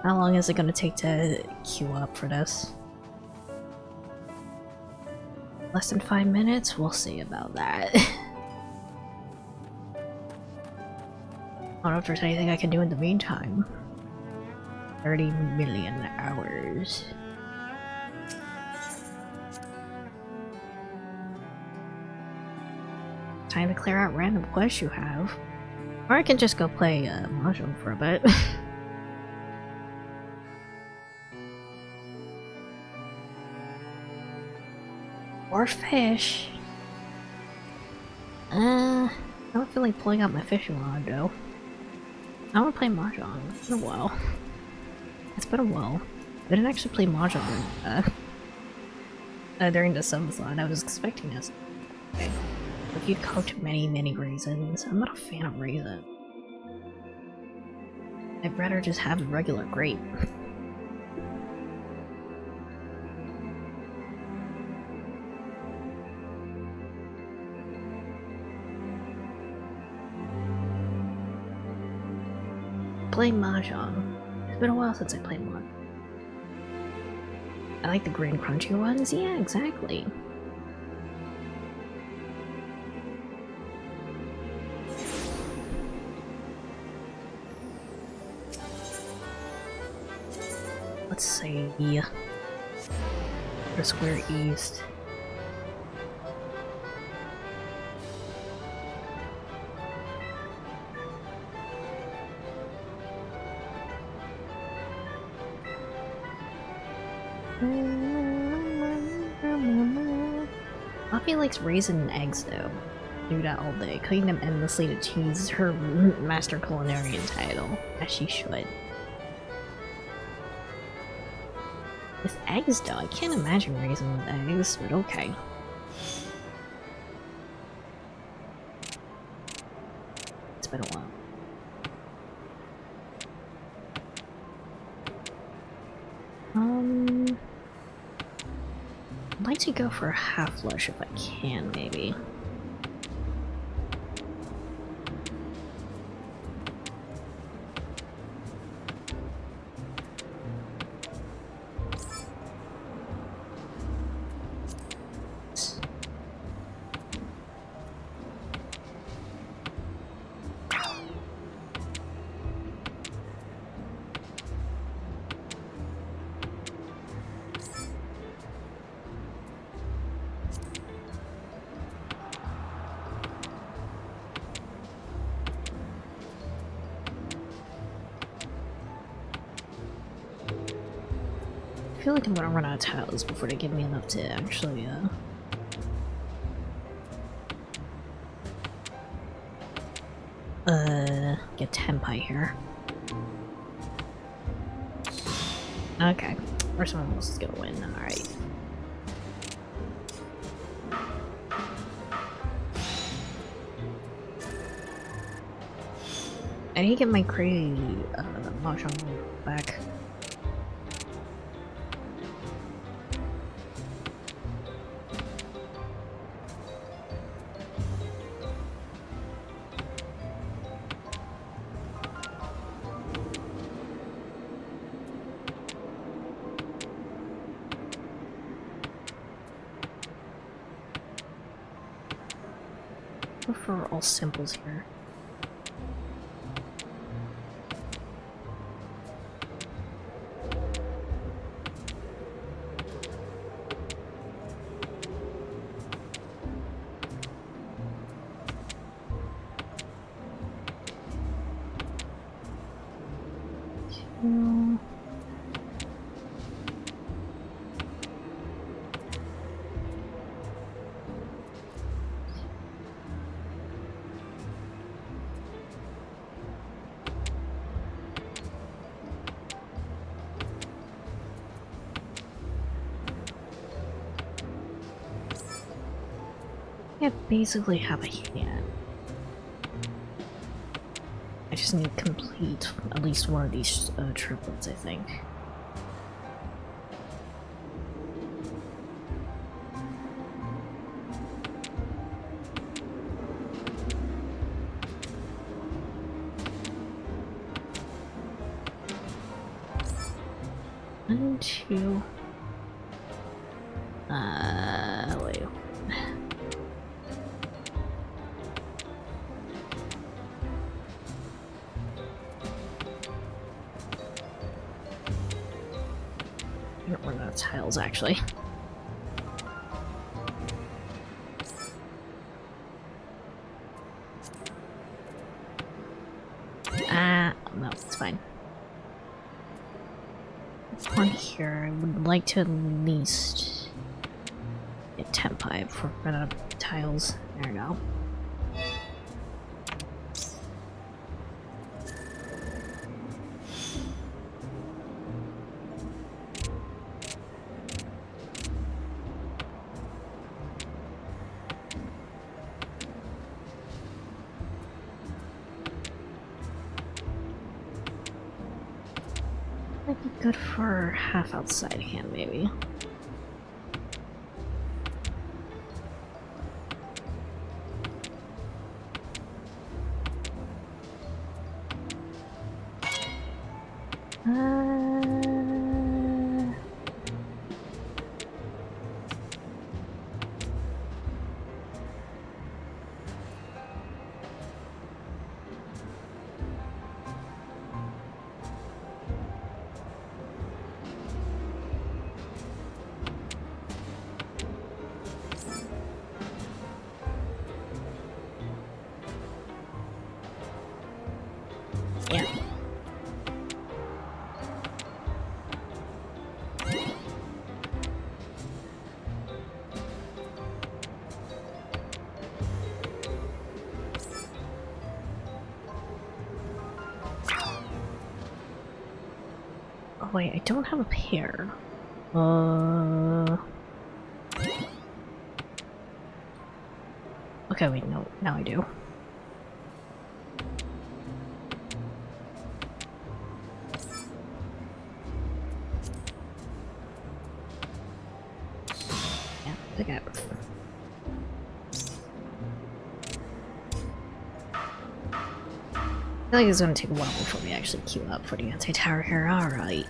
How long is it gonna take to queue up for this? Less than 5 minutes? We'll see about that. I don't know if there's anything I can do in the meantime. 30 million hours. Time to clear out random quests you have. Or I can just go play Mahjong for a bit. Or fish. I don't feel like pulling out my fishing rod though. I want to play Mahjong. It's been a while. It's been a while. I didn't actually play Mahjong during the summon. I was expecting this. But you'd coach many raisins. I'm not a fan of raisin. I'd rather just have a regular grape. Play Mahjong. It's been a while since I played one. I like the green crunchy ones. Yeah, exactly. Let's see. The Square East. Poppy likes raisin and eggs though. Do that all day, cooking them endlessly to tease her master culinarian title, as she should. With eggs though, I can't imagine raisin with eggs, but okay. It's been a while. I'd like to go for a half flush if I can, maybe. feel like I'm gonna run out of tiles before they give me enough to actually, get Tenpai here. Okay, or someone else is gonna win, alright. I need to get my crazy, Mahjong back. Look for all symbols here. I basically have a hand. I just need to complete at least one of these triplets, I think. One, two. Wait. I don't run out of tiles, actually. No, it's fine. On here, I would like to at least get Tenpai before I run out of tiles. There we go. Might be good for half outside hand, maybe. Yeah. Oh wait, I don't have a pair. Okay, wait, no, now I do. Yeah, I got it. I feel like it's gonna take a while before we actually queue up for the anti-tower here. Alright.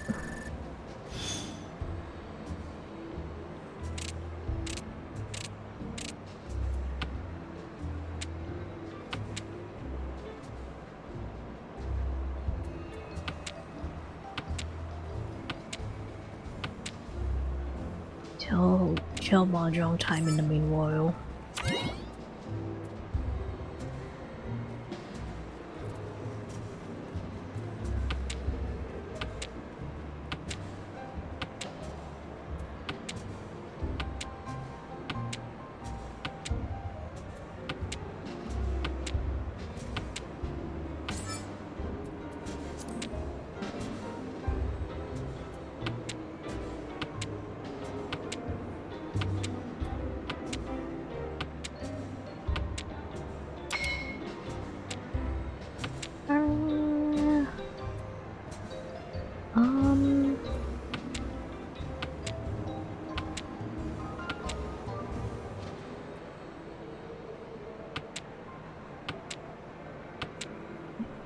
Chill mahjong time in the meanwhile.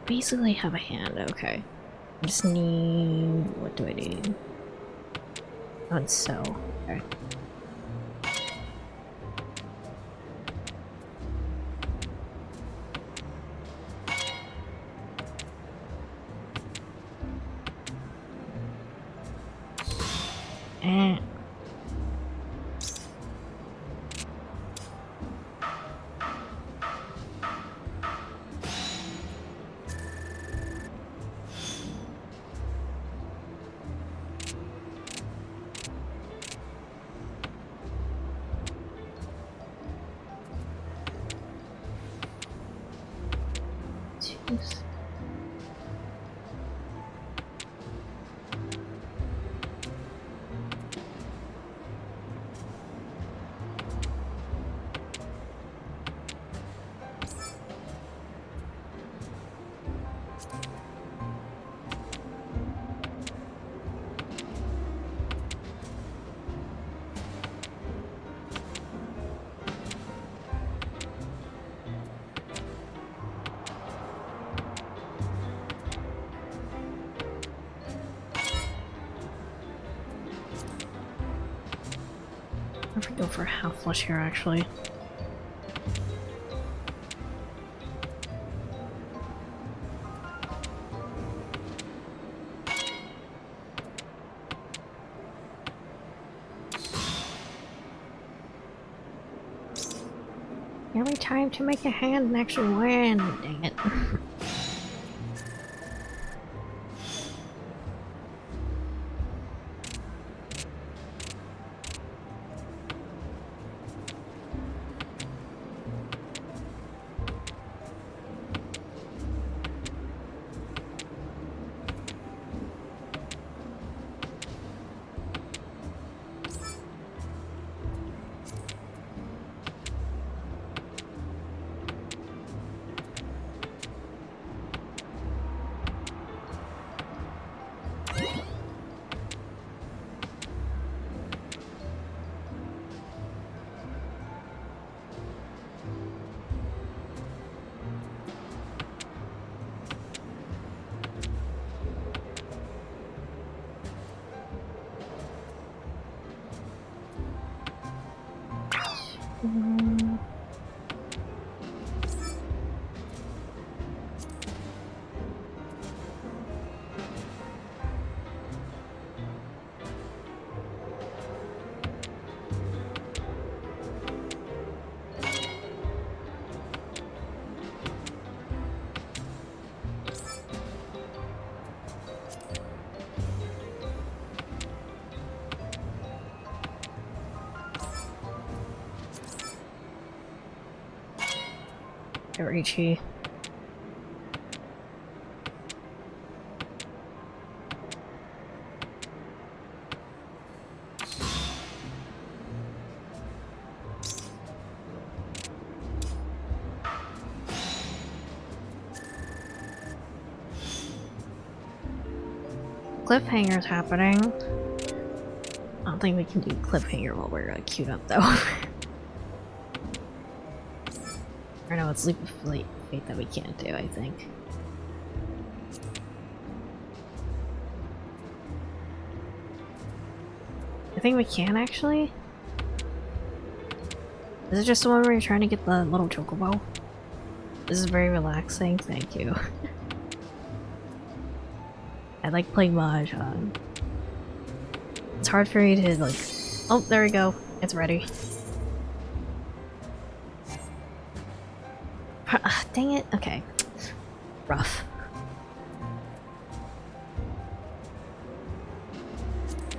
basically have a hand, okay. I just need... what do I need? Oh, it's so. Okay. Eh. Jeez. I could go for half flush here, actually. Every time to make a hand and actually win. Dang it. Richie. Cliffhanger's happening. I don't think we can do cliffhanger while we're queued up though. Or no, it's Leap of Fate that we can't do, I think. I think we can actually. Is it just the one where you're trying to get the little chocobo? This is very relaxing, thank you. I like playing Mahjong. It's hard for me to like... Oh, there we go. It's ready. Dang it. Okay. Rough.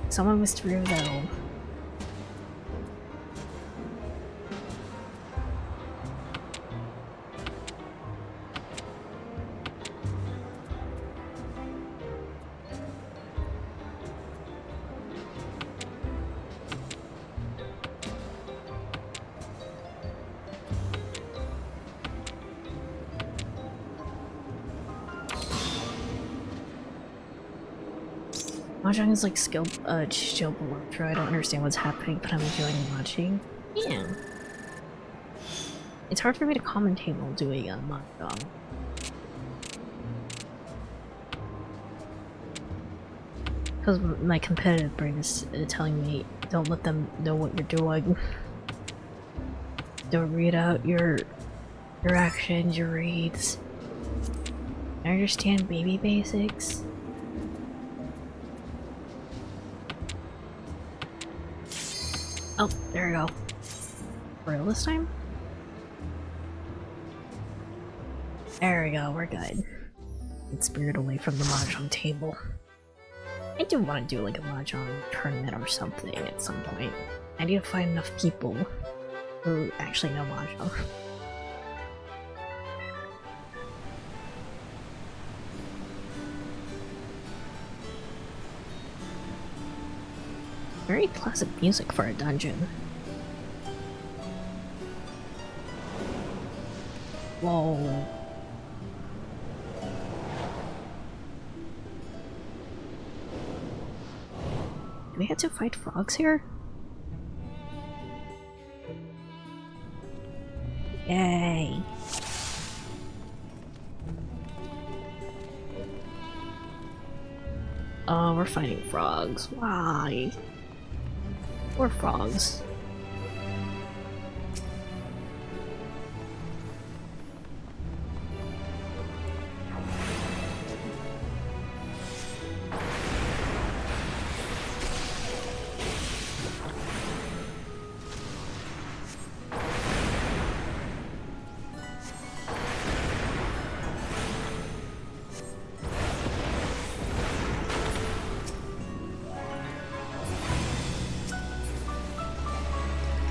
Someone was through though. Mahjong is like skill below. I don't understand what's happening, but I'm enjoying watching. Yeah. It's hard for me to commentate while doing Mahjong. Because my competitive brain is telling me, don't let them know what you're doing. Don't read out your actions, your reads. I understand baby basics. Oh, there we go. For real this time? There we go, we're good. Get Spirit away from the mahjong table. I do want to do like a mahjong tournament or something at some point. I need to find enough people who actually know mahjong. Very pleasant music for a dungeon. Whoa. Do we have to fight frogs here? Yay. Oh, we're fighting frogs. Why? Poor frogs.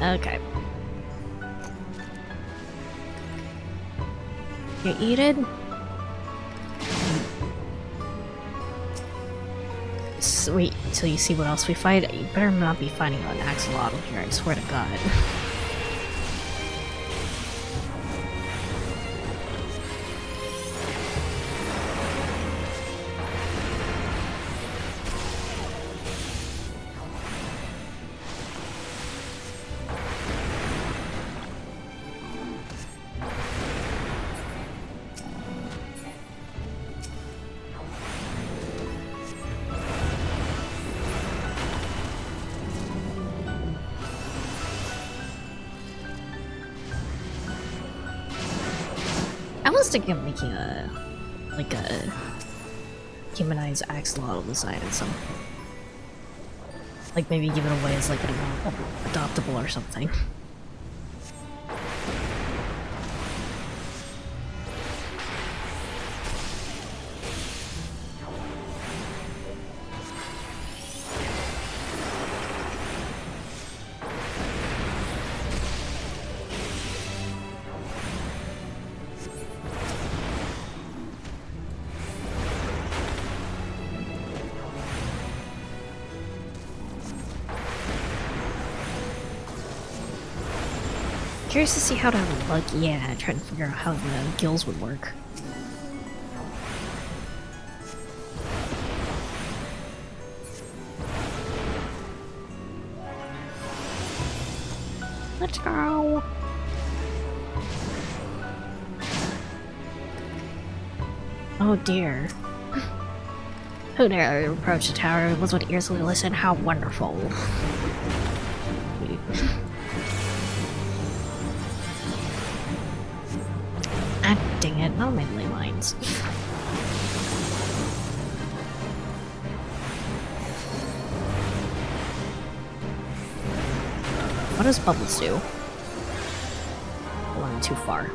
Okay. You eat it? Wait till you see what else we fight. You better not be fighting an axolotl here, I swear to God. I was thinking of making a humanized axolotl design at some point. Like maybe give it away as like an adoptable or something. Curious to see how to, like, yeah, try to figure out how the gills would work. Let's go! Oh dear. Who dare approach the tower was would easily listen, how wonderful. Ah, dang it, not my ley lines. What does Bubbles do? I went too far.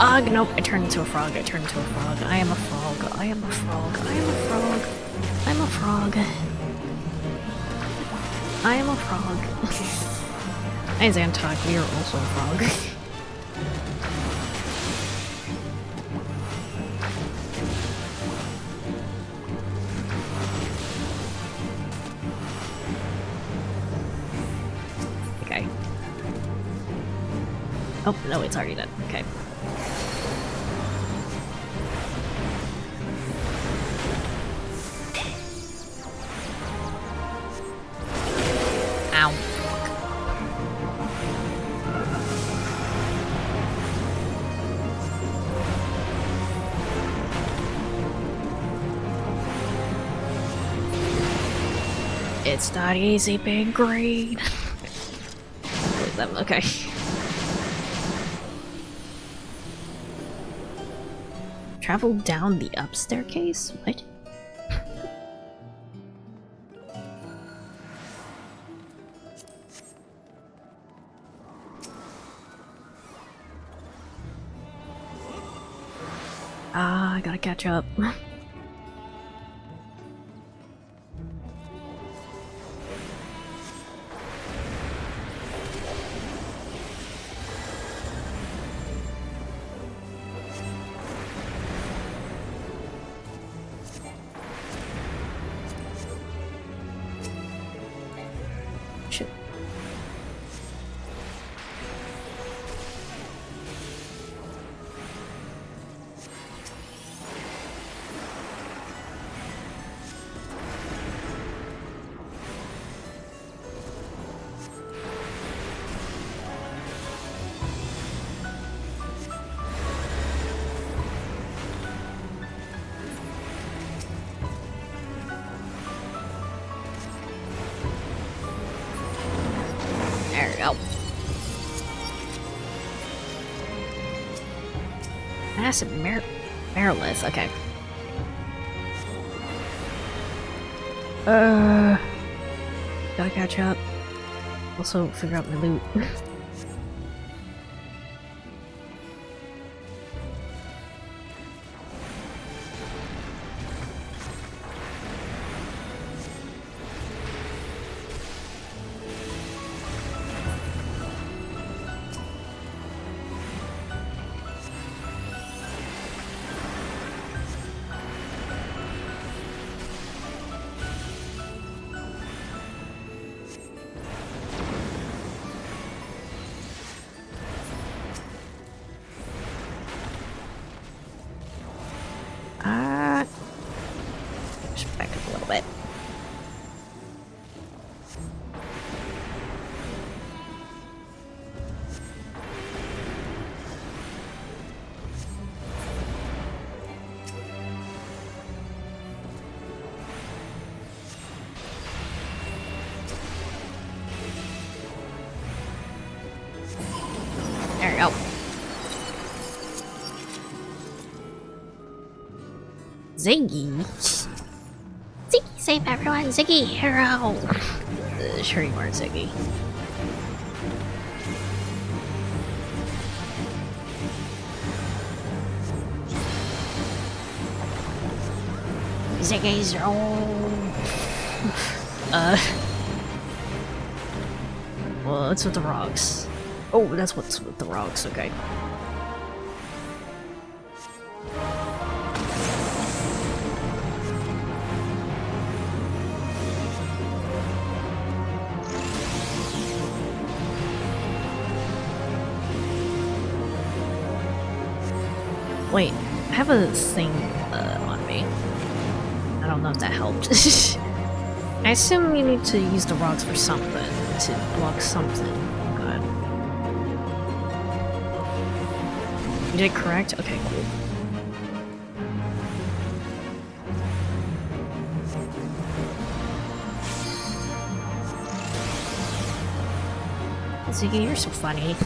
Ugh, nope, I turned into a frog, I turned into a frog. I am a frog, I am a frog, I am a frog. I'm a frog. I am a frog. Hi Zantok, we are also a frog. Oh, no, it's already done. Okay. Ow. It's not easy being green. Okay. Travel down the up staircase? What? Ah, I gotta catch up. Shit. There we go. Massive mirrorless, okay. Gotta catch up. Also figure out my loot. Just back up a little bit. There we go. Ziggy. Ziggy, save everyone. Ziggy, hero. Sure you weren't Ziggy. Ziggy's own. Well, it's with the rocks. Oh, that's what's with the rocks, okay. Wait, I have a thing on me. I don't know if that helped. I assume you need to use the rocks for something, to block something. God. You did correct? Okay, cool. Ziggy, you're so funny.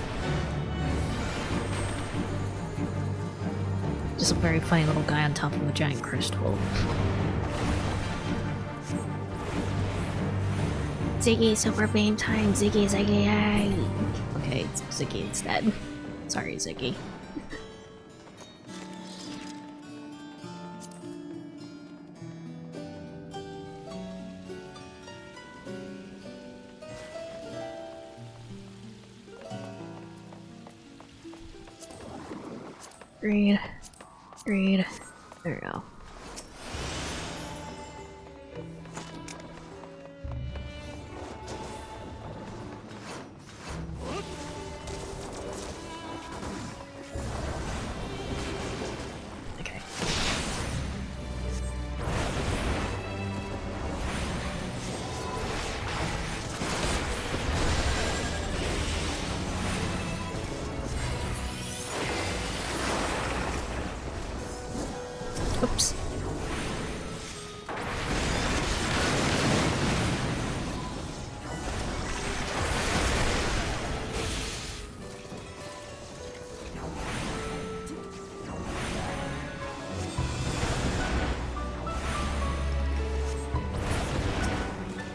Just a very funny little guy on top of a giant crystal. Ziggy, Silver Beam time, Ziggy, Ziggy, yay! Okay, it's Ziggy instead. Sorry, Ziggy. Read. Read. There we go.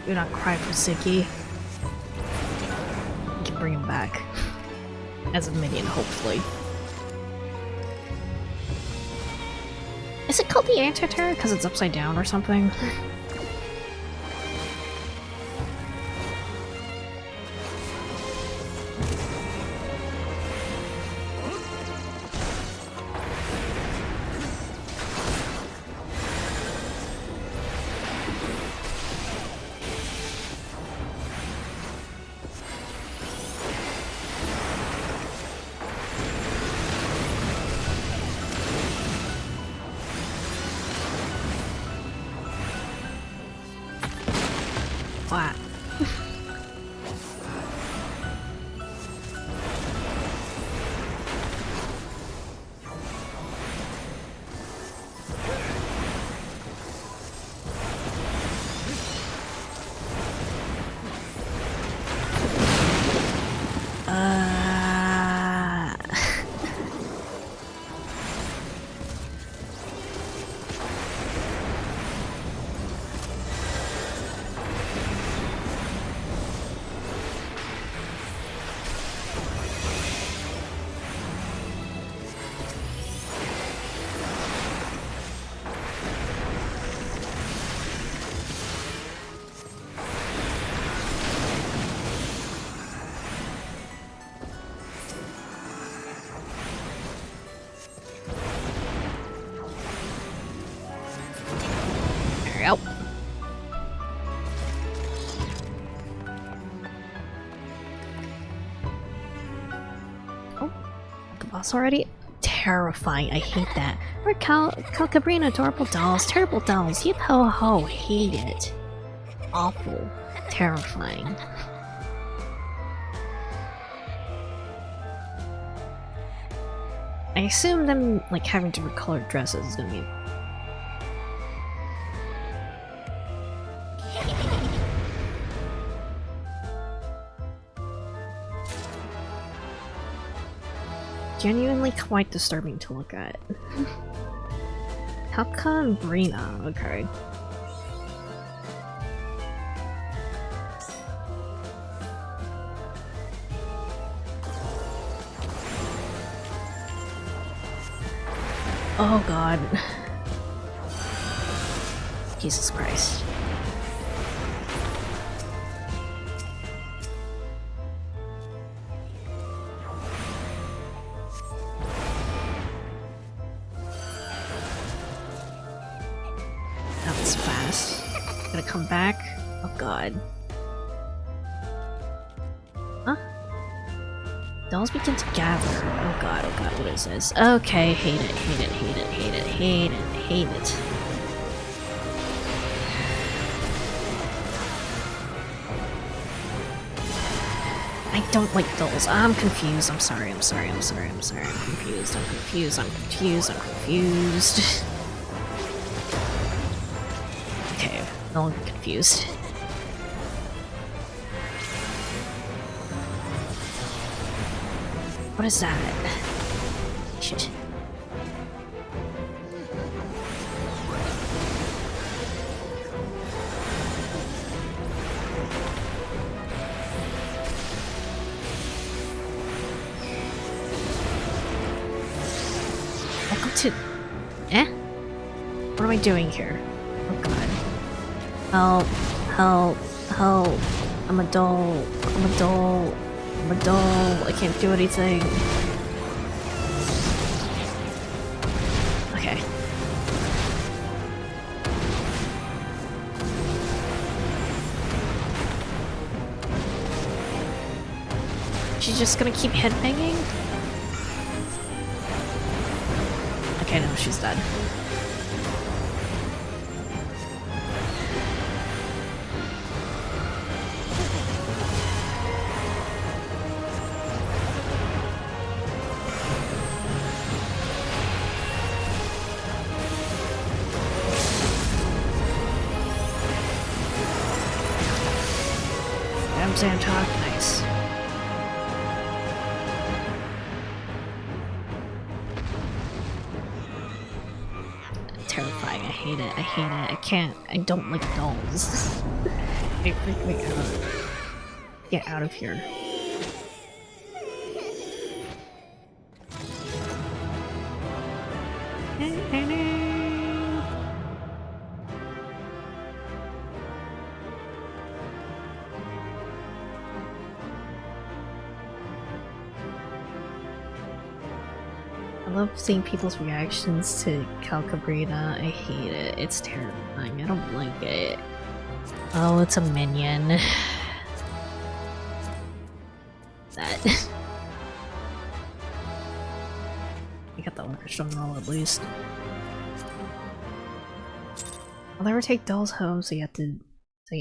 Do not cry for Ziggy. We can bring him back. As a minion, hopefully. Is it called the Anti-Terror because it's upside down or something? Wow. There we go. Oh, the boss already? Terrifying. I hate that. Or Calcabrina, adorable dolls, terrible dolls. Yip ho ho, hate it. Awful. Terrifying. I assume them like having different colored dresses is gonna be genuinely quite disturbing to look at. Calcabrina, okay. Oh god. Jesus Christ. That was fast. Gonna come back? Oh god. Huh? Dolls begin to gather. Oh god, what is this? Okay, hate it, hate it, hate it, hate it, hate it, hate it. I don't like dolls. I'm confused. I'm sorry, I'm sorry, I'm sorry, I'm sorry. I'm confused, I'm confused, I'm confused, I'm confused. Okay, no longer confused. What is that? Shit. Welcome to... Eh? What am I doing here? Oh god. Help. Help. Help. I'm a doll. I'm a doll. I'm a doll. I can't do anything. Okay. She's just gonna keep headbanging? Okay, no, she's dead. Xantok, nice. Terrifying, I hate hate it. I hate it. I can't. I don't like dolls. They freak me out. Get out of here. I love seeing people's reactions to Calcabrina. I hate it. It's terrifying. I don't like it. Oh, it's a minion. That. I got the orchestra roll at least. I'll never take dolls home, so you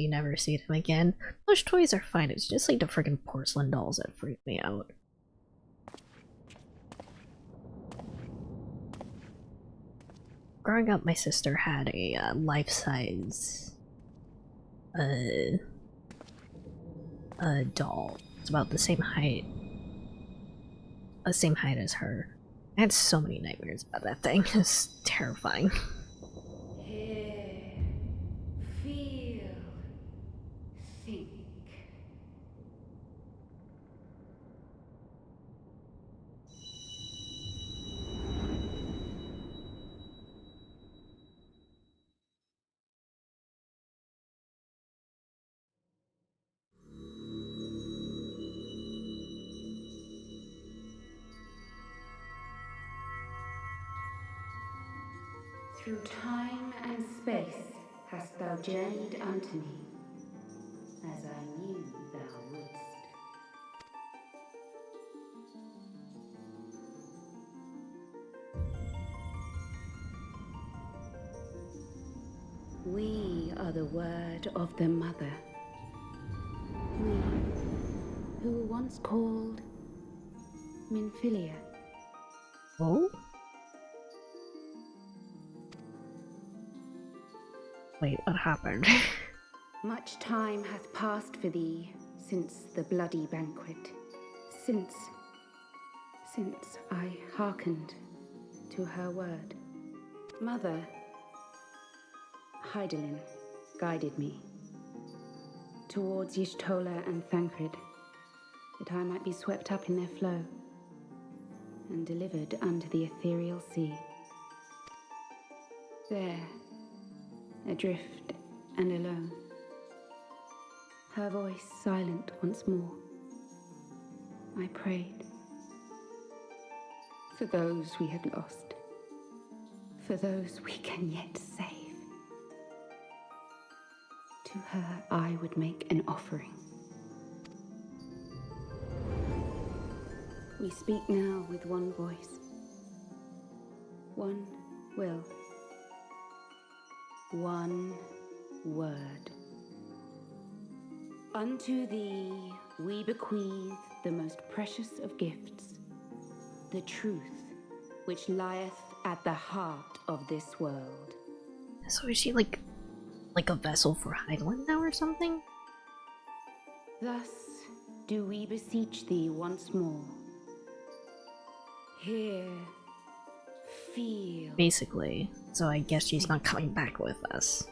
never see them again. Those toys are fine. It's just like the freaking porcelain dolls that freak me out. Growing up, my sister had a life-size doll. It's about the same height as her. I had so many nightmares about that thing. It's terrifying. Hear, feel, think. Through time and space hast thou journeyed unto me, as I knew thou wouldst. We are the word of the mother. We, who were once called Minfilia. Oh? Wait, what happened? Much time hath passed for thee since the bloody banquet, since I hearkened to her word. Mother, Hydaelyn, guided me towards Y'shtola and Thancred, that I might be swept up in their flow and delivered unto the ethereal sea. There, adrift and alone, her voice silent once more, I prayed for those we had lost, for those we can yet save. To her I would make an offering. We speak now with one voice, one will, one word. Unto thee we bequeath the most precious of gifts, the truth which lieth at the heart of this world. So is she like a vessel for Hydaelyn now or something? Thus do we beseech thee once more. Hear, feel. Basically. So I guess she's not coming back with us.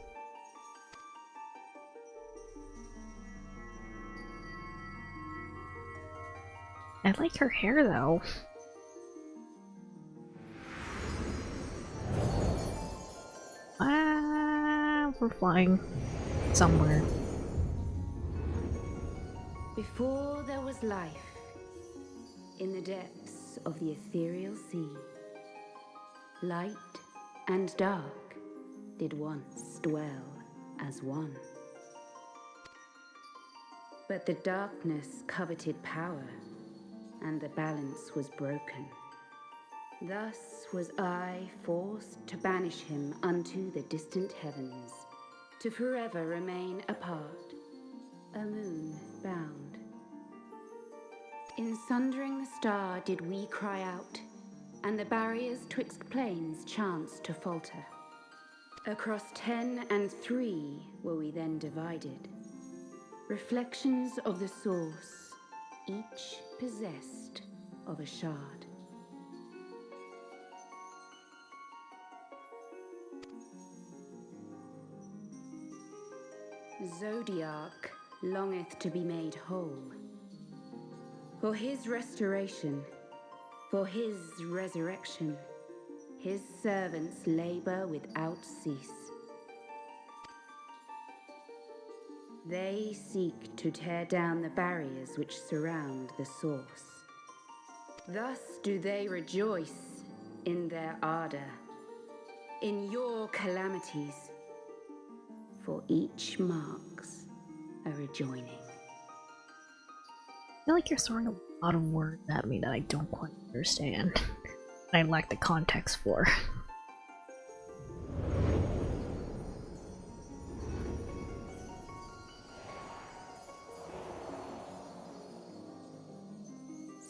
I like her hair though. Ah, we're flying somewhere. Before there was life, in the depths of the ethereal sea, light and dark did once dwell as one. But the darkness coveted power, and the balance was broken. Thus was I forced to banish him unto the distant heavens, to forever remain apart, a moon bound. In sundering the star did we cry out, and the barriers twixt planes chanced to falter. Across 10 and 3 were we then divided, reflections of the source, each possessed of a shard. Zodiac longeth to be made whole. For his restoration, for his resurrection, his servants labor without cease. They seek to tear down the barriers which surround the source. Thus do they rejoice in their ardor, in your calamities, for each marks a rejoining. I feel like you're throwing a lot of words at me that I don't quite understand. I lack the context for.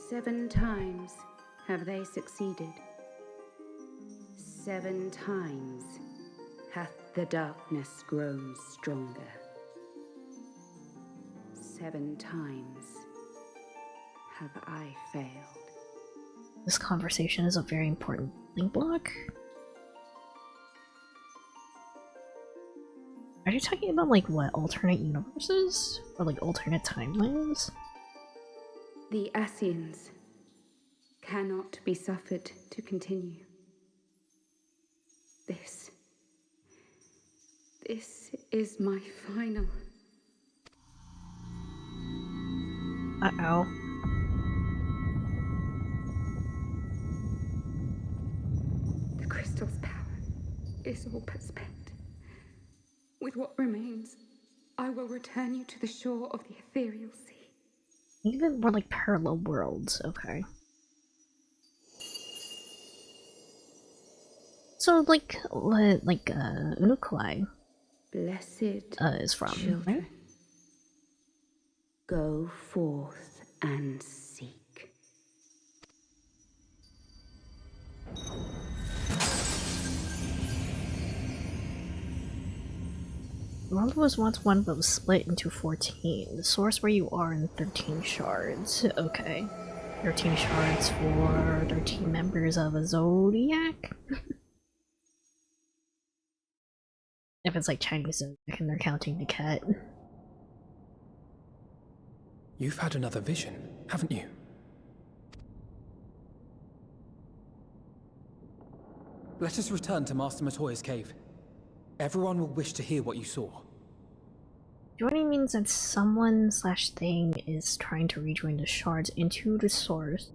Seven times have they succeeded. 7 times hath the darkness grown stronger. 7 times have I failed. This conversation is a very important link block. Are you talking about like what, alternate universes? Or like alternate timelines? The Asians cannot be suffered to continue. This is my final. Uh-oh. The crystal's power is all but spent. With what remains, I will return you to the shore of the ethereal sea. Even more like parallel worlds, okay. So like what Unukalai Blessed is from, children, right? go forth and seek. The world was once one but was split into 14. The source where you are in 13 shards. Okay. 13 shards for 13 members of a zodiac? If it's like Chinese zodiac and they're counting the cat. You've had another vision, haven't you? Let us return to Master Matoya's cave. Everyone will wish to hear what you saw. Joining means that someone slash thing is trying to rejoin the shards into the source,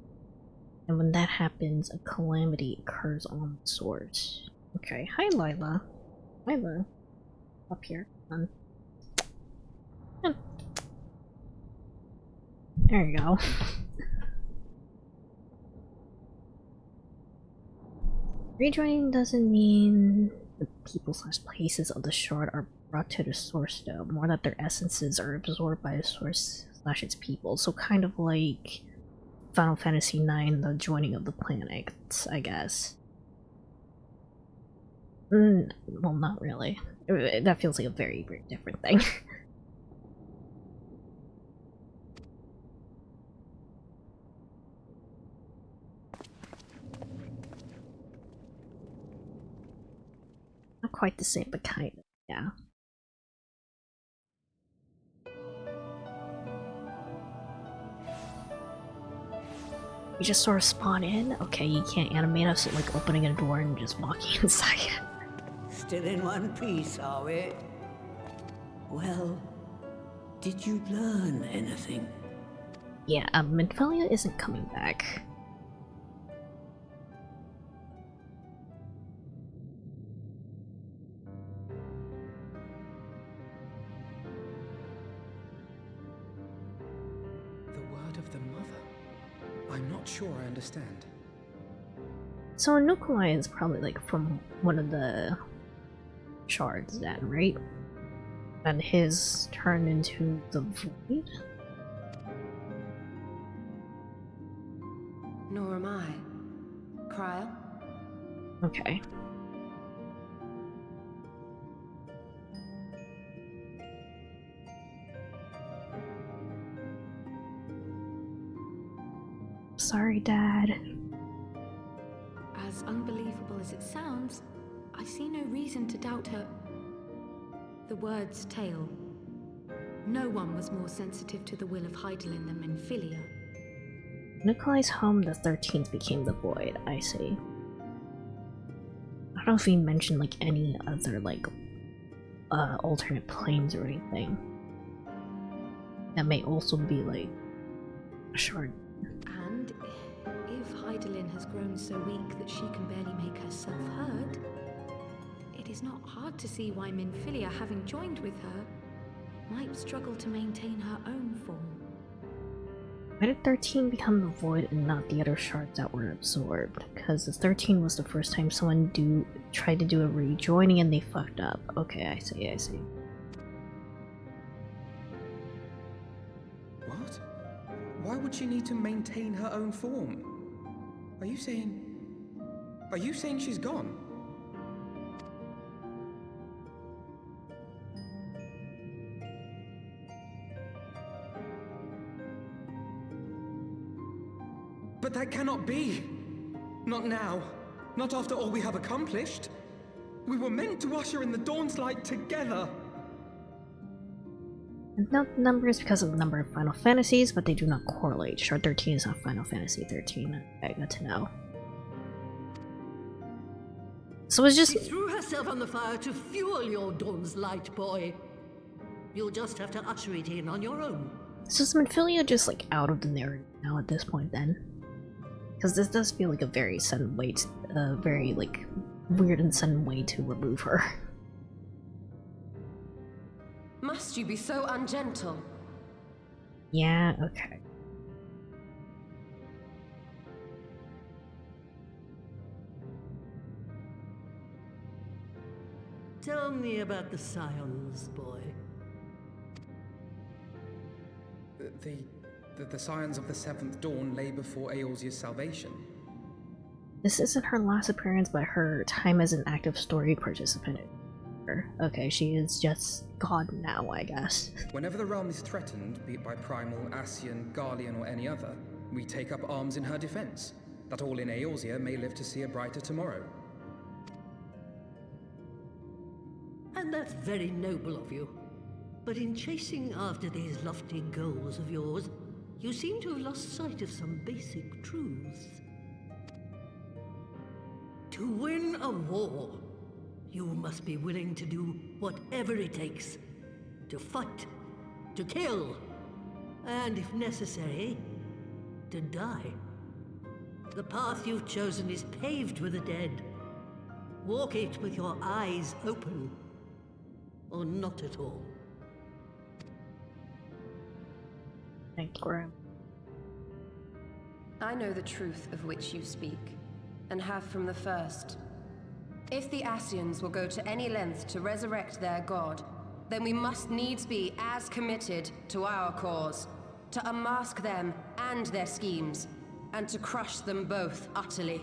and when that happens, a calamity occurs on the source. Okay, hi Lila. Lila. Up here. Come on. There you go. Rejoining doesn't mean the people slash places of the shard are brought to the source though, more that their essences are absorbed by the source slash its people, so kind of like Final Fantasy IX, the joining of the planets, I guess. Well, not really. That feels like a very, very different thing. Not quite the same, but kind of, yeah. You just sort of spawn in? Okay, you can't animate us like opening a door and just walking inside. Still in one piece, are we? Well, did you learn anything? Yeah, Midfelia isn't coming back. The word of the mother? I'm not sure I understand. So Nukulai is probably like from one of the shards then, right? And his turned into the void? Nor am I. Cryo? Okay. Sorry, Dad. As unbelievable as it sounds, I see no reason to doubt her. The word's tale, No one was more sensitive to the will of Hydaelyn than Minfilia. Nikolai's home, the 13th, became the Void, I see. I don't know if he mentioned like any other like alternate planes or anything. That may also be like a shard. And if Hydaelyn has grown so weak that she can barely make herself heard, it is not hard to see why Minfilia, having joined with her, might struggle to maintain her own form. Why did 13 become the Void and not the other shards that were absorbed? Because the 13 was the first time someone tried to do a rejoining and they fucked up. Okay, I see. What? Why would she need to maintain her own form? Are you saying she's gone? But that cannot be! Not now. Not after all we have accomplished. We were meant to usher in the dawn's light together! And not the numbers because of the number of Final Fantasies, but they do not correlate. Shard 13 is not Final Fantasy 13. I got to know. So it's just... She threw herself on the fire to fuel your dawn's light, boy. You'll just have to usher it in on your own. So is Minfilia just like out of the narrative now at this point then? Because this does feel like a very sudden way to, very like weird and sudden way to remove her. Must you be so ungentle? Yeah, okay. Tell me about the Scions, boy. The Scions of the Seventh Dawn lay before Eorzea's salvation. This isn't her last appearance, but her time as an active story participant. Okay, she is just God now, I guess. Whenever the realm is threatened, be it by Primal, Ascian, Garlean, or any other, we take up arms in her defense, that all in Eorzea may live to see a brighter tomorrow. And that's very noble of you. But in chasing after these lofty goals of yours, you seem to have lost sight of some basic truths. To win a war, you must be willing to do whatever it takes. To fight, to kill, and if necessary, to die. The path you've chosen is paved with the dead. Walk it with your eyes open, or not at all. Thank you, Graham. I know the truth of which you speak, and have from the first. If the Ascians will go to any length to resurrect their god, then we must needs be as committed to our cause, to unmask them and their schemes, and to crush them both utterly.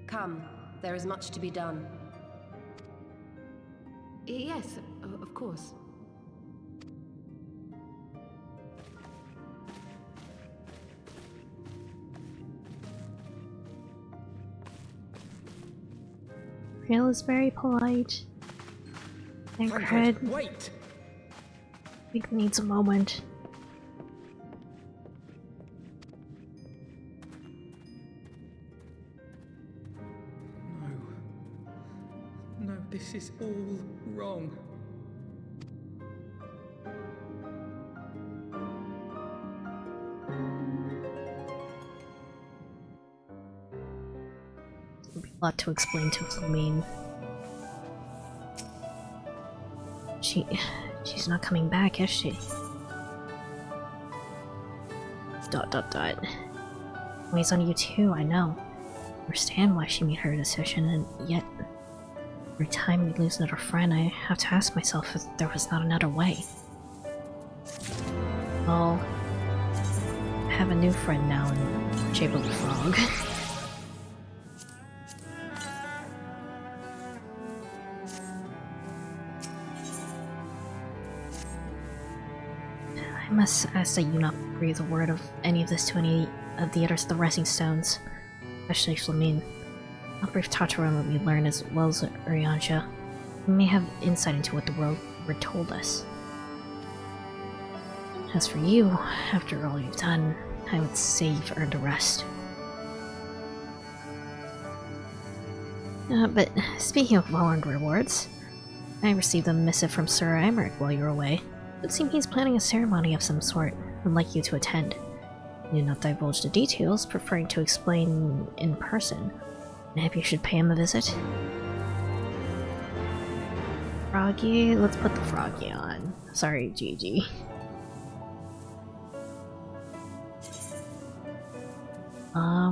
Come, there is much to be done. Yes, of course. Kriel is very polite. And Tancred, Cred, wait! I think needs a moment. No, this is all wrong. There'll be a lot to explain to Flamine. She's not coming back, is she? ... Weighs on you too, I know. I understand why she made her decision, and yet every time we lose another friend, I have to ask myself if there was not another way. Well, I have a new friend now in shape of a frog. I must ask that you not breathe a word of any of this to any of the others, the Rising Stones, especially Flamine. I'll brief Tataru on what we learned as well as Uryansha. We may have insight into what the world told us. As for you, after all you've done, I would say you've earned a rest. But speaking of well-earned rewards, I received a missive from Sir Emmerich while you were away. It seems he's planning a ceremony of some sort and would like you to attend. He did not divulge the details, preferring to explain in person. Maybe you should pay him a visit? Froggy? Let's put the Froggy on. Sorry, Gigi.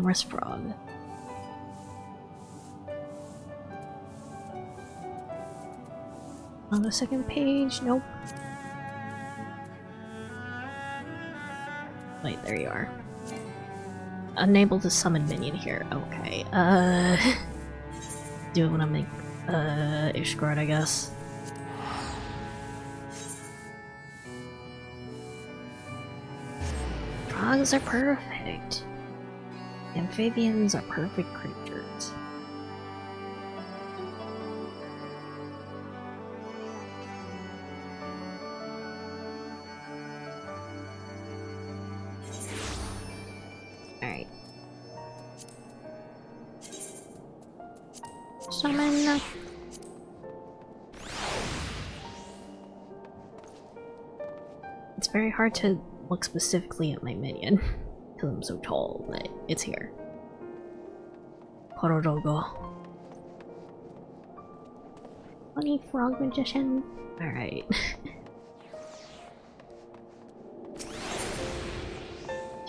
Where's Frog? On the second page? Nope. Wait, there you are. Unable to summon minion here. Okay, do it when I make, Ishgard, I guess. Frogs are perfect. Amphibians are perfect creatures. Alright. Summon. It's very hard to look specifically at my minion because I'm so tall, but it's here. Kororogo. Funny frog magician. Alright.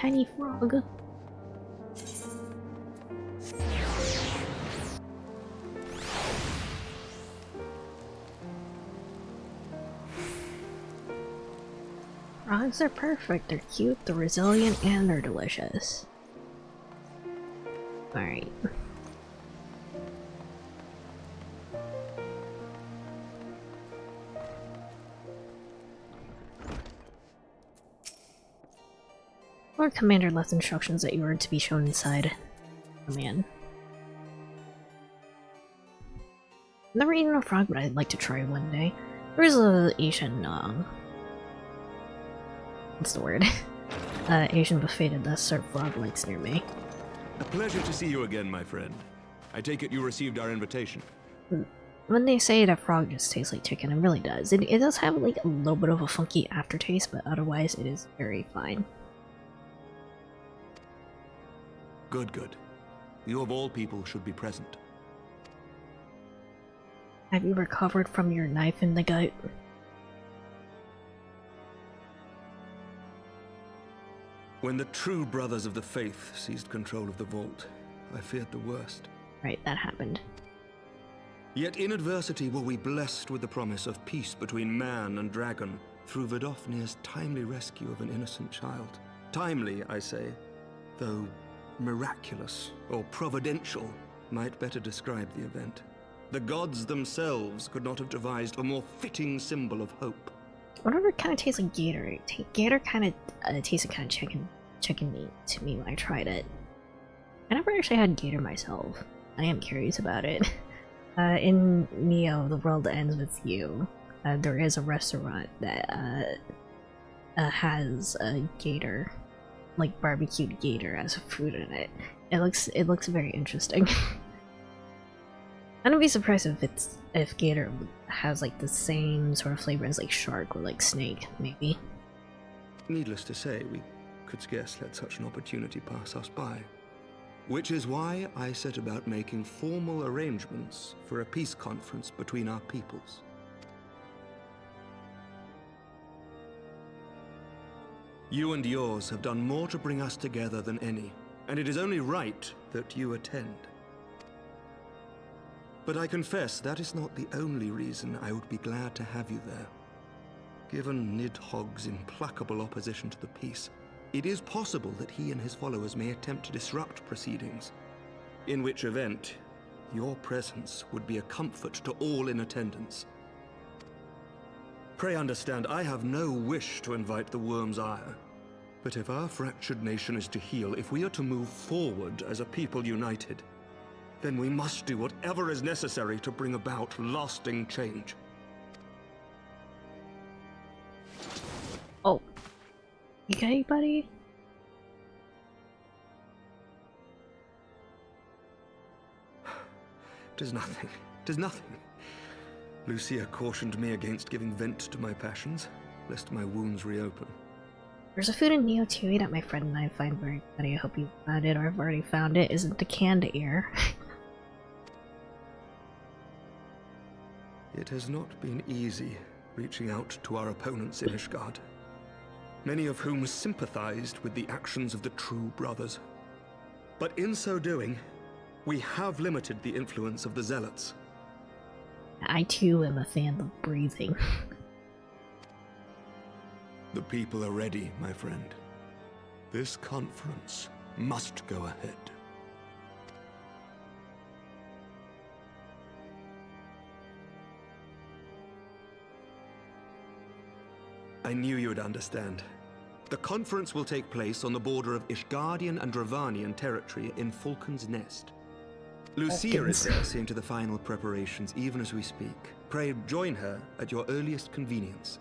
Tiny frog. Frogs are perfect. They're cute, they're resilient, and they're delicious. Alright. Lord Commander left instructions that you were to be shown inside. Oh man. Never eaten a frog, but I'd like to try one day. There's a Asian, what's the word? Asian buffet that serve frog legs near me. A pleasure to see you again, my friend. I take it you received our invitation. When they say that frog just tastes like chicken, it really does. It does have like a little bit of a funky aftertaste, but otherwise it is very fine. Good, good. You of all people should be present. Have you recovered from your knife in the gut? When the true brothers of the faith seized control of the vault, I feared the worst. Right, that happened. Yet in adversity were we blessed with the promise of peace between man and dragon through Vidofnir's timely rescue of an innocent child. Timely, I say, though miraculous or providential might better describe the event. The gods themselves could not have devised a more fitting symbol of hope. Whatever kind of tastes like gator. Gator kind of tasted kind of chicken meat to me when I tried it. I never actually had gator myself. I am curious about it. In Neo, The World Ends With You, there is a restaurant that has a gator, like barbecued gator as a food in it. It looks very interesting. I wouldn't be surprised if gator has like the same sort of flavor as like shark or like snake, maybe. Needless to say, we could scarce let such an opportunity pass us by. Which is why I set about making formal arrangements for a peace conference between our peoples. You and yours have done more to bring us together than any, and it is only right that you attend. But I confess that is not the only reason I would be glad to have you there. Given Nidhogg's implacable opposition to the peace, it is possible that he and his followers may attempt to disrupt proceedings, in which event your presence would be a comfort to all in attendance. Pray understand, I have no wish to invite the worm's ire, but if our fractured nation is to heal, if we are to move forward as a people united, then we must do whatever is necessary to bring about lasting change. Oh. You okay, buddy? Tis nothing. Tis nothing. Lucia cautioned me against giving vent to my passions, lest my wounds reopen. There's a food in Neo 2 that my friend and I find very funny. I hope you found it or I've already found it. Isn't the canned ear? It has not been easy reaching out to our opponents in Ishgard, many of whom sympathized with the actions of the true brothers. But in so doing, we have limited the influence of the Zealots. I too am a fan of breathing. The people are ready, my friend. This conference must go ahead. I knew you would understand. The conference will take place on the border of Ishgardian and Dravanian territory in Falcon's Nest. Lucia is there, seeing to the final preparations even as we speak. Pray join her at your earliest convenience.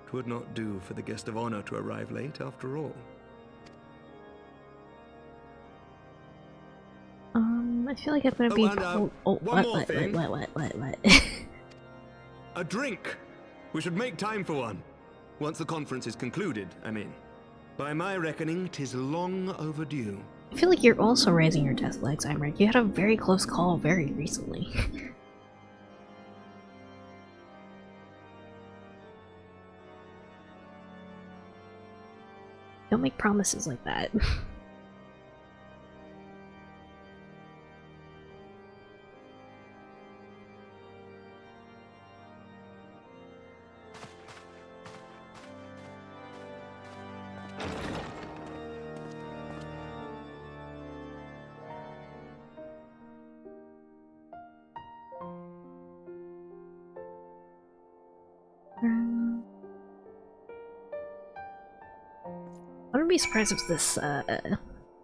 'Twould not do for the guest of honor to arrive late, after all. I feel like I'm gonna be and, oh, one more thing. What? A drink! We should make time for one. Once the conference is concluded, I mean. By my reckoning, 'tis long overdue. I feel like you're also raising your death legs, Imric. You had a very close call very recently. Don't make promises like that. I wouldn't be surprised if this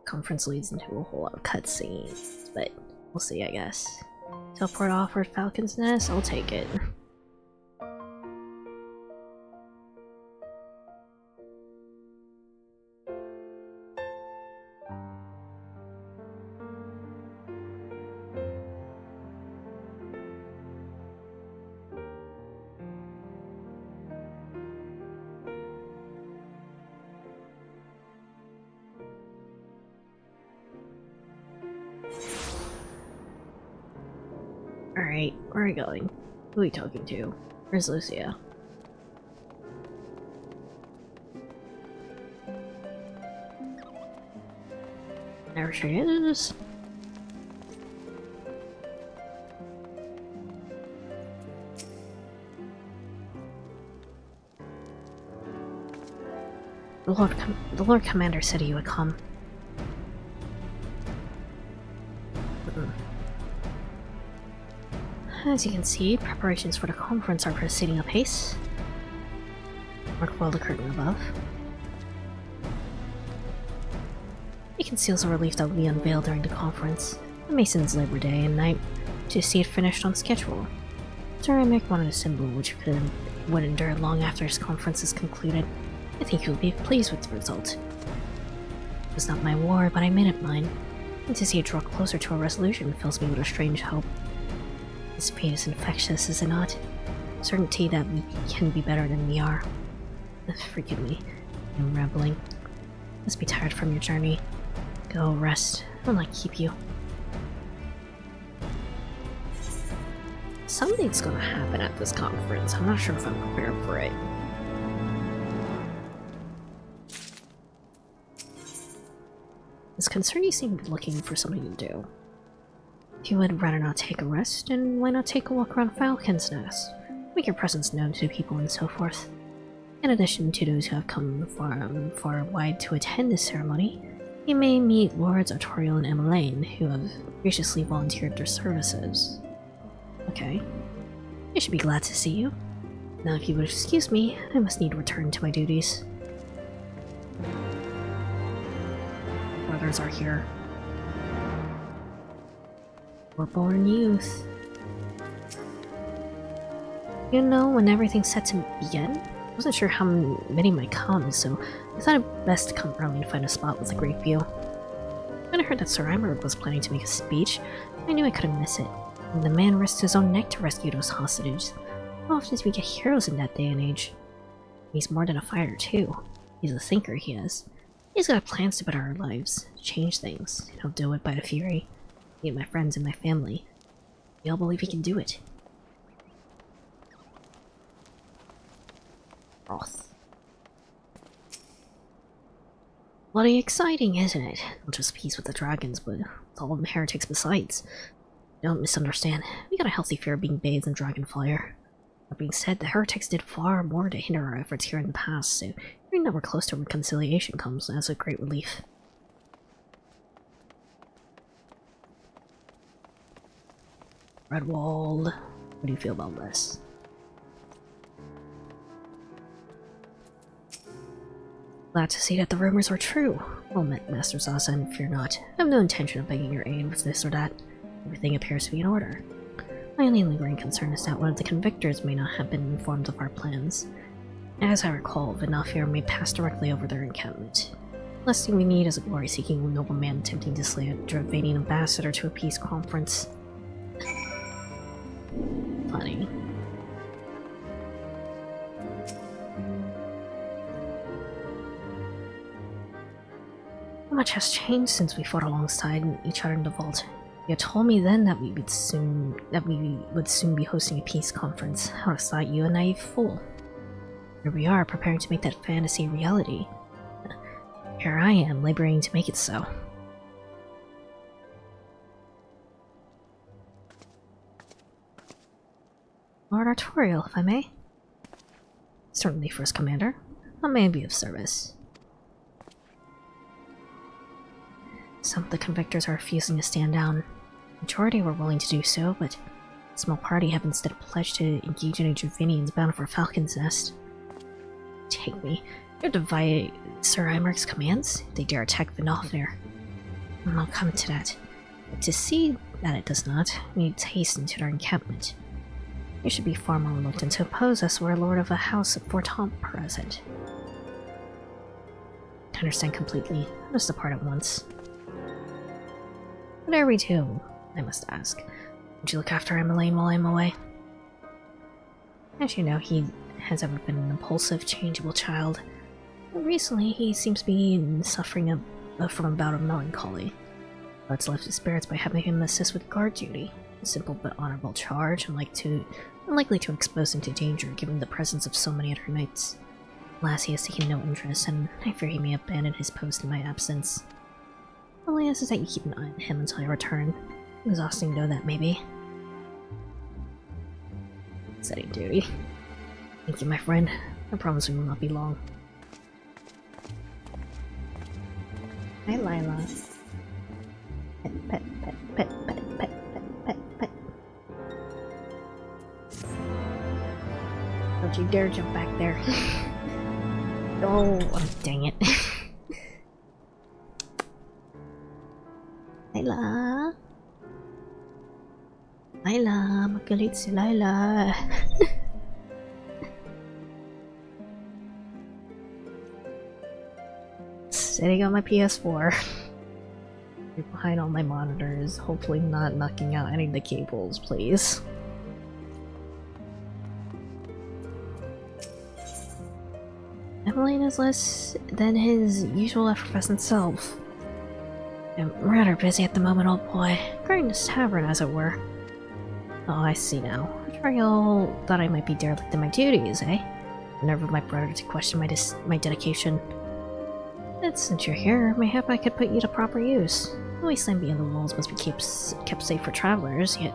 conference leads into a whole lot of cutscenes, but we'll see, I guess. Teleport offered Falcon's Nest, I'll take it. Alright, where are we going? Who are we talking to? Where's Lucia? There she is. The Lord Commander said he would come. As you can see, preparations for the conference are proceeding apace. Mark well the curtain above. You can seal the relief that will be unveiled during the conference. The Mason's Labor Day and night to see it finished on schedule. Sir Imric wanted a symbol which would endure long after his conference is concluded. I think you'll be pleased with the result. It was not my war, but I made it mine. And to see it draw closer to a resolution fills me with a strange hope. This pain is infectious, is it not? Certainty that we can be better than we are. Forgive me, I'm rambling. Must be tired from your journey. Go rest. I will not keep you. Something's gonna happen at this conference. I'm not sure if I'm prepared for it. It's concerned you seem to be looking for something to do. If you would rather not take a rest, then why not take a walk around Falcon's Nest? Make your presence known to people and so forth. In addition to those who have come far and wide to attend this ceremony, you may meet Lords Artorial and Emmeline, who have graciously volunteered their services. Okay. I should be glad to see you. Now if you would excuse me, I must need to return to my duties. Brothers are here. We're born youth. You know, when everything's set to begin, I wasn't sure how many might come, so I thought it best to come early and find a spot with a great view. When I heard that Sir Imberg was planning to make a speech, I knew I couldn't miss it. And the man risked his own neck to rescue those hostages. How often do we get heroes in that day and age? He's more than a fighter, too. He's a thinker, he is. He's got plans to better our lives, change things. He'll do it by the fury. Me and my friends and my family. We all believe he can do it. Wrath. Bloody exciting, isn't it? Not just peace with the dragons, but with all of the heretics besides. Don't misunderstand. We got a healthy fear of being bathed in dragon fire. That being said, the heretics did far more to hinder our efforts here in the past, so hearing that we're close to reconciliation comes as a great relief. Redwald, what do you feel about this? Glad to see that the rumors are true. Well met, Master Zaza, and fear not. I have no intention of begging your aid with this or that. Everything appears to be in order. My only lingering concern is that one of the convictors may not have been informed of our plans. As I recall, Vinafir may pass directly over their encampment. Last thing we need is a glory-seeking nobleman attempting to slay a Dravanian ambassador to a peace conference. Funny. Much has changed since we fought alongside each other in the vault. You told me then that we would soon be hosting a peace conference. I would have thought you a naive fool. Here we are, preparing to make that fantasy a reality. Here I am, laboring to make it so. Lord Artorial, if I may. Certainly, First Commander. How may I be of service? Some of the convictors are refusing to stand down. The majority were willing to do so, but a small party have instead pledged to engage any Dravanians bound for Falcon's Nest. Take me. They're defy Sir Imberg's commands. They dare attack Vinafir. I'll come to that. But to see that it does not, we need to hasten to their encampment. They should be far more reluctant to oppose us were a lord of a house of Fortomp present. I understand completely. Let us depart at once. What are we doing? I must ask. Would you look after Emmeline while I'm away? As you know, he has ever been an impulsive, changeable child. But recently, he seems to be suffering from a bout of melancholy. Let's lift his spirits by having him assist with guard duty. A simple but honorable charge, unlikely to expose him to danger given the presence of so many other knights. Alas, he has taken no interest, and I fear he may abandon his post in my absence. Only ask is that you keep an eye on him until I return. Exhausting though that may be. Setting duty. Thank you, my friend. I promise we will not be long. Hi, Lila. Pet, pet, pet, pet, pet, pet, pet, pet, pet. Don't you dare jump back there. Oh, dang it. Lila. Lila, magalit si Lila. Sitting on my PS4. Behind all my monitors, hopefully not knocking out any of the cables, please. Emmeline is less than his usual effervescent self. I'm rather busy at the moment, old boy. Guarding this tavern, as it were. Oh, I see now. Artorial thought I might be derelict in my duties, eh? The nerve of my brother to question my dedication. But since you're here, mayhap I could put you to proper use. The wasteland beyond the walls must be kept safe for travelers, yet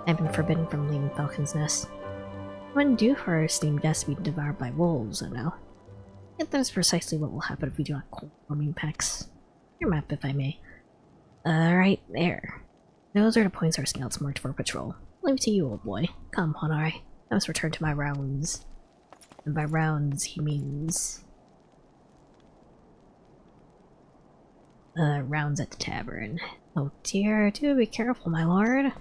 I've been forbidden from leaving Falcon's Nest. It wouldn't do for our esteemed guests to be devoured by wolves, I know. Yet that is precisely what will happen if we do not call forming packs. Your map, if I may. Right there. Those are the points our scouts marked for patrol. Leave it to you, old boy. Come, Honore. I must return to my rounds. And by rounds, he means... rounds at the tavern. Oh dear, do be careful, my lord.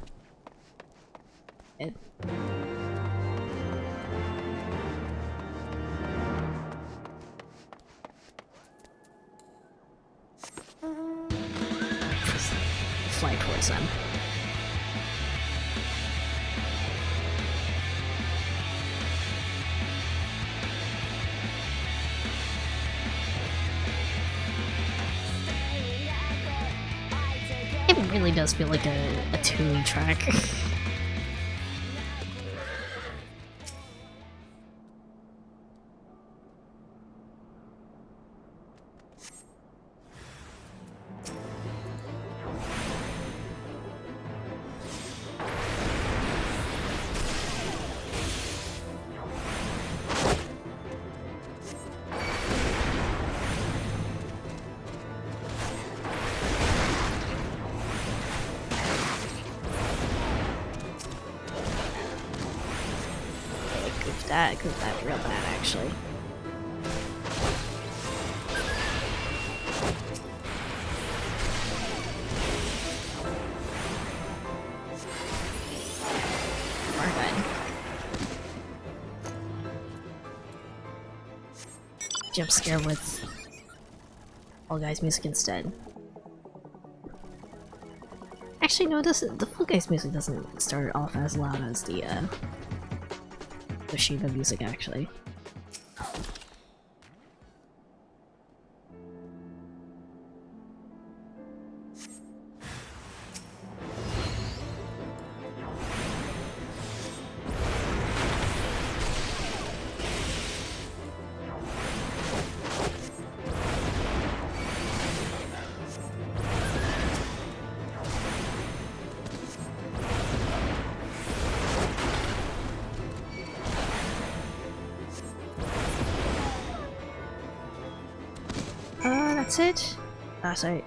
Fly towards them. It really does feel like a Tui track. Goofed that real bad, actually. We're good. Jump scare with Fall Guys music instead. Actually, no, the Fall Guys music doesn't start off as loud as the Shiva music, actually. That's it? Ah, sorry.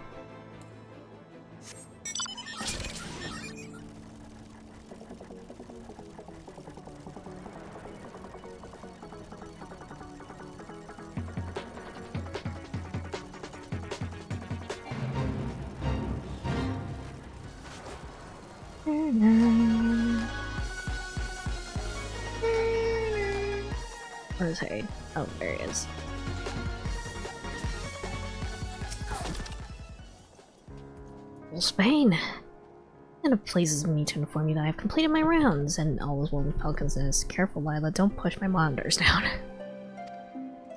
Where is he? Oh, there he is. Spain. And it pleases me to inform you that I have completed my rounds, and all is well with Falcon's Nest. Careful, Lila, don't push my monitors down.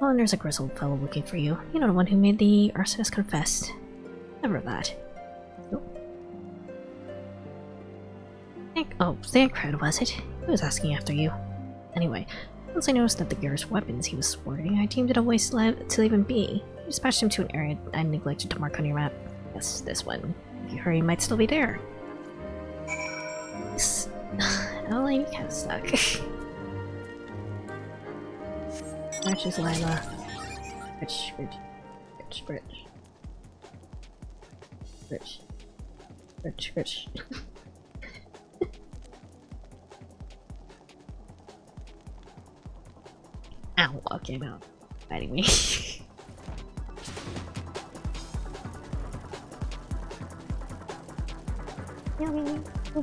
Oh, there's a grizzled fellow looking for you. You know, the one who made the arsonist confess. Never that. Oh, Thancred, was it? He was asking after you. Anyway, once I noticed that the Garrus weapons he was sporting, I deemed it a waste to leave him be. I dispatched him to an area I neglected to mark on your map. Yes, this one. If you hurry, he might still be there. This... Elaine, you kind of stuck. Scratches Lila. Scratch, scratch, scratch, scratch. Scratch, scratch. Ow, okay, no. Fighting me. Yummy. Oh.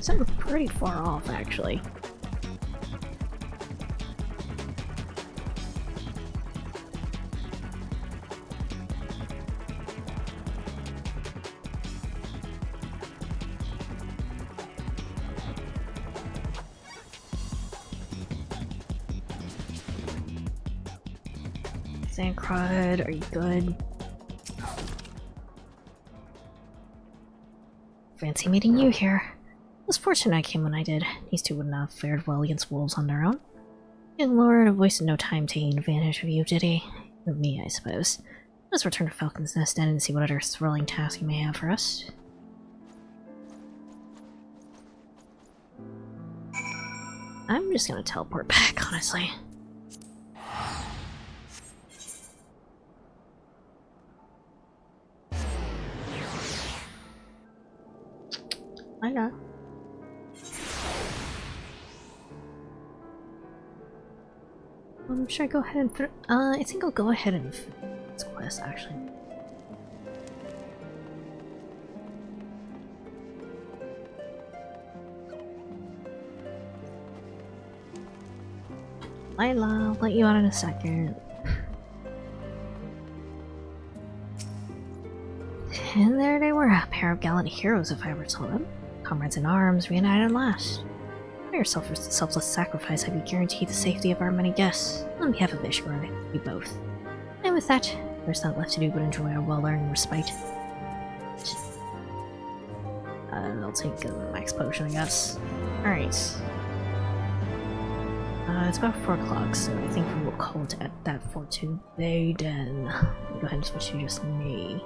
Sounds pretty far off, actually. Thancred, are you good? Fancy meeting you here. It was fortunate I came when I did. These two would not have fared well against wolves on their own. And Lord wasted no time taking advantage of you, did he? Of me, I suppose. Let's return to Falcon's Nest then and see what other thrilling task he may have for us. I'm just gonna teleport back, honestly. Should I go ahead and I think I'll go ahead and finish this quest actually. Lila, I'll let you out in a second. And there they were, a pair of gallant heroes if I ever saw them. Comrades in arms, reunited at last. For your selfless sacrifice, have you guaranteed the safety of our many guests? On behalf of Ishgard, we both. And with that, there's not left to do but enjoy our well-earned respite. I'll take a max potion, I guess. Alright. It's about 4 o'clock, so I think we will call it at that for today then. Go ahead and switch to just me.